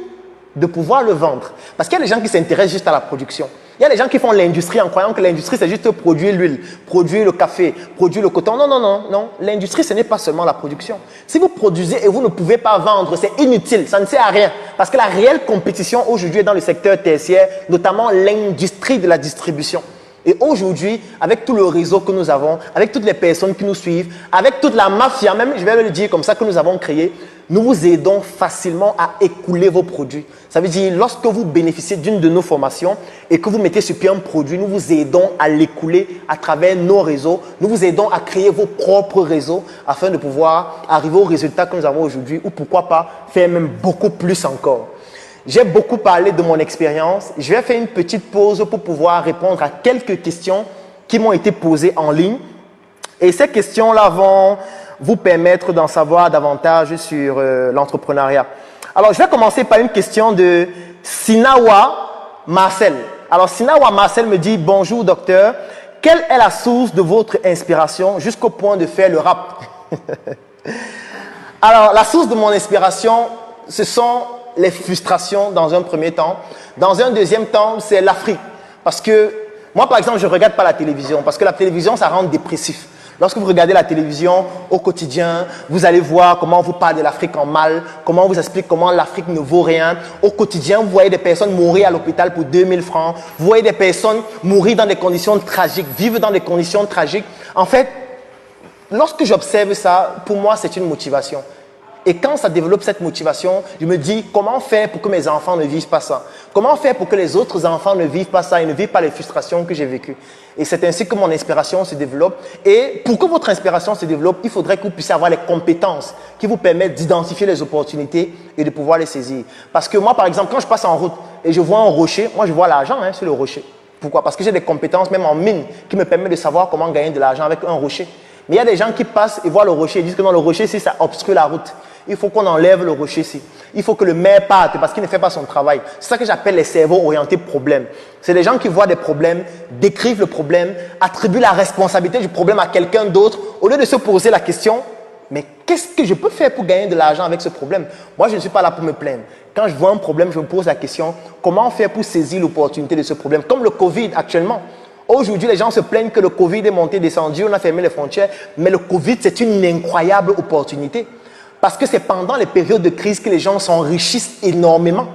de pouvoir le vendre. Parce qu'il y a des gens qui s'intéressent juste à la production. Il y a des gens qui font l'industrie en croyant que l'industrie, c'est juste produire l'huile, produire le café, produire le coton. Non, non, non, non. L'industrie, ce n'est pas seulement la production. Si vous produisez et vous ne pouvez pas vendre, c'est inutile, ça ne sert à rien. Parce que la réelle compétition aujourd'hui est dans le secteur tertiaire, notamment l'industrie de la distribution. Et aujourd'hui, avec tout le réseau que nous avons, avec toutes les personnes qui nous suivent, avec toute la mafia, même, je vais le dire comme ça, que nous avons créé, nous vous aidons facilement à écouler vos produits. Ça veut dire, lorsque vous bénéficiez d'une de nos formations et que vous mettez sur pied un produit, nous vous aidons à l'écouler à travers nos réseaux. Nous vous aidons à créer vos propres réseaux afin de pouvoir arriver aux résultats que nous avons aujourd'hui ou pourquoi pas faire même beaucoup plus encore. J'ai beaucoup parlé de mon expérience. Je vais faire une petite pause pour pouvoir répondre à quelques questions qui m'ont été posées en ligne. Et ces questions-là vont vous permettre d'en savoir davantage sur l'entrepreneuriat. Alors, je vais commencer par une question de Sinawa Marcel. Alors, Sinawa Marcel me dit « Bonjour docteur, quelle est la source de votre inspiration jusqu'au point de faire le rap ?» Alors, la source de mon inspiration, ce sont les frustrations dans un premier temps. Dans un deuxième temps, c'est l'Afrique. Parce que moi, par exemple, je ne regarde pas la télévision. Parce que la télévision, ça rend dépressif. Lorsque vous regardez la télévision au quotidien, vous allez voir comment on vous parle de l'Afrique en mal, comment on vous explique comment l'Afrique ne vaut rien. Au quotidien, vous voyez des personnes mourir à l'hôpital pour 2000 francs. Vous voyez des personnes mourir dans des conditions tragiques, vivre dans des conditions tragiques. En fait, lorsque j'observe ça, pour moi, c'est une motivation. Et quand ça développe cette motivation, je me dis comment faire pour que mes enfants ne vivent pas ça? Comment faire pour que les autres enfants ne vivent pas ça et ne vivent pas les frustrations que j'ai vécues? Et c'est ainsi que mon inspiration se développe. Et pour que votre inspiration se développe, il faudrait que vous puissiez avoir les compétences qui vous permettent d'identifier les opportunités et de pouvoir les saisir. Parce que moi, par exemple, quand je passe en route et je vois un rocher, moi je vois l'argent sur le rocher. Pourquoi? Parce que j'ai des compétences, même en mine, qui me permettent de savoir comment gagner de l'argent avec un rocher. Mais il y a des gens qui passent et voient le rocher et disent que non, le rocher, si ça obstrue la route. Il faut qu'on enlève le rocher-ci. Il faut que le maire parte parce qu'il ne fait pas son travail. C'est ça que j'appelle les cerveaux orientés problème. C'est des gens qui voient des problèmes, décrivent le problème, attribuent la responsabilité du problème à quelqu'un d'autre au lieu de se poser la question, mais qu'est-ce que je peux faire pour gagner de l'argent avec ce problème? Moi, je ne suis pas là pour me plaindre. Quand je vois un problème, je me pose la question, comment faire pour saisir l'opportunité de ce problème? Comme le Covid actuellement. Aujourd'hui, les gens se plaignent que le Covid est monté, descendu, on a fermé les frontières, mais le Covid, c'est une incroyable opportunité. Parce que c'est pendant les périodes de crise que les gens s'enrichissent énormément.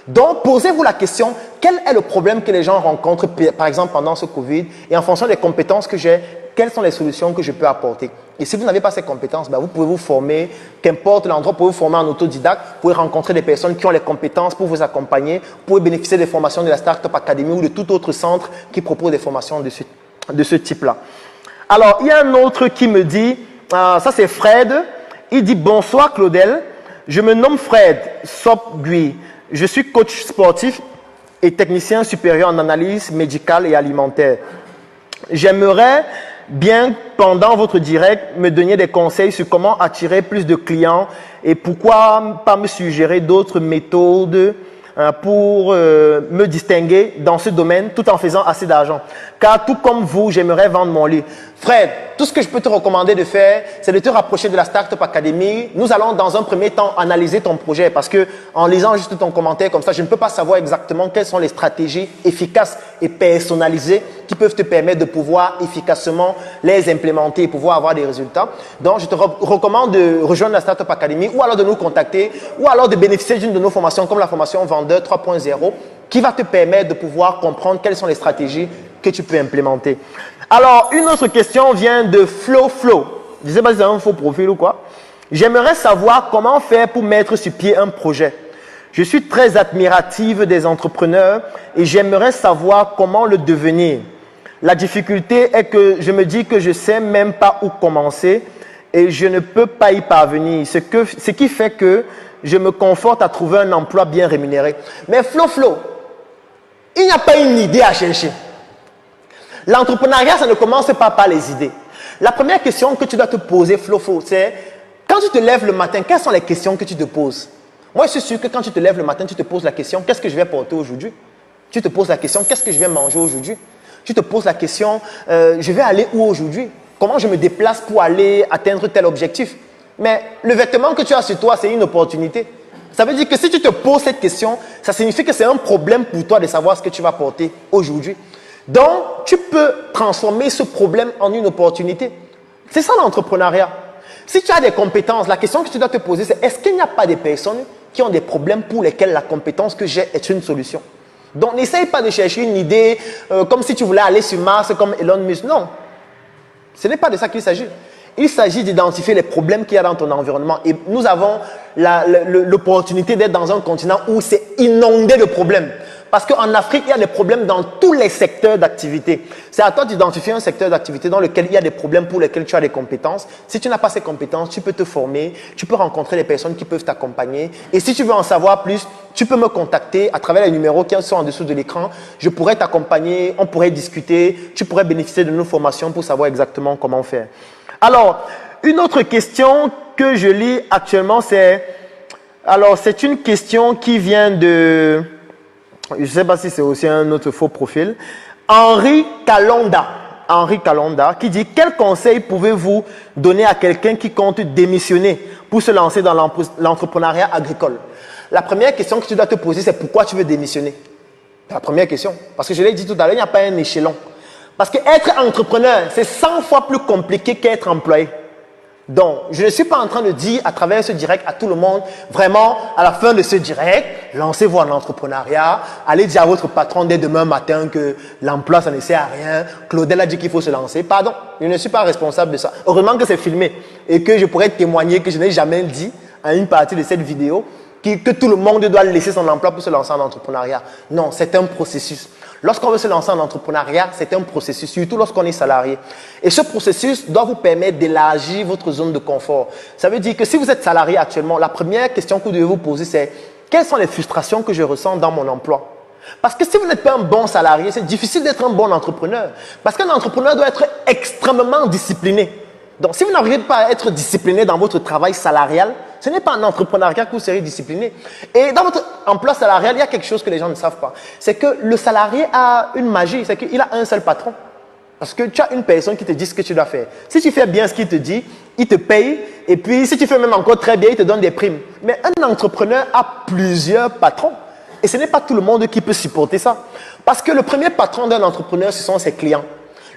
Donc, posez-vous la question, quel est le problème que les gens rencontrent, par exemple, pendant ce Covid? Et en fonction des compétences que j'ai, quelles sont les solutions que je peux apporter? Et si vous n'avez pas ces compétences, vous pouvez vous former, qu'importe l'endroit, vous pouvez vous former en autodidacte, vous pouvez rencontrer des personnes qui ont les compétences pour vous accompagner, vous pouvez bénéficier des formations de la Startup Academy ou de tout autre centre qui propose des formations de ce type-là. Alors, il y a un autre qui me dit, ça c'est Fred. Il dit « Bonsoir Claudel, je me nomme Fred Sopgui. Je suis coach sportif et technicien supérieur en analyse médicale et alimentaire. J'aimerais bien, pendant votre direct, me donner des conseils sur comment attirer plus de clients et pourquoi pas me suggérer d'autres méthodes pour me distinguer dans ce domaine tout en faisant assez d'argent. Car tout comme vous, j'aimerais vendre mon lit. » Fred, tout ce que je peux te recommander de faire, c'est de te rapprocher de la Startup Academy. Nous allons dans un premier temps analyser ton projet parce que en lisant juste ton commentaire comme ça, je ne peux pas savoir exactement quelles sont les stratégies efficaces et personnalisées qui peuvent te permettre de pouvoir efficacement les implémenter et pouvoir avoir des résultats. Donc, je te recommande de rejoindre la Startup Academy ou alors de nous contacter ou alors de bénéficier d'une de nos formations comme la formation Vendeur 3.0 qui va te permettre de pouvoir comprendre quelles sont les stratégies que tu peux implémenter. Alors, une autre question vient de Flo. Je ne sais pas si c'est un faux profil ou quoi. J'aimerais savoir comment faire pour mettre sur pied un projet. Je suis très admirative des entrepreneurs et j'aimerais savoir comment le devenir. La difficulté est que je me dis que je ne sais même pas où commencer et je ne peux pas y parvenir. Ce qui fait que je me conforte à trouver un emploi bien rémunéré. Mais Flo, il n'y a pas une idée à chercher. L'entrepreneuriat, ça ne commence pas par les idées. La première question que tu dois te poser, Flo, c'est quand tu te lèves le matin, quelles sont les questions que tu te poses? Moi, je suis sûr que quand tu te lèves le matin, tu te poses la question, qu'est-ce que je vais porter aujourd'hui? Tu te poses la question, qu'est-ce que je vais manger aujourd'hui? Tu te poses la question, je vais aller où aujourd'hui? Comment je me déplace pour aller atteindre tel objectif? Mais le vêtement que tu as sur toi, c'est une opportunité. Ça veut dire que si tu te poses cette question, ça signifie que c'est un problème pour toi de savoir ce que tu vas porter aujourd'hui. Donc, tu peux transformer ce problème en une opportunité. C'est ça l'entrepreneuriat. Si tu as des compétences, la question que tu dois te poser, c'est est-ce qu'il n'y a pas des personnes qui ont des problèmes pour lesquels la compétence que j'ai est une solution? Donc, n'essaye pas de chercher une idée comme si tu voulais aller sur Mars comme Elon Musk. Non, ce n'est pas de ça qu'il s'agit. Il s'agit d'identifier les problèmes qu'il y a dans ton environnement. Et nous avons l'opportunité d'être dans un continent où c'est inondé de problèmes. Parce qu'en Afrique, il y a des problèmes dans tous les secteurs d'activité. C'est à toi d'identifier un secteur d'activité dans lequel il y a des problèmes pour lesquels tu as des compétences. Si tu n'as pas ces compétences, tu peux te former, tu peux rencontrer des personnes qui peuvent t'accompagner. Et si tu veux en savoir plus, tu peux me contacter à travers les numéros qui sont en dessous de l'écran. Je pourrais t'accompagner, on pourrait discuter, tu pourrais bénéficier de nos formations pour savoir exactement comment faire. Alors, une autre question que je lis actuellement, c'est une question qui vient de... Je ne sais pas si c'est aussi un autre faux profil. Henri Kalonda, qui dit: quel conseil pouvez-vous donner à quelqu'un qui compte démissionner pour se lancer dans l'entrepreneuriat agricole? La première question que tu dois te poser, c'est pourquoi tu veux démissionner. C'est la première question. Parce que je l'ai dit tout à l'heure, il n'y a pas un échelon. Parce qu'être entrepreneur, c'est 100 fois plus compliqué qu'être employé. Donc, je ne suis pas en train de dire à travers ce direct à tout le monde, vraiment, à la fin de ce direct, lancez-vous en entrepreneuriat, allez dire à votre patron dès demain matin que l'emploi, ça ne sert à rien, Claudel a dit qu'il faut se lancer. Pardon, je ne suis pas responsable de ça. Heureusement que c'est filmé et que je pourrais témoigner que je n'ai jamais dit à une partie de cette vidéo que tout le monde doit laisser son emploi pour se lancer en entrepreneuriat. Non, c'est un processus. Lorsqu'on veut se lancer en entrepreneuriat, c'est un processus, surtout lorsqu'on est salarié. Et ce processus doit vous permettre d'élargir votre zone de confort. Ça veut dire que si vous êtes salarié actuellement, la première question que vous devez vous poser, c'est: quelles sont les frustrations que je ressens dans mon emploi? Parce que si vous n'êtes pas un bon salarié, c'est difficile d'être un bon entrepreneur. Parce qu'un entrepreneur doit être extrêmement discipliné. Donc, si vous n'arrivez pas à être discipliné dans votre travail salarial, ce n'est pas en entrepreneuriat que vous serez discipliné. Et dans votre emploi salarial, il y a quelque chose que les gens ne savent pas. C'est que le salarié a une magie, c'est qu'il a un seul patron. Parce que tu as une personne qui te dit ce que tu dois faire. Si tu fais bien ce qu'il te dit, il te paye. Et puis, si tu fais même encore très bien, il te donne des primes. Mais un entrepreneur a plusieurs patrons. Et ce n'est pas tout le monde qui peut supporter ça. Parce que le premier patron d'un entrepreneur, ce sont ses clients.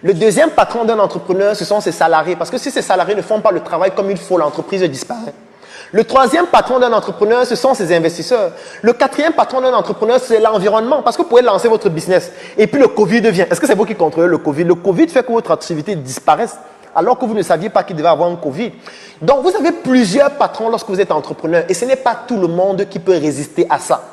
Le deuxième patron d'un entrepreneur, ce sont ses salariés. Parce que si ses salariés ne font pas le travail comme il faut, l'entreprise disparaît. Le troisième patron d'un entrepreneur, ce sont ses investisseurs. Le quatrième patron d'un entrepreneur, c'est l'environnement. Parce que vous pouvez lancer votre business. Et puis le Covid vient. Est-ce que c'est vous qui contrôlez le Covid? Le Covid fait que votre activité disparaisse alors que vous ne saviez pas qu'il devait avoir un Covid. Donc vous avez plusieurs patrons lorsque vous êtes entrepreneur. Et ce n'est pas tout le monde qui peut résister à ça.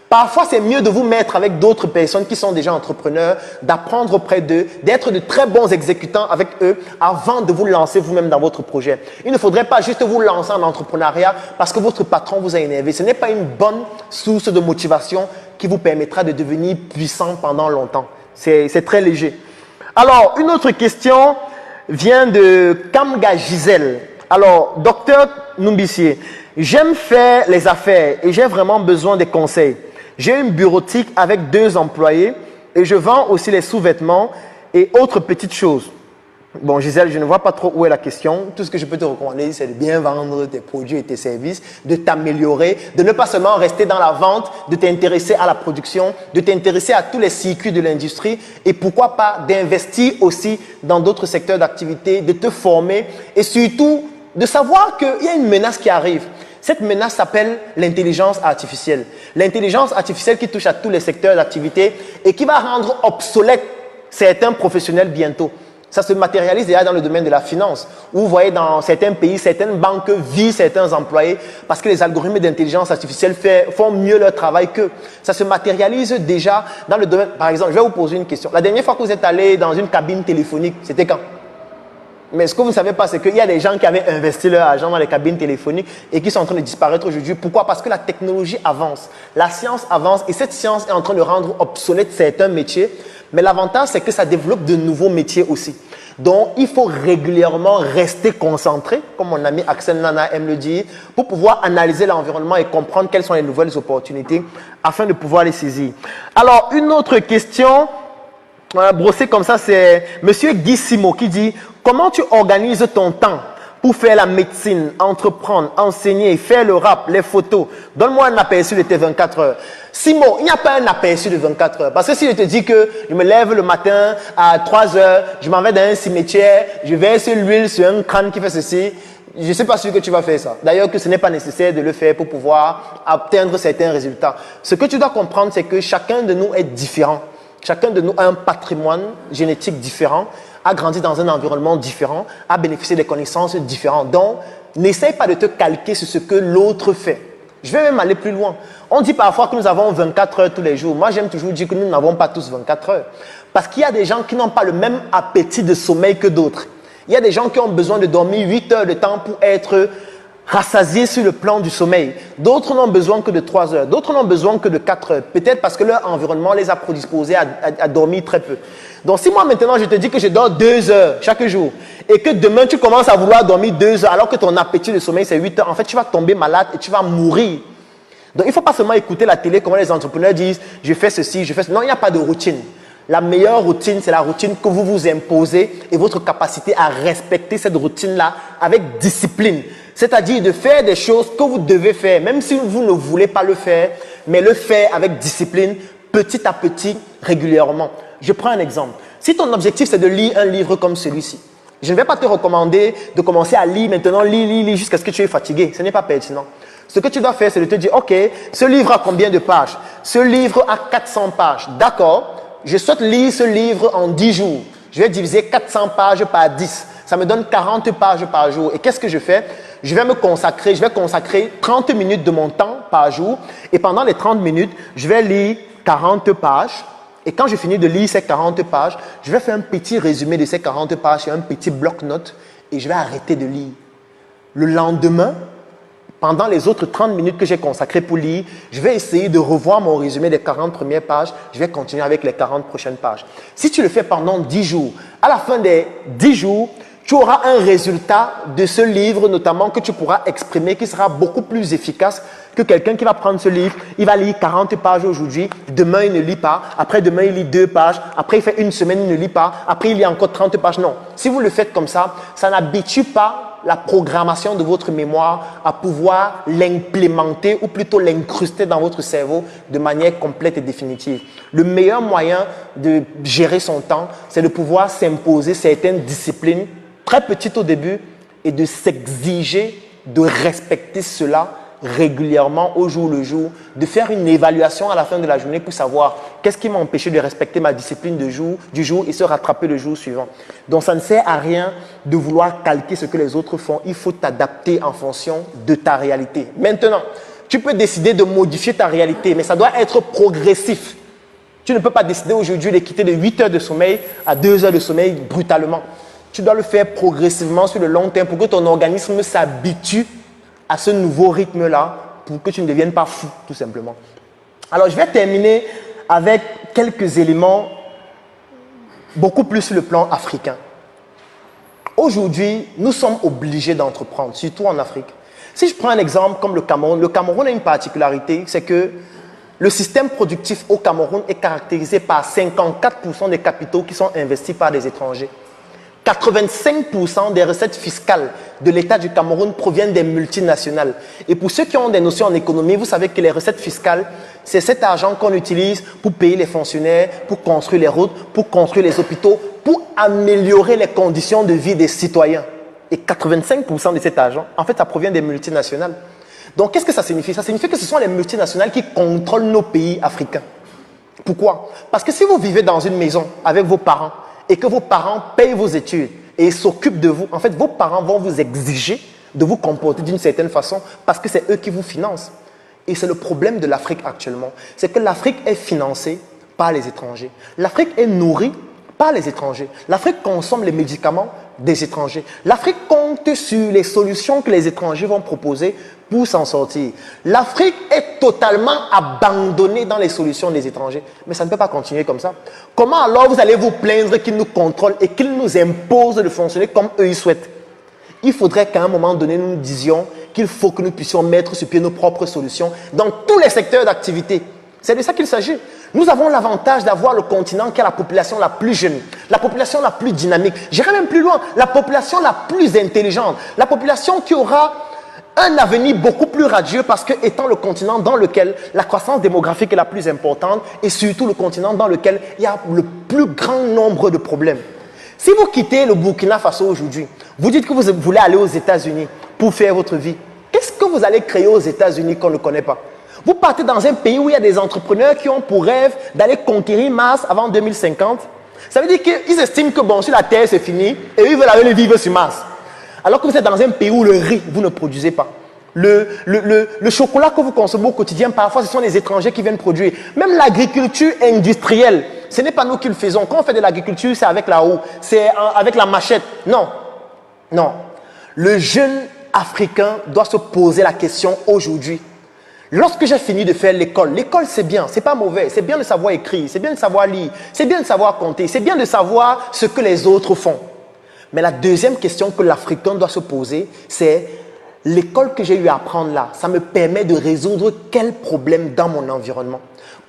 Parfois, c'est mieux de vous mettre avec d'autres personnes qui sont déjà entrepreneurs, d'apprendre auprès d'eux, d'être de très bons exécutants avec eux avant de vous lancer vous-même dans votre projet. Il ne faudrait pas juste vous lancer en entrepreneuriat parce que votre patron vous a énervé. Ce n'est pas une bonne source de motivation qui vous permettra de devenir puissant pendant longtemps. C'est très léger. Alors, une autre question vient de Kamga Gisèle. Alors, docteur Numbissier, j'aime faire les affaires et j'ai vraiment besoin des conseils. J'ai une bureautique avec 2 employés et je vends aussi les sous-vêtements et autres petites choses. Bon, Gisèle, je ne vois pas trop où est la question. Tout ce que je peux te recommander, c'est de bien vendre tes produits et tes services, de t'améliorer, de ne pas seulement rester dans la vente, de t'intéresser à la production, de t'intéresser à tous les circuits de l'industrie et pourquoi pas d'investir aussi dans d'autres secteurs d'activité, de te former et surtout de savoir qu'il y a une menace qui arrive. Cette menace s'appelle l'intelligence artificielle. L'intelligence artificielle qui touche à tous les secteurs d'activité et qui va rendre obsolètes certains professionnels bientôt. Ça se matérialise déjà dans le domaine de la finance, où vous voyez dans certains pays, certaines banques virent certains employés parce que les algorithmes d'intelligence artificielle font mieux leur travail qu'eux. Ça se matérialise déjà dans le domaine. Par exemple, je vais vous poser une question. La dernière fois que vous êtes allé dans une cabine téléphonique, c'était quand? Mais ce que vous ne savez pas, c'est qu'il y a des gens qui avaient investi leur argent dans les cabines téléphoniques et qui sont en train de disparaître aujourd'hui. Pourquoi? Parce que la technologie avance, la science avance et cette science est en train de rendre obsolètes certains métiers. Mais l'avantage, c'est que ça développe de nouveaux métiers aussi. Donc, il faut régulièrement rester concentré, comme mon ami Axel Nana aime le dire, pour pouvoir analyser l'environnement et comprendre quelles sont les nouvelles opportunités afin de pouvoir les saisir. Alors, une autre question brossée comme ça, c'est M. Guy Simo qui dit: comment tu organises ton temps pour faire la médecine, entreprendre, enseigner, faire le rap, les photos? Donne-moi un aperçu de tes 24 heures. Simon, il n'y a pas un aperçu de 24 heures. Parce que si je te dis que je me lève le matin à 3 heures, je m'en vais dans un cimetière, je verse l'huile sur un crâne qui fait ceci, Je ne suis pas sûr que tu vas faire ça. D'ailleurs, que ce n'est pas nécessaire de le faire pour pouvoir atteindre certains résultats. Ce que tu dois comprendre, c'est que chacun de nous est différent. Chacun de nous a un patrimoine génétique différent, a grandi dans un environnement différent, a bénéficié des connaissances différentes. Donc, n'essaye pas de te calquer sur ce que l'autre fait. Je vais même aller plus loin. On dit parfois que nous avons 24 heures tous les jours. Moi, j'aime toujours dire que nous n'avons pas tous 24 heures. Parce qu'il y a des gens qui n'ont pas le même appétit de sommeil que d'autres. Il y a des gens qui ont besoin de dormir 8 heures de temps pour être rassasiés sur le plan du sommeil. D'autres n'ont besoin que de 3 heures. D'autres n'ont besoin que de 4 heures. Peut-être parce que leur environnement les a prédisposés à dormir très peu. Donc, si moi maintenant je te dis que je dors 2 heures chaque jour et que demain tu commences à vouloir dormir 2 heures alors que ton appétit de sommeil c'est 8 heures, en fait tu vas tomber malade et tu vas mourir. Donc, il ne faut pas seulement écouter la télé, comment les entrepreneurs disent « je fais ceci, je fais ceci ». Non, il n'y a pas de routine. La meilleure routine, c'est la routine que vous vous imposez et votre capacité à respecter cette routine-là avec discipline. C'est-à-dire de faire des choses que vous devez faire, même si vous ne voulez pas le faire, mais le faire avec discipline, petit à petit, régulièrement. Je prends un exemple. Si ton objectif, c'est de lire un livre comme celui-ci, je ne vais pas te recommander de commencer à lire maintenant, lire jusqu'à ce que tu es fatigué. Ce n'est pas pertinent. Ce que tu dois faire, c'est de te dire, OK, ce livre a combien de pages? Ce livre a 400 pages. D'accord, je souhaite lire ce livre en 10 jours. Je vais diviser 400 pages par 10. Ça me donne 40 pages par jour. Et qu'est-ce que je fais? Je vais consacrer 30 minutes de mon temps par jour. Et pendant les 30 minutes, je vais lire 40 pages. Et quand je finis de lire ces 40 pages, je vais faire un petit résumé de ces 40 pages sur un petit bloc-notes et je vais arrêter de lire. Le lendemain, pendant les autres 30 minutes que j'ai consacrées pour lire, je vais essayer de revoir mon résumé des 40 premières pages. Je vais continuer avec les 40 prochaines pages. Si tu le fais pendant 10 jours, à la fin des 10 jours, tu auras un résultat de ce livre, notamment que tu pourras exprimer, qui sera beaucoup plus efficace que quelqu'un qui va prendre ce livre. Il va lire 40 pages aujourd'hui, demain il ne lit pas, après demain il lit 2 pages, après il fait une semaine, il ne lit pas, après il lit encore 30 pages. Non, si vous le faites comme ça n'habitue pas la programmation de votre mémoire à pouvoir l'implémenter ou plutôt l'incruster dans votre cerveau de manière complète et définitive. Le meilleur moyen de gérer son temps, c'est de pouvoir s'imposer certaines disciplines très petites au début et de s'exiger de respecter cela régulièrement au jour le jour, de faire une évaluation à la fin de la journée pour savoir qu'est-ce qui m'a empêché de respecter ma discipline du jour et se rattraper le jour suivant. Donc, ça ne sert à rien de vouloir calquer ce que les autres font. Il faut t'adapter en fonction de ta réalité. Maintenant, tu peux décider de modifier ta réalité, mais ça doit être progressif. Tu ne peux pas décider aujourd'hui de quitter de 8 heures de sommeil à 2 heures de sommeil brutalement. Tu dois le faire progressivement sur le long terme pour que ton organisme s'habitue à ce nouveau rythme-là pour que tu ne deviennes pas fou, tout simplement. Alors, je vais terminer avec quelques éléments beaucoup plus sur le plan africain. Aujourd'hui, nous sommes obligés d'entreprendre, surtout en Afrique. Si je prends un exemple comme le Cameroun a une particularité, c'est que le système productif au Cameroun est caractérisé par 54% des capitaux qui sont investis par des étrangers. 85% des recettes fiscales de l'État du Cameroun proviennent des multinationales. Et pour ceux qui ont des notions en économie, vous savez que les recettes fiscales, c'est cet argent qu'on utilise pour payer les fonctionnaires, pour construire les routes, pour construire les hôpitaux, pour améliorer les conditions de vie des citoyens. Et 85% de cet argent, en fait, ça provient des multinationales. Donc, qu'est-ce que ça signifie? Ça signifie que ce sont les multinationales qui contrôlent nos pays africains. Pourquoi? Parce que si vous vivez dans une maison avec vos parents, et que vos parents payent vos études et s'occupent de vous, en fait, vos parents vont vous exiger de vous comporter d'une certaine façon parce que c'est eux qui vous financent. Et c'est le problème de l'Afrique actuellement. C'est que l'Afrique est financée par les étrangers. L'Afrique est nourrie par les étrangers. L'Afrique consomme les médicaments des étrangers. L'Afrique compte sur les solutions que les étrangers vont proposer pour s'en sortir. L'Afrique est totalement abandonnée dans les solutions des étrangers. Mais ça ne peut pas continuer comme ça. Comment alors vous allez vous plaindre qu'ils nous contrôlent et qu'ils nous imposent de fonctionner comme eux ils souhaitent? Il faudrait qu'à un moment donné, nous nous disions qu'il faut que nous puissions mettre sur pied nos propres solutions dans tous les secteurs d'activité. C'est de ça qu'il s'agit. Nous avons l'avantage d'avoir le continent qui a la population la plus jeune, la population la plus dynamique. J'irai même plus loin, la population la plus intelligente, la population qui aura un avenir beaucoup plus radieux parce que étant le continent dans lequel la croissance démographique est la plus importante et surtout le continent dans lequel il y a le plus grand nombre de problèmes. Si vous quittez le Burkina Faso aujourd'hui, vous dites que vous voulez aller aux États-Unis pour faire votre vie, qu'est-ce que vous allez créer aux États-Unis qu'on ne connaît pas? Vous partez dans un pays où il y a des entrepreneurs qui ont pour rêve d'aller conquérir Mars avant 2050. Ça veut dire qu'ils estiment que bon, sur la Terre c'est fini et ils veulent aller vivre sur Mars. Alors que vous êtes dans un pays où le riz, vous ne produisez pas. Le chocolat que vous consommez au quotidien, parfois ce sont les étrangers qui viennent produire. Même l'agriculture industrielle, ce n'est pas nous qui le faisons. Quand on fait de l'agriculture, c'est avec la houe, c'est avec la machette. Non, non. Le jeune Africain doit se poser la question aujourd'hui. Lorsque j'ai fini de faire l'école c'est bien, c'est pas mauvais, c'est bien de savoir écrire, c'est bien de savoir lire, c'est bien de savoir compter, c'est bien de savoir ce que les autres font. Mais la deuxième question que l'Africain doit se poser, c'est l'école que j'ai eu à apprendre là, ça me permet de résoudre quel problème dans mon environnement?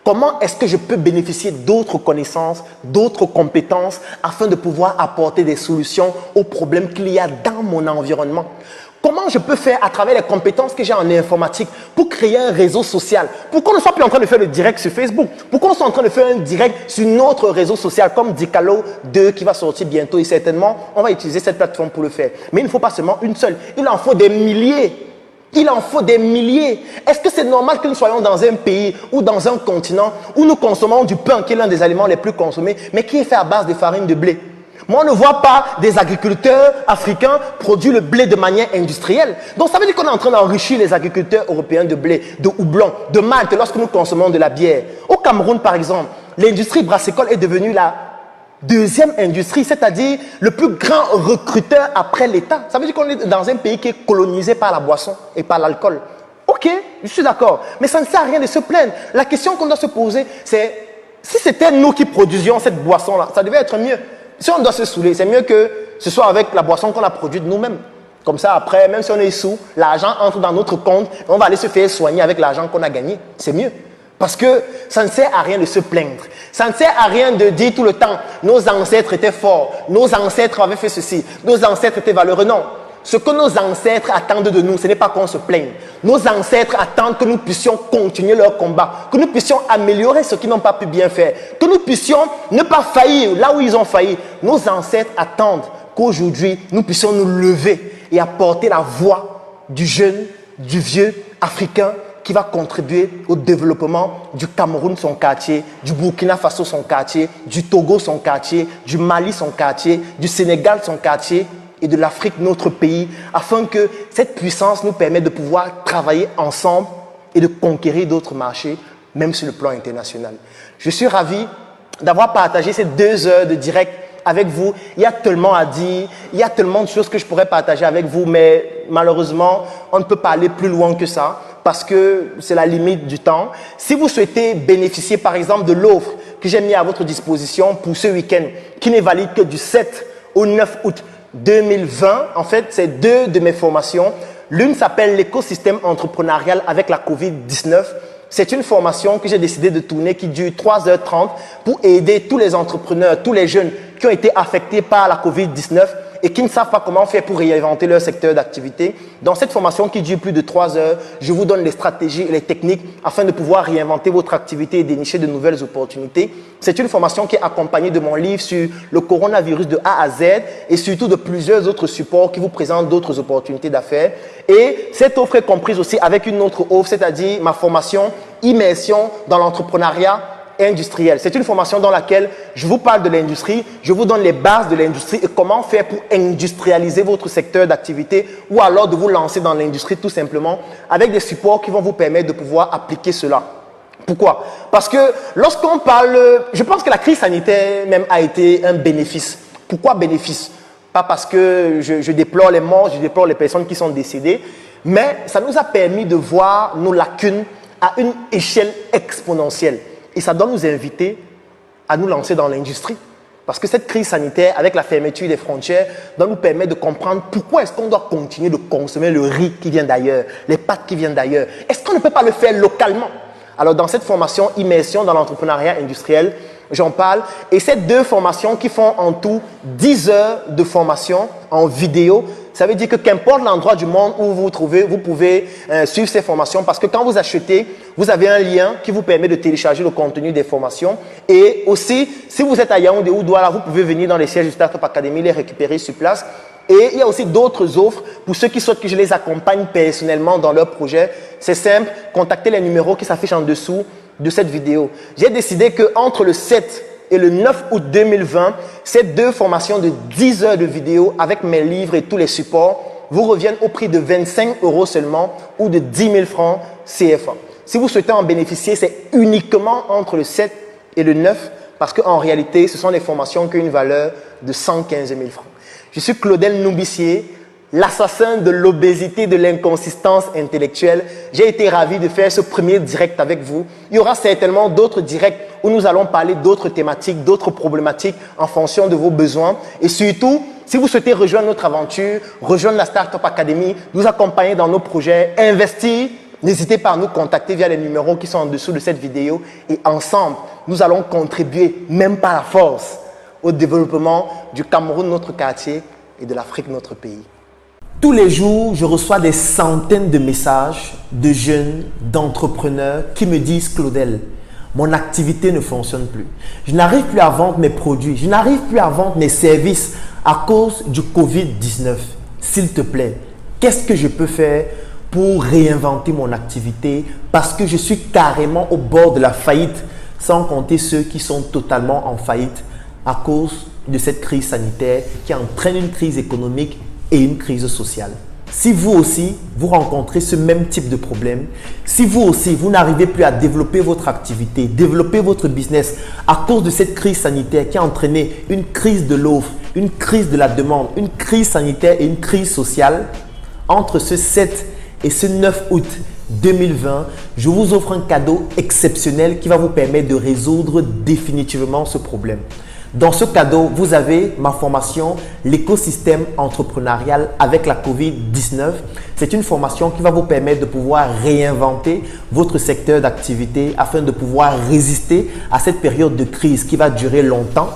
Comment est-ce que je peux bénéficier d'autres connaissances, d'autres compétences afin de pouvoir apporter des solutions aux problèmes qu'il y a dans mon environnement? Comment je peux faire à travers les compétences que j'ai en informatique pour créer un réseau social? Pourquoi on ne soit plus en train de faire le direct sur Facebook? Pourquoi on soit en train de faire un direct sur notre réseau social comme Dicalo 2 qui va sortir bientôt et certainement on va utiliser cette plateforme pour le faire. Mais il ne faut pas seulement une seule, il en faut des milliers. Il en faut des milliers. Est-ce que c'est normal que nous soyons dans un pays ou dans un continent où nous consommons du pain qui est l'un des aliments les plus consommés mais qui est fait à base de farine de blé? Moi, on ne voit pas des agriculteurs africains produire le blé de manière industrielle. Donc, ça veut dire qu'on est en train d'enrichir les agriculteurs européens de blé, de houblon, de malt lorsque nous consommons de la bière. Au Cameroun, par exemple, l'industrie brassicole est devenue la deuxième industrie, c'est-à-dire le plus grand recruteur après l'État. Ça veut dire qu'on est dans un pays qui est colonisé par la boisson et par l'alcool. Ok, je suis d'accord, mais ça ne sert à rien de se plaindre. La question qu'on doit se poser, c'est si c'était nous qui produisions cette boisson-là, ça devait être mieux. Si on doit se saouler, c'est mieux que ce soit avec la boisson qu'on a produite nous-mêmes. Comme ça, après, même si on est sous, l'argent entre dans notre compte, on va aller se faire soigner avec l'argent qu'on a gagné. C'est mieux. Parce que ça ne sert à rien de se plaindre. Ça ne sert à rien de dire tout le temps, nos ancêtres étaient forts, nos ancêtres avaient fait ceci, nos ancêtres étaient valeureux. Non. Ce que nos ancêtres attendent de nous, ce n'est pas qu'on se plaigne. Nos ancêtres attendent que nous puissions continuer leur combat, que nous puissions améliorer ce qu'ils n'ont pas pu bien faire, que nous puissions ne pas faillir là où ils ont failli. Nos ancêtres attendent qu'aujourd'hui, nous puissions nous lever et apporter la voix du jeune, du vieux africain qui va contribuer au développement du Cameroun, son quartier, du Burkina Faso, son quartier, du Togo, son quartier, du Mali, son quartier, du Sénégal, son quartier, et de l'Afrique, notre pays, afin que cette puissance nous permette de pouvoir travailler ensemble et de conquérir d'autres marchés, même sur le plan international. Je suis ravi d'avoir partagé ces 2 heures de direct avec vous. Il y a tellement à dire, il y a tellement de choses que je pourrais partager avec vous, mais malheureusement, on ne peut pas aller plus loin que ça parce que c'est la limite du temps. Si vous souhaitez bénéficier, par exemple, de l'offre que j'ai mis à votre disposition pour ce week-end, qui n'est valide que du 7 au 9 août 2020, en fait, c'est 2 de mes formations. L'une s'appelle l'écosystème entrepreneurial avec la COVID-19. C'est une formation que j'ai décidé de tourner qui dure 3h30 pour aider tous les entrepreneurs, tous les jeunes qui ont été affectés par la COVID-19 et qui ne savent pas comment faire pour réinventer leur secteur d'activité. Dans cette formation qui dure plus de 3 heures, je vous donne les stratégies et les techniques afin de pouvoir réinventer votre activité et dénicher de nouvelles opportunités. C'est une formation qui est accompagnée de mon livre sur le coronavirus de A à Z et surtout de plusieurs autres supports qui vous présentent d'autres opportunités d'affaires. Et cette offre est comprise aussi avec une autre offre, c'est-à-dire ma formation Immersion dans l'entrepreneuriat industriel. C'est une formation dans laquelle je vous parle de l'industrie, je vous donne les bases de l'industrie et comment faire pour industrialiser votre secteur d'activité ou alors de vous lancer dans l'industrie tout simplement avec des supports qui vont vous permettre de pouvoir appliquer cela. Pourquoi? Parce que lorsqu'on parle, je pense que la crise sanitaire même a été un bénéfice. Pourquoi bénéfice? Pas parce que je déplore les morts, je déplore les personnes qui sont décédées, mais ça nous a permis de voir nos lacunes à une échelle exponentielle. Et ça doit nous inviter à nous lancer dans l'industrie. Parce que cette crise sanitaire, avec la fermeture des frontières, doit nous permettre de comprendre pourquoi est-ce qu'on doit continuer de consommer le riz qui vient d'ailleurs, les pâtes qui viennent d'ailleurs. Est-ce qu'on ne peut pas le faire localement? Alors, dans cette formation Immersion dans l'entrepreneuriat industriel, j'en parle. Et ces 2 formations qui font en tout 10 heures de formation en vidéo Ça veut dire que qu'importe l'endroit du monde où vous vous trouvez, vous pouvez suivre ces formations parce que quand vous achetez, vous avez un lien qui vous permet de télécharger le contenu des formations. Et aussi, si vous êtes à Yaoundé ou Douala, vous pouvez venir dans les sièges du Startup Academy, les récupérer sur place. Et il y a aussi d'autres offres pour ceux qui souhaitent que je les accompagne personnellement dans leur projet. C'est simple, contactez les numéros qui s'affichent en dessous de cette vidéo. J'ai décidé qu'entre le 7 et le 9 août 2020, ces 2 formations de 10 heures de vidéo avec mes livres et tous les supports vous reviennent au prix de 25 € seulement ou de 10 000 francs CFA. Si vous souhaitez en bénéficier, c'est uniquement entre le 7 et le 9 parce qu'en réalité, ce sont des formations qui ont une valeur de 115 000 francs. Je suis Claudel Noubissier, l'assassin de l'obésité, de l'inconsistance intellectuelle. J'ai été ravi de faire ce premier direct avec vous. Il y aura certainement d'autres directs où nous allons parler d'autres thématiques, d'autres problématiques en fonction de vos besoins. Et surtout, si vous souhaitez rejoindre notre aventure, rejoindre la Startup Academy, nous accompagner dans nos projets, investir, n'hésitez pas à nous contacter via les numéros qui sont en dessous de cette vidéo. Et ensemble, nous allons contribuer, même par la force, au développement du Cameroun, notre quartier, et de l'Afrique, notre pays. Tous les jours, je reçois des centaines de messages de jeunes, d'entrepreneurs qui me disent « Claudel, mon activité ne fonctionne plus. Je n'arrive plus à vendre mes produits, je n'arrive plus à vendre mes services à cause du Covid-19. S'il te plaît, qu'est-ce que je peux faire pour réinventer mon activité parce que je suis carrément au bord de la faillite, sans compter ceux qui sont totalement en faillite à cause de cette crise sanitaire qui entraîne une crise économique et une crise sociale. Si vous aussi, vous rencontrez ce même type de problème, si vous aussi, vous n'arrivez plus à développer votre activité, développer votre business à cause de cette crise sanitaire qui a entraîné une crise de l'offre, une crise de la demande, une crise sanitaire et une crise sociale, entre ce 7 et ce 9 août 2020, je vous offre un cadeau exceptionnel qui va vous permettre de résoudre définitivement ce problème. Dans ce cadeau, vous avez ma formation « L'écosystème entrepreneurial avec la Covid-19 ». C'est une formation qui va vous permettre de pouvoir réinventer votre secteur d'activité afin de pouvoir résister à cette période de crise qui va durer longtemps.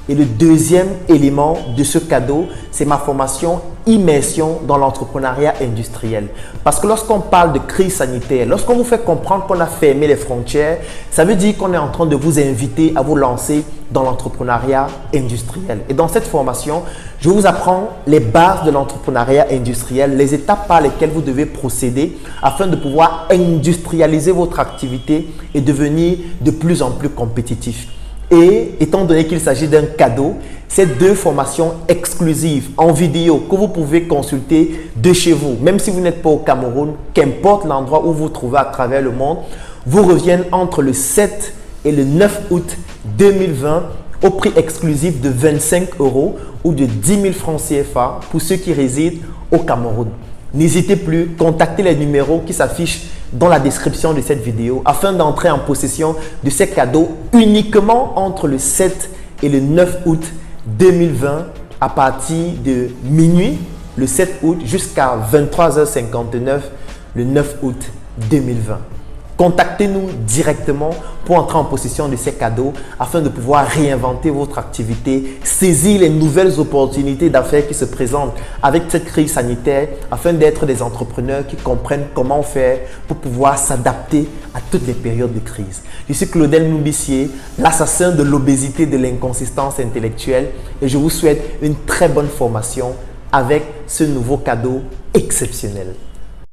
Et le deuxième élément de ce cadeau, c'est ma formation Immersion dans l'entrepreneuriat industriel. Parce que lorsqu'on parle de crise sanitaire, lorsqu'on vous fait comprendre qu'on a fermé les frontières, ça veut dire qu'on est en train de vous inviter à vous lancer dans l'entrepreneuriat industriel. Et dans cette formation, je vous apprends les bases de l'entrepreneuriat industriel, les étapes par lesquelles vous devez procéder afin de pouvoir industrialiser votre activité et devenir de plus en plus compétitif. Et étant donné qu'il s'agit d'un cadeau, ces 2 formations exclusives en vidéo que vous pouvez consulter de chez vous, même si vous n'êtes pas au Cameroun, qu'importe l'endroit où vous vous trouvez à travers le monde, vous reviennent entre le 7 et le 9 août 2020 au prix exclusif de 25 € ou de 10 000 francs CFA pour ceux qui résident au Cameroun. N'hésitez plus, contactez les numéros qui s'affichent dans la description de cette vidéo afin d'entrer en possession de ces cadeaux uniquement entre le 7 et le 9 août 2020 à partir de minuit le 7 août jusqu'à 23h59 le 9 août 2020. Contactez-nous directement pour entrer en possession de ces cadeaux afin de pouvoir réinventer votre activité, saisir les nouvelles opportunités d'affaires qui se présentent avec cette crise sanitaire afin d'être des entrepreneurs qui comprennent comment faire pour pouvoir s'adapter à toutes les périodes de crise. Je suis Claudel Noubissier, l'assassin de l'obésité, de l'inconsistance intellectuelle et je vous souhaite une très bonne formation avec ce nouveau cadeau exceptionnel.